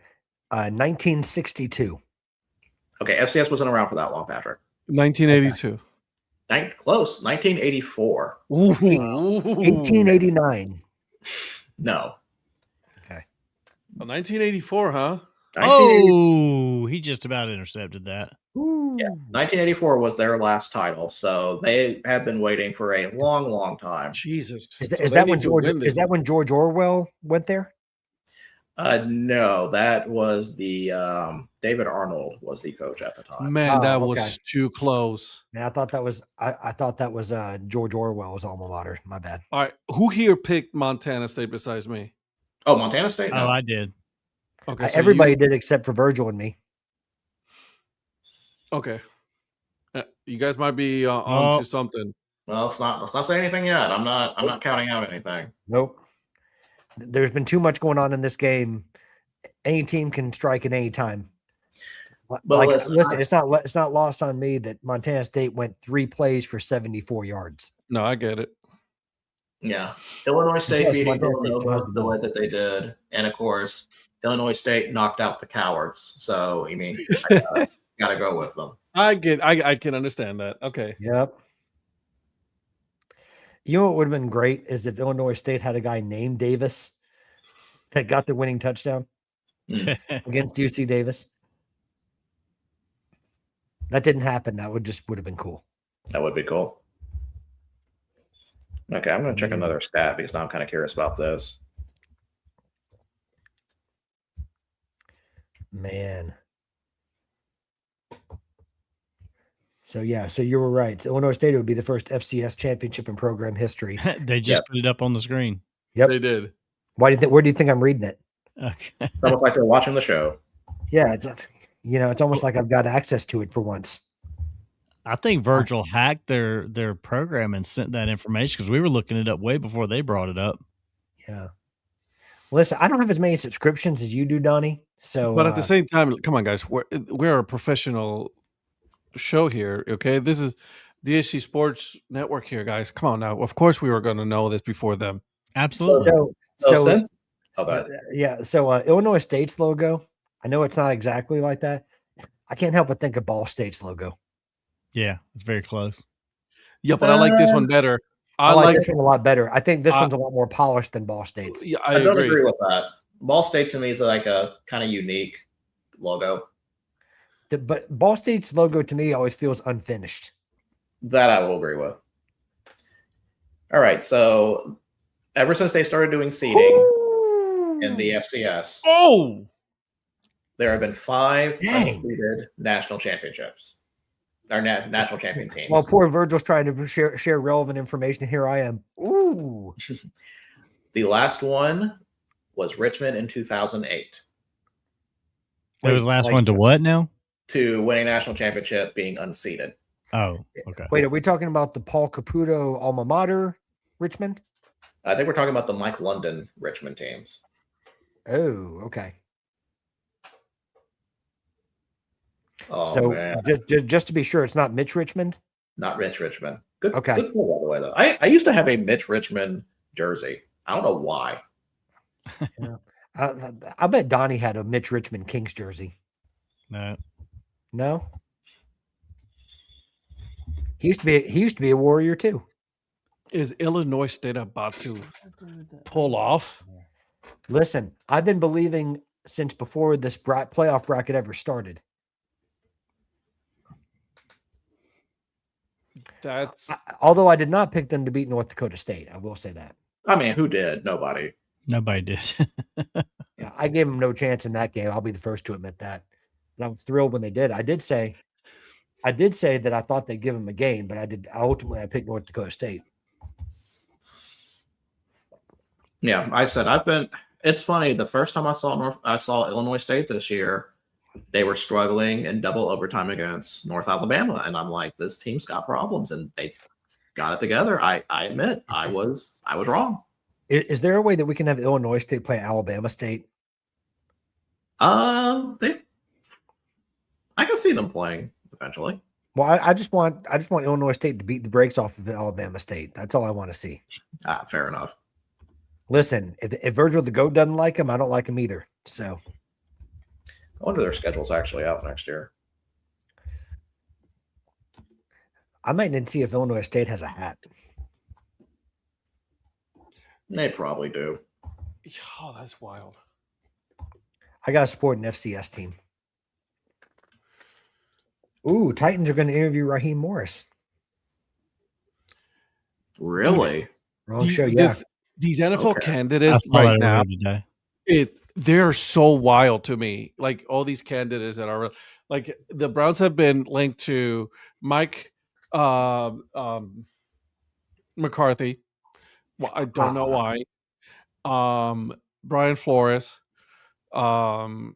1962.
Okay, FCS wasn't around for that long, Patrick.
1982.
Close. 1984.
1889.
No.
Okay.
Well, 1984, huh?
Oh, he just about intercepted that.
Yeah, 1984 was their last title, so they have been waiting for a long, long time.
Jesus,
is that when George Orwell went there?
No,
that was the David Arnold was the coach at the time.
Man, that was too close.
Man, I thought that was George Orwell's alma mater. My bad.
All right, who here picked Montana State besides me?
Oh, Montana State.
No. Oh, I did.
Okay, so
everybody did except for Virgil and me.
Okay, you guys might be on to something.
Well, let's not say anything yet. I'm not counting out anything.
Nope. There's been too much going on in this game. Any team can strike at any time.
But
listen, it's not lost on me that Montana State went 3 plays for 74 yards.
No, I get it.
Yeah, Illinois State
Yes,
beating
Montana State still has
Villanova
the
the way
ball.
that they did, and of course, Illinois State knocked out the cowards. So I mean, I gotta go with them.
I can understand that. Okay.
Yep. You know what would have been great is if Illinois State had a guy named Davis that got the winning touchdown against UC Davis. That didn't happen. That would have been cool.
That would be cool. Okay, I'm going to check another stat because now I'm kind of curious about this.
Man. So you were right. Illinois State would be the first FCS championship in program history.
They just put it up on the screen.
Yep,
they did.
Where do you think I'm reading it?
Okay.
It's almost like they're watching the show.
Yeah, it's almost like I've got access to it for once.
I think Virgil hacked their program and sent that information because we were looking it up way before they brought it up.
Yeah. Listen, I don't have as many subscriptions as you do, Donnie. So,
but at the same time, come on, guys, we're a professional show here. Okay, this is DSC Sports Network here, guys. Come on now. Of course, we were going to know this before them.
Absolutely.
So Illinois State's logo. I know it's not exactly like that. I can't help but think of Ball State's logo.
Yeah, it's very close.
Yeah, but I like this one better.
I like this one a lot better. I think this one's a lot more polished than Ball State's.
Yeah,
I don't agree with that. Ball State to me is like a kind of unique logo.
But Ball State's logo to me always feels unfinished.
That I will agree with. All right, so ever since they started doing seeding in the FCS, there have been 5 unseeded national championships. Our national champion teams.
Well, poor Virgil's trying to share relevant information. Here I am. Ooh.
The last one was Richmond in 2008.
It was the last one to what now?
To winning national championship, being unseeded.
Oh, okay.
Wait, are we talking about the Paul Caputo alma mater, Richmond?
I think we're talking about the Mike London Richmond teams.
Oh, okay.
Oh,
so
man.
Just to be sure, it's not Mitch Richmond?
Not Mitch Richmond. Good,
okay.
Good call, by the way, though. I used to have a Mitch Richmond jersey. I don't know why.
Yeah. I bet Donnie had a Mitch Richmond Kings jersey. No? He used to be a Warrior too.
Is Illinois State about to pull off?
Listen, I've been believing since before this playoff bracket ever started. Although I did not pick them to beat North Dakota State, I will say that.
I mean, who did? Nobody
did.
Yeah, I gave them no chance in that game. I'll be the first to admit that. But I was thrilled when they did. I did say that I thought they'd give them a game, but I picked North Dakota State.
Yeah, it's funny. The first time I saw Illinois State this year, they were struggling in double overtime against North Alabama. And I'm like, this team's got problems, and they've got it together. I admit I was wrong.
Is there a way that we can have Illinois State play Alabama State?
I can see them playing eventually.
Well, I just want Illinois State to beat the brakes off of Alabama State. That's all I want to see.
Fair enough.
Listen, if Virgil the Goat doesn't like him, I don't like him either. So
I wonder their schedule's actually out next year.
I might need to see if Illinois State has a hat.
They probably do.
Oh, that's wild.
I got to support an FCS team. Ooh, Titans are going to interview Raheem Morris.
Really?
Wrong show, yeah.
These NFL candidates right now, they're so wild to me. Like all these candidates that are like the Browns have been linked to Mike McCarthy. Well, I don't know why. Brian Flores, McDaniels,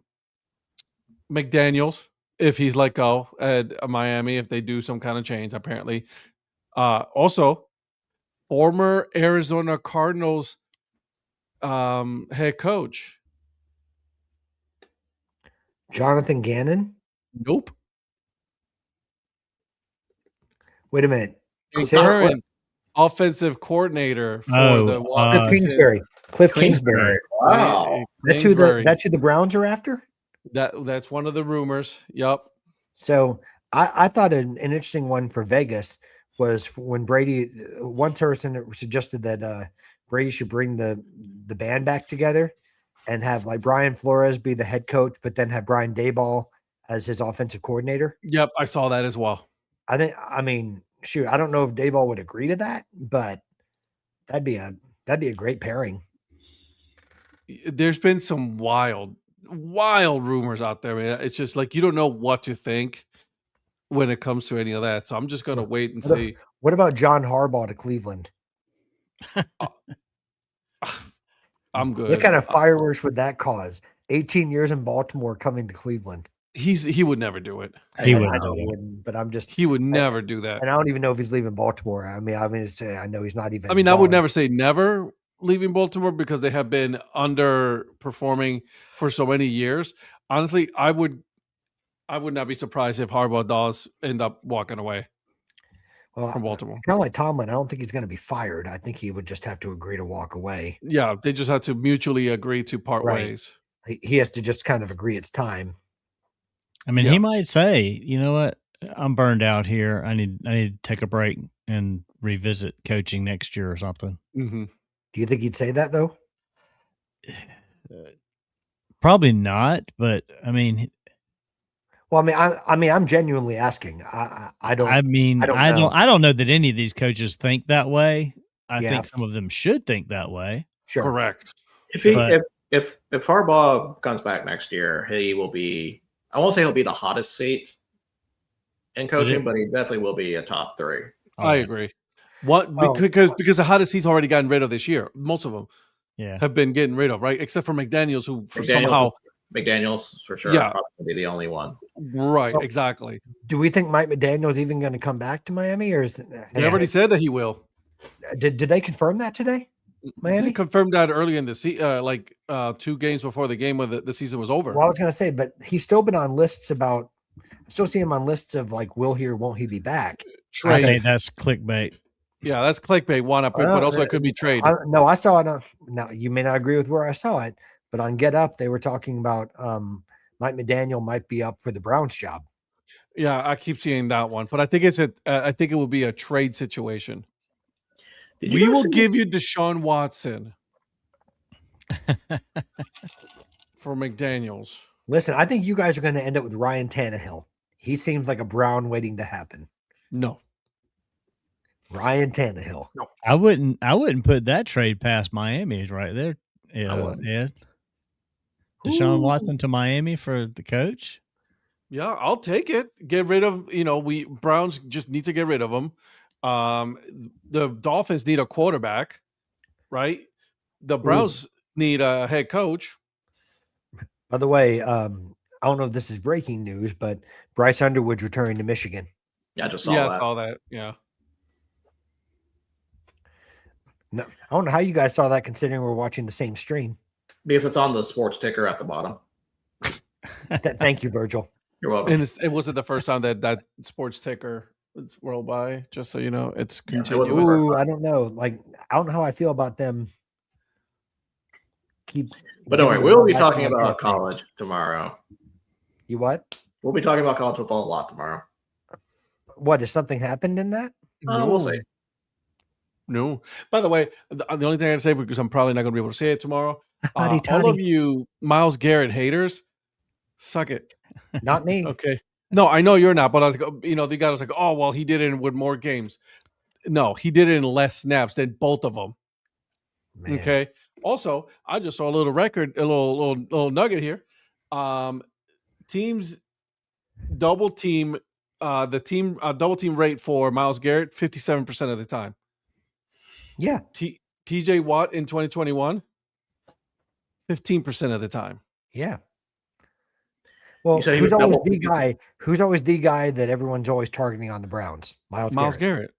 if he's let go at Miami, if they do some kind of change, apparently. Also, former Arizona Cardinals head coach
Jonathan Gannon.
Nope.
Wait a minute.
And
Say it-
current offensive coordinator for the
Cliff
Washington.
Kingsbury. Cliff Kingsbury.
Wow.
That's who the Browns are after?
That's one of the rumors. Yep.
So I thought an interesting one for Vegas was when Brady. One person suggested that Brady should bring the band back together and have like Brian Flores be the head coach, but then have Brian Daboll as his offensive coordinator.
Yep, I saw that as well.
I don't know if Daboll would agree to that, but that'd be a great pairing.
There's been some wild rumors out there, man. It's just like you don't know what to think when it comes to any of that. So I'm just gonna wait and see.
What about John Harbaugh to Cleveland?
I'm good.
What kind of fireworks would that cause? 18 years in Baltimore coming to Cleveland.
He would never do it.
He
I
wouldn't
know
do
he
it.
wouldn't, but I'm just.
He would never do that.
And I don't even know if he's leaving Baltimore. I know he's not even.
I mean, I would
gone.
never say never leaving Baltimore because they have been underperforming for so many years. Honestly, I would not be surprised if Harbaugh does end up walking away
Well,
from Baltimore.
kind of like Tomlin. I don't think he's going to be fired. I think he would just have to agree to walk away.
Yeah, they just had to mutually agree to part
Right.
ways.
He has to just kind of agree it's time.
I mean,
Yeah.
he might say, you know what? I'm burned out here. I need to take a break and revisit coaching next year or something.
Mm-hmm.
Do you think he'd say that though?
Probably not, but I mean,
Well, I'm genuinely asking. I don't.
I don't know that any of these coaches think that way. I
Yeah.
think some of them should think that way.
Sure.
Correct.
If Harbaugh comes back next year, he will be. I won't say he'll be the hottest seat in coaching, but he definitely will be a top 3.
I agree. What
Oh.
because the hottest he's already gotten rid of this year. Most of them
Yeah.
have been getting rid of, right? Except for McDaniels, who somehow
McDaniels for sure.
Yeah.
Probably the only one.
right,
Oh.
exactly.
Do we think Mike McDaniel's even going to come back to Miami, or is
They already said that he will.
Did they confirm that today? Miami?
They confirmed that early in the season, 2 games before the game when the season was over.
Well, I was going to say, but he's still been on lists about. I still see him on lists of like, will he or won't he be back?
I
Trade.
think that's clickbait.
Yeah, that's clickbait one up, but also it could be trade.
No, I saw it. Now you may not agree with where I saw it, but on Get Up they were talking about Mike McDaniel might be up for the Browns job.
Yeah, I keep seeing that one, but I think I think it will be a trade situation. We will give you Deshaun Watson for McDaniels.
Listen, I think you guys are going to end up with Ryan Tannehill. He seems like a Brown waiting to happen.
No.
Ryan Tannehill.
I wouldn't put that trade past Miami right there. Yeah, Ed. Deshaun Watson to Miami for the coach.
Yeah, I'll take it. Get rid of, Browns just need to get rid of him. The Dolphins need a quarterback, right? The Browns need a head coach.
By the way, I don't know if this is breaking news, but Bryce Underwood's returning to Michigan.
Yeah, I just saw that.
I saw that. Yeah.
No, I don't know how you guys saw that considering we're watching the same stream.
Because it's on the sports ticker at the bottom.
Thank you, Virgil.
You're welcome.
And it wasn't the first time that sports ticker was rolled by, just so you know. It's continuous.
Ooh, I don't know. Like, I don't know how I feel about them.
But don't worry, we'll be talking about college tomorrow.
You what?
We'll be talking about college football a lot tomorrow.
What, has something happened in that?
We'll see.
No. By the way, the only thing I can say, because I'm probably not going to be able to say it tomorrow,
Howdy,
all of you Myles Garrett haters, suck it.
Not me.
Okay. No, I know you're not, but I was like, the guy was like, oh, well, he did it with more games. No, he did it in less snaps than both of them.
Man.
Okay. Also, I just saw a little nugget here. Teams double team double team rate for Myles Garrett 57% of the time.
Yeah.
TJ Watt in 2021 15% of the time.
Yeah. Well,
said he
who's
was
always
double-
the guy? Who's always the guy that everyone's always targeting on the Browns?
Myles Garrett.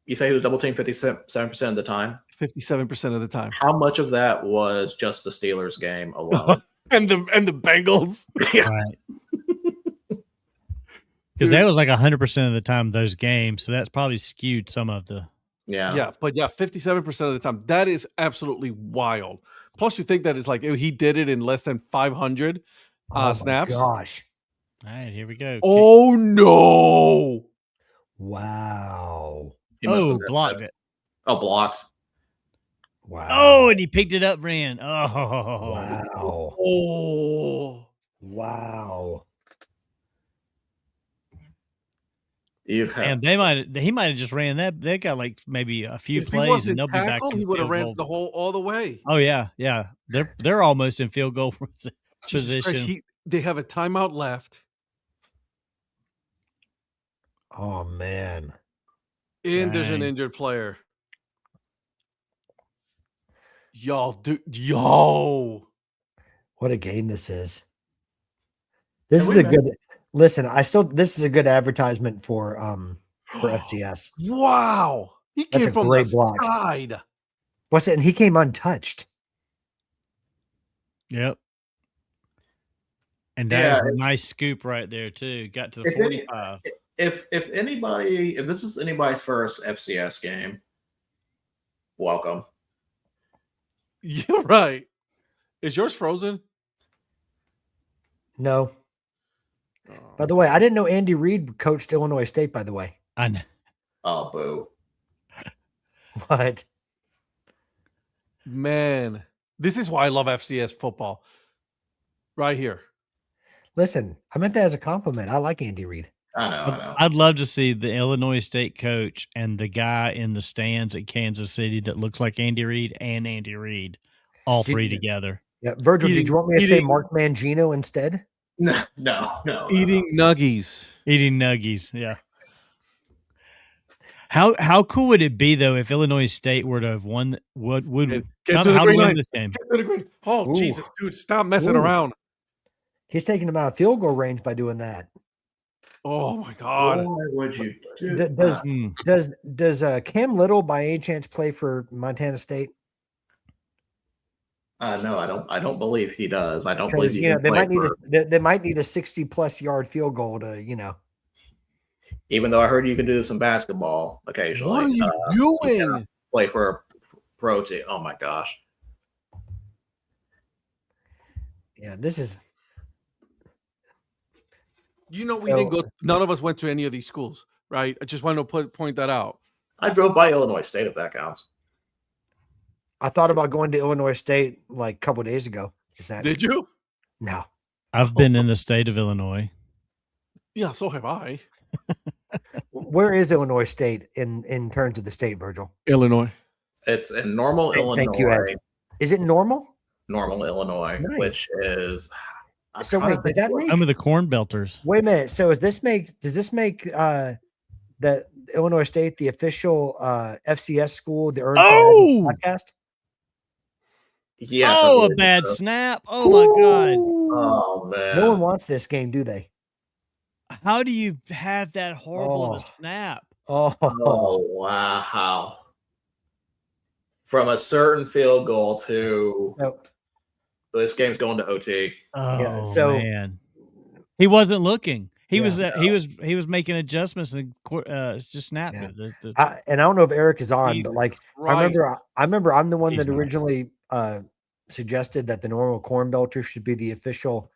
You say he was double teamed 57% of the time.
57% of the time.
How much of that was just the Steelers game alone?
And the Bengals.
Yeah.
Right. Because that was like 100% of the time those games, so that's probably skewed some of the.
Yeah.
But 57% of the time, that is absolutely wild. Plus, you think that it's like he did it in less than 500 snaps.
Gosh.
All right, here we go.
Oh no!
Wow.
He must have
Blocked it.
Oh, blocked.
Wow.
Oh, and he picked it up, ran. Oh,
Wow.
Oh,
Wow.
And he might have just ran that. They got like maybe a few
if
plays,
he wasn't
and they'll be back.
tackled, he would have ran the whole all the way.
Oh yeah. They're almost in field goal
Jesus
position.
Christ, they have a timeout left.
Oh man.
And there's an injured player. Yo.
What a game this is. This is a good listen. This is a good advertisement for FCS.
Wow. He
That's
came
a
from
great
the
block.
side.
What's it? And he came untouched.
Yep. And that was a nice scoop right there too. Got to the 45.
If this is anybody's first FCS game, welcome.
You're right. Is yours frozen?
No. By the way, I didn't know Andy Reid coached Illinois State, by the way.
I know.
Oh, boo.
What?
Man, this is why I love FCS football. Right here.
Listen, I meant that as a compliment. I like Andy Reid.
I know.
I'd love to see the Illinois State coach and the guy in the stands at Kansas City that looks like Andy Reid and Andy Reid, all three together.
Yeah, Virgil, did you want me to say Mark Mangino instead?
No.
Eating nuggies.
Eating nuggies, yeah. How cool would it be though if Illinois State were to have won?
Get to the green line.
This game?
Get to the green. Oh,
Ooh.
Jesus, dude, stop messing around.
He's taking him out of field goal range by doing that.
Oh my God.
Why would you do that?
Does Cam Little by any chance play for Montana State?
No, I don't believe he does. I don't believe
they might need a 60+ yard field goal to
Even though I heard you can do some basketball occasionally.
What are you doing?
Play for a pro team. Oh my gosh.
Yeah, this is.
We didn't go. None of us went to any of these schools, right? I just want to point that out.
I drove by Illinois State, if that counts.
I thought about going to Illinois State like a couple of days ago.
Did you?
No.
I've been in the state of Illinois.
Yeah, so have I.
Where is Illinois State in terms of the state, Virgil?
Illinois.
It's in Normal, Illinois.
Thank you, Ed. Is it Normal?
Normal, Illinois,
Nice.
which is.
So wait, does that make?
Some of the Corn Belters.
Wait a minute. So does this make the Illinois State the official FCS school? The Earn podcast.
Yes.
Oh, a bad snap! Oh my God!
Oh man!
No one wants this game, do they?
How do you have that horrible of a snap?
Oh
wow! From a certain field goal to this game's going to OT.
Oh
yeah, so
man, he wasn't looking. He was making adjustments and just snapped it.
And I don't know if Eric is on, but like
Christ.
I remember I'm the one that originally suggested that the Normal Corn Belters should be the official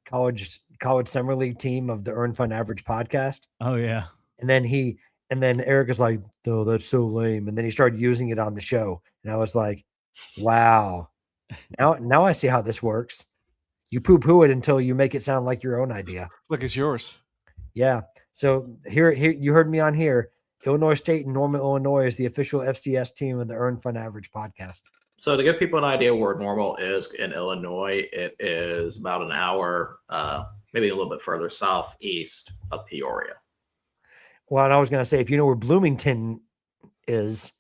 college summer league team of the Earn Fun Average podcast.
Oh yeah.
And then Eric is like, "No, that's so lame." And then he started using it on the show, and I was like, "Wow, now I see how this works. You poo-poo it until you make it sound like your own idea."
Look, it's yours.
Yeah. So here you heard me on here. Illinois State and Normal, Illinois is the official FCS team of the Earn Fun Average podcast.
So to give people an idea where Normal is in Illinois, it is about an hour, maybe a little bit further southeast of Peoria.
Well, and I was going to say, if you know where Bloomington is.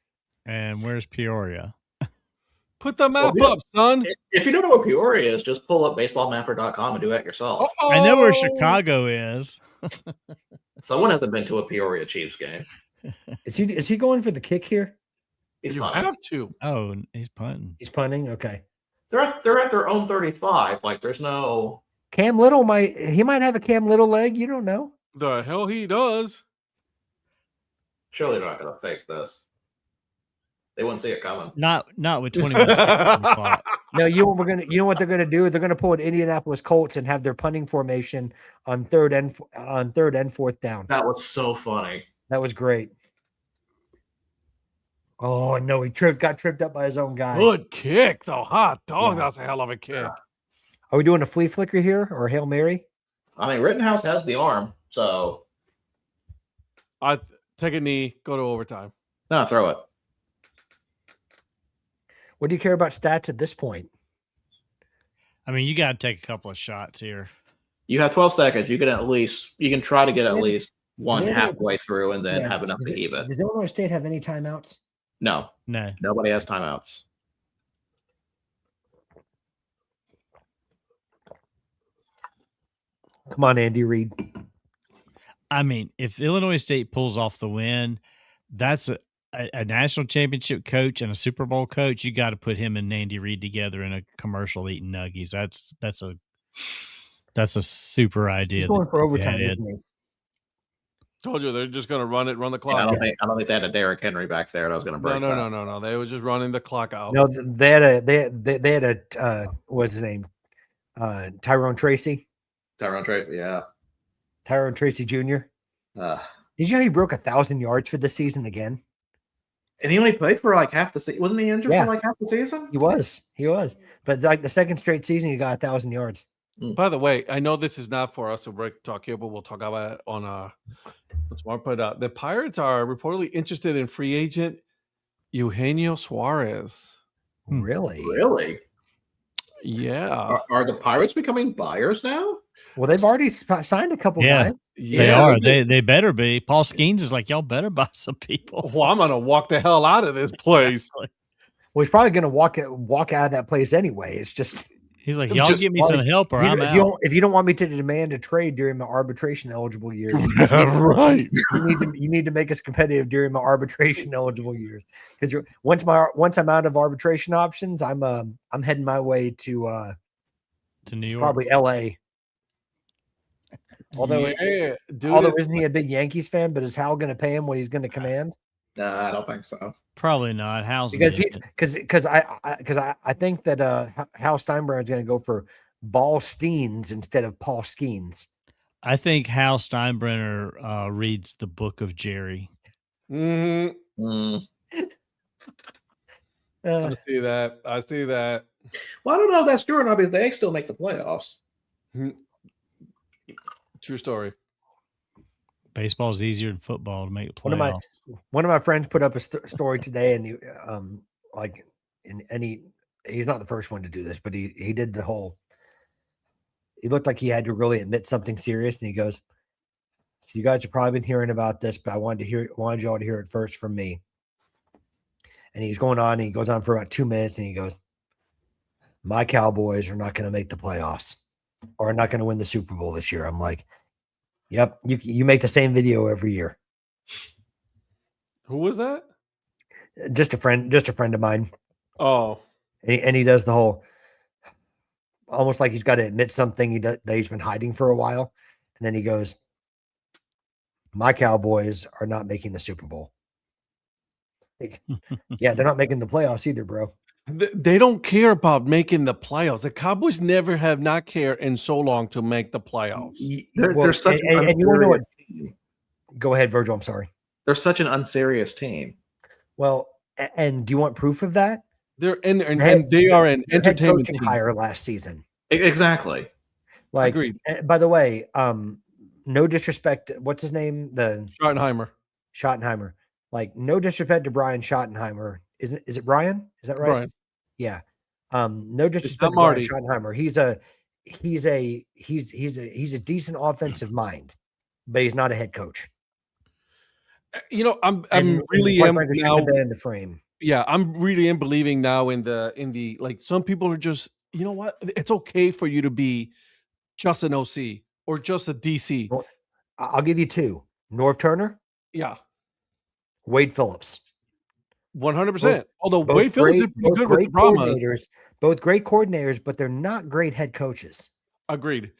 And where's Peoria?
Put the map up, son.
If you don't know where Peoria is, just pull up baseballmapper.com and do it yourself.
Uh-oh.
I know where Chicago is.
Someone hasn't been to a Peoria Chiefs game.
Is he going for the kick here?
He's
You
punting.
have to.
Oh, he's punting.
He's punting. Okay.
They're at their own 35. Like there's no.
Cam Little might have a Cam Little leg. You don't know.
The hell he does.
Surely they're not going to fake this. They wouldn't see it coming.
Not with 21 seconds on the clock.
No, you know what they're gonna do? They're gonna pull an Indianapolis Colts and have their punting formation on third and fourth down.
That was so funny.
That was great. Oh no, he got tripped up by his own guy.
Good kick, though. Hot dog.
Yeah.
That's a hell of a kick.
Yeah.
Are we doing a flea flicker here or Hail Mary?
I mean, Rittenhouse has the arm, so
I take a knee, go to overtime.
no, throw it.
What do you care about stats at this point?
I mean, you got to take a couple of shots here.
You have 12 seconds. You can try to get at least one
Yeah.
halfway through and then
Yeah.
have enough to heave it.
Does Illinois State have any timeouts?
No,
No.
nobody has timeouts.
Come on, Andy Reid.
I mean, if Illinois State pulls off the win, that's a national championship coach and a Super Bowl coach. You got to put him and Andy Reid together in a commercial eating nuggies. That's a super idea.
He's going for overtime,
Ed.
isn't he?
Told you they're just gonna run the
And
clock.
I don't think they had a Derrick Henry back there that was going to break.
No. They was just running the clock out.
No, they had a what's his name? Tyrone Tracy.
Tyrone Tracy, yeah.
Tyrone Tracy Jr.
Uh,
Did you know he broke 1,000 yards for this season again?
and he only played for like half the season. Wasn't he injured
Yeah.
for like half the season?
He was. But like the second straight season, he got 1,000 yards.
By the way, I know this is not for us to talk here, but we'll talk about it on tomorrow. But the Pirates are reportedly interested in free agent Eugenio Suarez.
Really?
Really?
Yeah,
Are the Pirates becoming buyers now?
Well, they've already signed a couple
Yeah.
guys.
They are. They better be. Paul Skeens is like, y'all better buy some people.
Well, I'm gonna walk the hell out of this place.
Exactly.
Well, he's probably going to walk out of that place anyway. It's just
He's like,
I'm
y'all
just-
give me some help or I'm out.
if you don't want me to demand a trade during my arbitration eligible years,
Right.
you need to make us competitive during my arbitration eligible years. Because once I'm out of arbitration options, I'm heading my way to
To New York.
probably L.A. Although isn't he a big Yankees fan? But is Hal going to pay him what he's going to command?
I don't think so.
Probably not. How's
Because I think that Hal Steinbrenner is going to go for Ball Steens instead of Paul Skeens.
I think Hal Steinbrenner reads the Book of Jerry.
Mhm.
Uh,
I see that.
Well, I don't know if that's true or not because they still make the playoffs.
True story.
Baseball is easier than football to make playoffs.
one of my friends put up a story today, and he's not the first one to do this, but he did the whole. He looked like he had to really admit something serious, and he goes, "So you guys have probably been hearing about this, but I wanted y'all to hear it first from me." And he goes on for about 2 minutes, and he goes, "My Cowboys are not going to make the playoffs, or are not going to win the Super Bowl this year." I'm like, "Yep, you make the same video every year."
Who was that?
Just a friend of mine.
Oh,
And he does the whole, almost like he's got to admit something that he's been hiding for a while. And then he goes, "My Cowboys are not making the Super Bowl." Like, yeah, they're not making the playoffs either, bro.
they don't care about making the playoffs. The Cowboys never have not cared in so long to make the playoffs.
They're such an
and you want to know what?
unserious team.
Go ahead, Virgil. I'm sorry.
They're such an unserious team.
Well, and do you want proof of that?
They're and they are an
Their head
entertainment
coaching
team.
hire last season.
Exactly.
Like,
Agreed.
by the way, no disrespect. What's his name? The
Schottenheimer.
Schottenheimer. Like, no disrespect to Brian Schottenheimer. Is it Brian? Is that right?
Brian.
Yeah. No disrespect to
Marty.
Brian Schottenheimer. He's a decent offensive mind, but he's not a head coach.
You know, I'm
And
really
quite
am
frankly,
now.
shouldn't have been in the frame.
Yeah, I'm really am believing now in the like some people are just, you know what? It's okay for you to be just an OC or just a DC.
Well, I'll give you two: Norv Turner,
Yeah,
Wade Phillips.
100%. Although
Both
Wade Phillips is
great-
pretty
both
good with the
great
Brahmas.
coordinators, both great coordinators, but they're not great head coaches.
Agreed.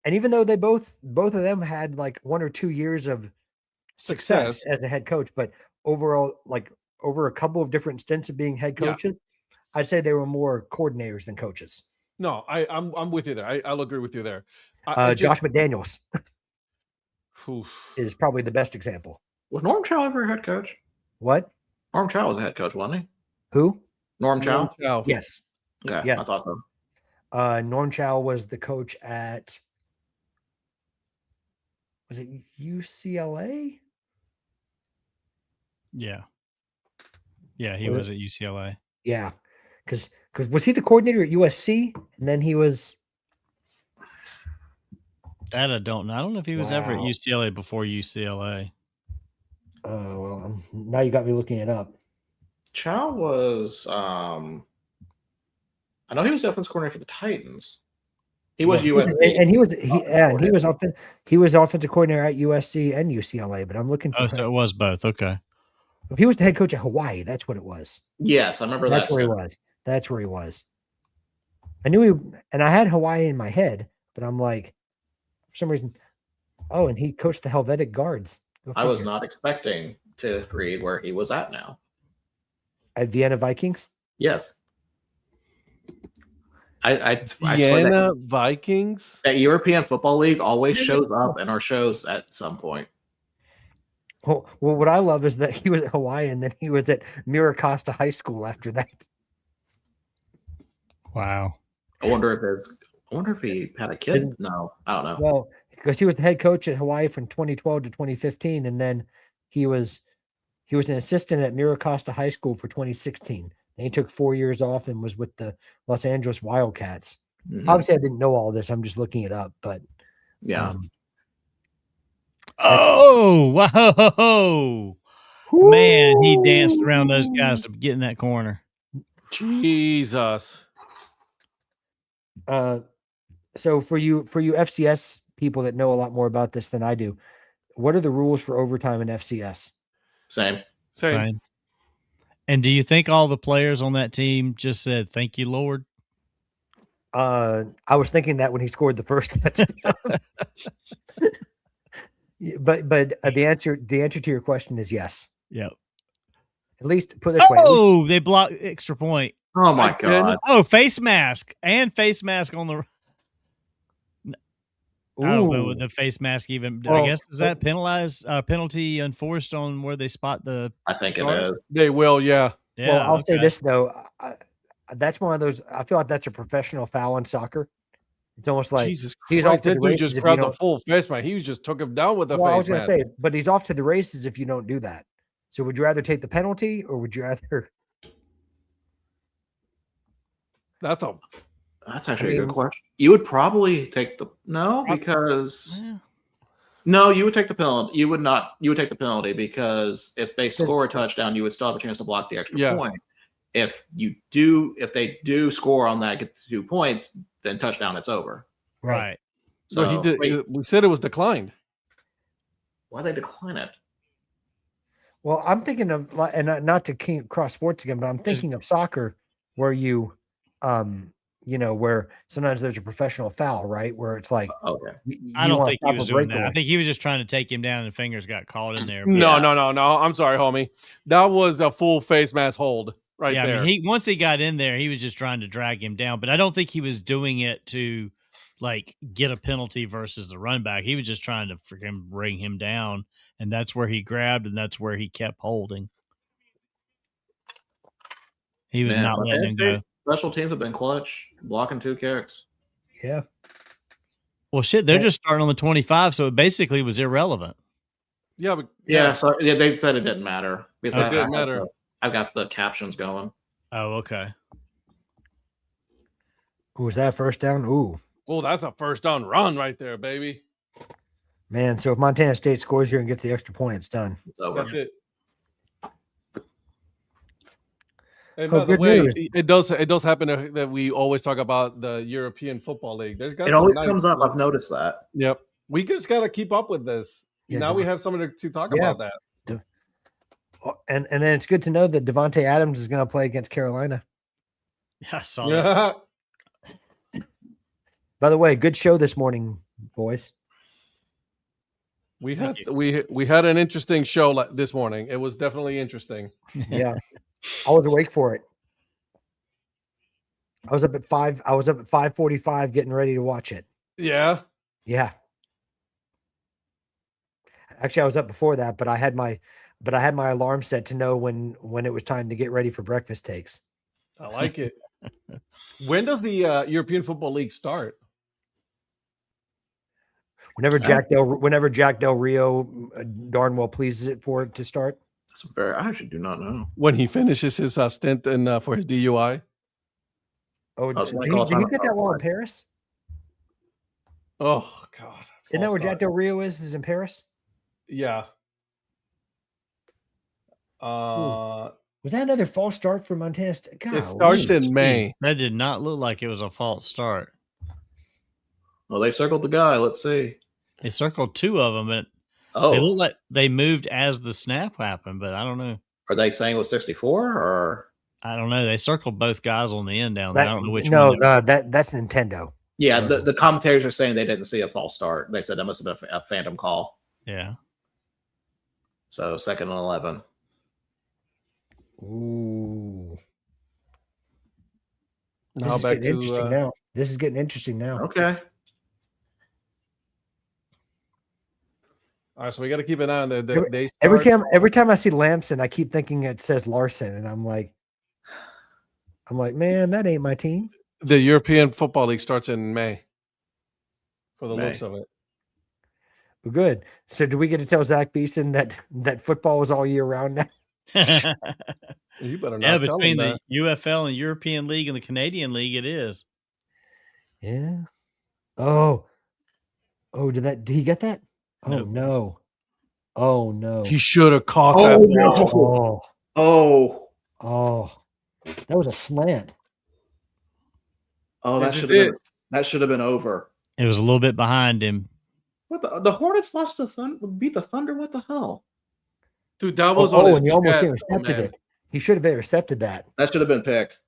And even though they both of them had like 1 or 2 years of success as a head coach, but overall, like over a couple of different stints of being head coaches, I'd say they were more coordinators than coaches.
No, I'm with you there. I'll agree with you there.
Josh McDaniels is probably the best example.
Was Norm Chow ever a head coach?
What?
Norm Chow was a head coach, wasn't he?
Who?
Norm Chow?
Yes.
Okay,
yeah.
I thought so.
Norm Chow was the coach at, was it UCLA?
Yeah. Yeah, he was at UCLA.
Yeah. Because was he the coordinator at USC? And then he was.
That I don't know. I don't know if he was ever at UCLA before UCLA.
Oh, well, now you got me looking it up.
Chow was, I know he was offensive coordinator for the Titans. He was USC,
and he was offensive coordinator at USC and UCLA. But I'm looking for.
Oh, so it was both. Okay.
He was the head coach at Hawaii. That's what it was.
Yes, I remember that.
That's where he was. That's where he was. I knew and I had Hawaii in my head, but I'm like, for some reason, and he coached the Helvetic Guards.
I was not expecting to read where he was at now.
At Vienna Vikings?
Yes. I
Vienna Vikings?
That European Football League always shows up in our shows at some point.
Well, what I love is that he was at Hawaii and then he was at Miracosta High School after that.
Wow.
I wonder if he had a kid. No, I don't know.
Well, because he was the head coach at Hawaii from 2012 to 2015, and then he was an assistant at Miracosta High School for 2016. And he took 4 years off and was with the Los Angeles Wildcats. Mm-hmm. Obviously, I didn't know all this. I'm just looking it up, but
yeah.
Oh, wow. Man, he danced around those guys to get in that corner.
Jesus.
So for you FCS people that know a lot more about this than I do, what are the rules for overtime in FCS?
Same.
And do you think all the players on that team just said, "Thank you, Lord"?
I was thinking that when he scored the first touchdown. but the answer to your question is yes.
Yep.
At least put it this way.
Oh, they blocked extra point.
Oh my God.
Oh, face mask on the. I don't know with the face mask even. I guess is that penalty enforced on where they spot the.
I think it is.
They will, yeah.
Well, I'll say this though, that's one of those. I feel like that's a professional foul in soccer. It's almost like
Jesus Christ, that dude just grabbed the full face mask. He just took him down with the face mask. I was going to say,
but he's off to the races if you don't do that. So would you rather take the penalty or would you rather?
That's actually a good question. You would probably take because no, you would take the penalty. You would not. You would take the penalty because if they score a touchdown, you would still have a chance to block the extra point. If they do score on that, get the 2 points, then touchdown, it's over.
Right.
So he did. We said it was declined.
Why they decline it?
Well, I'm thinking of, and not to cross sports again, but I'm thinking of soccer where where sometimes there's a professional foul, right? Where it's like,
I don't think he was doing that. I think he was just trying to take him down and fingers got caught in there.
No. I'm sorry, homie. That was a full face mask hold right there.
I mean, once he got in there, he was just trying to drag him down, but I don't think he was doing it to like get a penalty versus the run back. He was just trying to freaking bring him down, and that's where he grabbed, and that's where he kept holding. He was not letting him go.
Special teams have been clutch, blocking 2 kicks.
Yeah.
Well, shit, they're just starting on the 25, so it basically was irrelevant.
Yeah, but
so they said it didn't matter.
Because it didn't matter.
I've got the captions going.
Oh, okay.
Was that first down? Ooh.
Oh, that's a first down run right there, baby.
Man, so if Montana State scores here and gets the extra point, it's done.
It's over.
That's it. And by the way, it does happen that we always talk about the European Football League.
It always comes up. I've noticed that.
Yep. We just got to keep up with this. Yeah, now we have someone to talk about that.
And then it's good to know that Devontae Adams is going to play against Carolina.
Yeah, I saw that.
By the way, good show this morning. boys.
We
Thank
had we had an interesting show this morning. It was definitely interesting.
Yeah, I was awake for it. I was up at 5:45 getting ready to watch it.
Yeah.
Yeah. Actually, I was up before that, but I had my alarm set to know when it was time to get ready for breakfast takes.
I like it. When does the European Football League start?
Whenever Jack Del Rio darn well pleases it for it to start.
I actually do not know.
When he finishes his stint for his DUI.
Oh, did he get that while in Paris?
Oh God!
Isn't that where Jack Del Rio is in Paris?
Yeah.
Was that another false start for Montana State? God,
it starts in May.
That did not look like it was a false start.
Well, they circled the guy. Let's see.
They circled two of them, and they look like they moved as the snap happened, but I don't know.
Are they saying it was 64 or?
I don't know. They circled both guys on the end down there. I don't know which
one.
No,
that's Nintendo.
Yeah, the commentators are saying they didn't see a false start. They said that must have been a phantom call.
Yeah.
So 2nd and 11.
Ooh.
Now back to
this is getting interesting now.
Okay.
All right, so we got to keep an eye on
every time I see Lamson, I keep thinking it says Larson, and I'm like, man, that ain't my team.
The European Football League starts in May. For the looks of it.
Well, good. So, do we get to tell Zach Beeson that football is all year round now?
You better not.
Yeah, between the UFL and European League and the Canadian League, it is.
Yeah. Oh, did he get that? Oh nope. No! Oh no!
He should have caught that.
No.
Oh!
That was a slant.
Oh, that should have been over.
It was a little bit behind him.
What the Hornets beat the Thunder? What the hell?
Dude, that was on his
and he almost intercepted it. He should have intercepted that.
That should have been picked.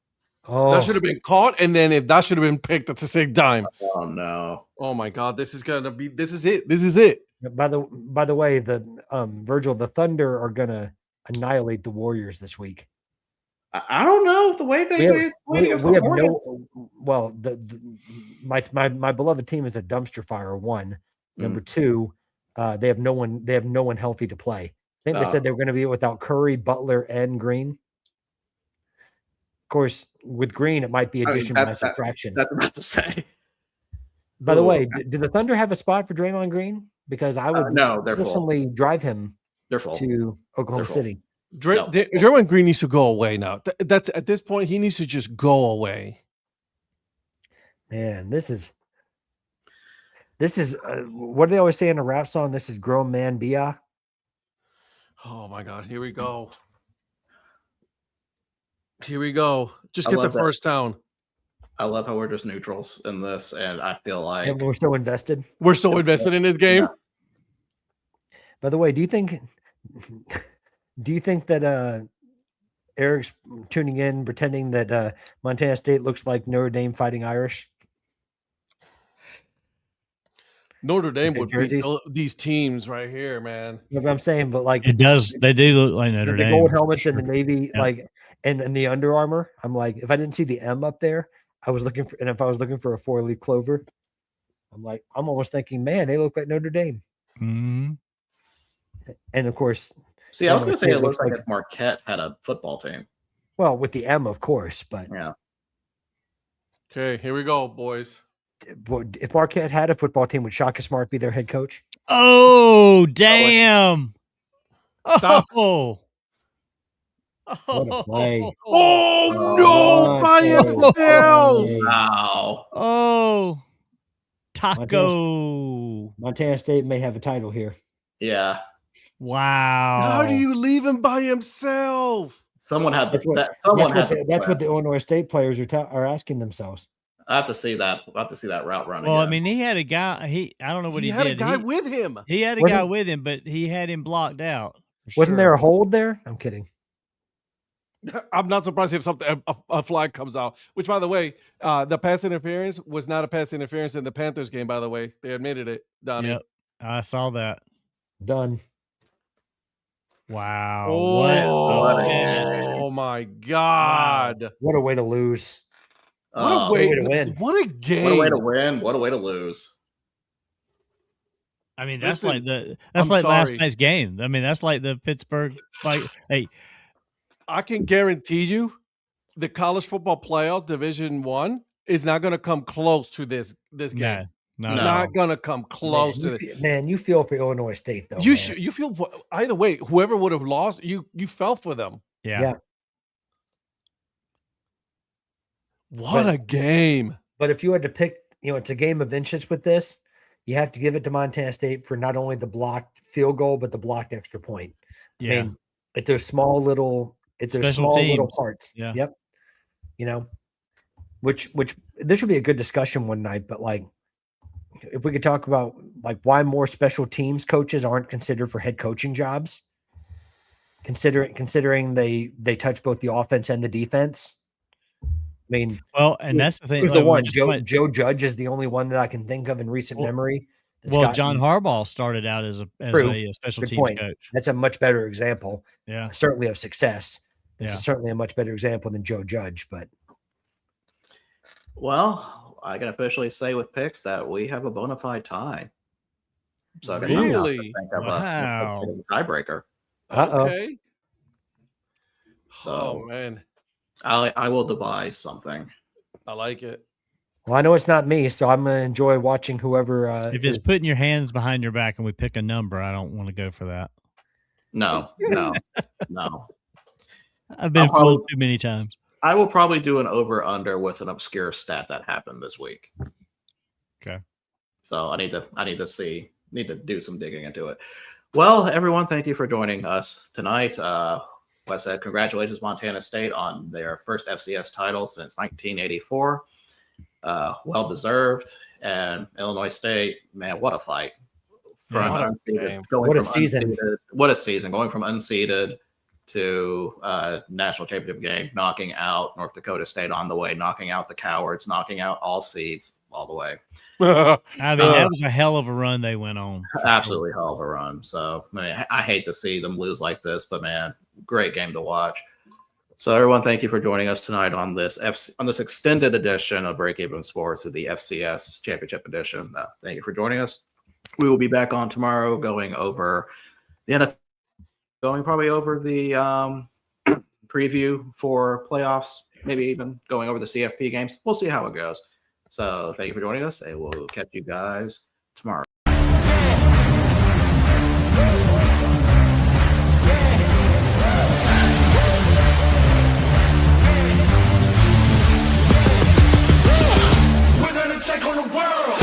Oh, that should have been caught, and then if that should have been picked at the same time.
Oh no!
Oh my God! This is it. This is it.
By the way, Virgil, the Thunder are gonna annihilate the Warriors this week.
I don't know the way they
my beloved team is a dumpster fire. One, number two, they have no one healthy to play. I think they said they were going to be without Curry, Butler, and Green. Of course, with Green, it might be addition by subtraction.
That's about to say.
By the way, do the Thunder have a spot for Draymond Green? Because I would personally drive him to Oklahoma City.
Draymond Green needs to go away now. That's at this point, he needs to just go away.
Man, this is what do they always say in a rap song? This is grown man Bia.
Oh my God! Here we go. Just get the first down.
I love how we're just neutrals in this, and I feel like
we're so invested.
We're so invested in this game.
Yeah. By the way, do you think that Eric's tuning in, pretending that Montana State looks like Notre Dame fighting Irish?
Notre Dame would beat these teams right here, man.
You know what I'm saying? But like
it does, they do look like Notre Dame.
The gold helmets and the Navy, and the Under Armour. I'm like, if I didn't see the M up there, I was looking for, and if I was looking for a 4-leaf clover, I'm almost thinking, man, they look like Notre Dame.
Mm-hmm.
And of course,
see, I was going to say it looks like if Marquette had a football team.
Well, with the M, of course, but
yeah.
Okay, here we go, boys.
If Marquette had a football team, would Shaka Smart be their head coach?
Oh, damn! Oh.
What a play.
Oh, no, by himself.
Wow.
Oh, Taco.
Montana State may have a title here.
Yeah.
Wow.
How do you leave him by himself?
Someone had
That's what the Illinois State players are asking themselves.
I have to see that. I have to see that route running.
Well, I mean, he had a guy. I don't know what he did.
He had a guy with him.
He had a guy with him, but he had him blocked out.
Wasn't there a hold there? I'm kidding.
I'm not surprised if something a flag comes out. Which, by the way, the pass interference was not a pass interference in the Panthers game. By the way, they admitted it. Donnie.
Yep, I saw that.
Done.
Wow.
Oh my God.
Wow.
What a way to lose.
What a way
to win.
What a game.
What a way to win. What a way to lose.
I mean, that's
Listen,
last
sorry.
night's game. I mean, that's like the Pittsburgh fight. Hey,
I can guarantee you the college football playoff Division I is not going to come close to this game.
no.
Not going to come close to this.
Man, you feel for Illinois State though.
You feel either way. Whoever would have lost, you fell for them.
Yeah.
What a game!
But if you had to pick, it's a game of inches with this. You have to give it to Montana State for not only the blocked field goal, but the blocked extra point.
Yeah.
I mean, if there's small little parts.
Yeah.
Yep. Which this should be a good discussion one night, but like, if we could talk about like why more special teams coaches aren't considered for head coaching jobs, considering they touch both the offense and the defense. I mean,
well, and that's the thing.
Who's the one? Joe Judge is the only one that I can think of in recent memory.
Well, John Harbaugh started out as a special teams coach.
That's a much better example.
Yeah,
certainly of success. It's certainly a much better example than Joe Judge. But
well, I can officially say with picks that we have a bona fide tie. So I guess
really,
I'm think of a tiebreaker.
Okay.
So
man.
I will devise something.
I like it.
Well, I know it's not me, so I'm gonna enjoy watching whoever.
If it's putting your hands behind your back and we pick a number, I don't want to go for that.
No.
I've been fooled too many times.
I will probably do an over/under with an obscure stat that happened this week.
Okay.
So I need to do some digging into it. Well, everyone, thank you for joining us tonight. Wes said, congratulations, Montana State, on their first FCS title since 1984. Well deserved. And Illinois State, man, what a fight! What a season! What a season! Going from unseeded to national championship game, knocking out North Dakota State on the way, knocking out the Cowards, knocking out all seeds all the way.
I mean, that was a hell of a run they went on.
Absolutely hell of a run. So, I hate to see them lose like this, but man, great game to watch. So, everyone, thank you for joining us tonight on this extended edition of Break Even Sports, of the FCS Championship Edition. Thank you for joining us. We will be back on tomorrow, going over the NFL, going probably over the preview for playoffs, maybe even going over the CFP games. We'll see how it goes. So thank you for joining us, and we'll catch you guys tomorrow.
We're gonna take on the world.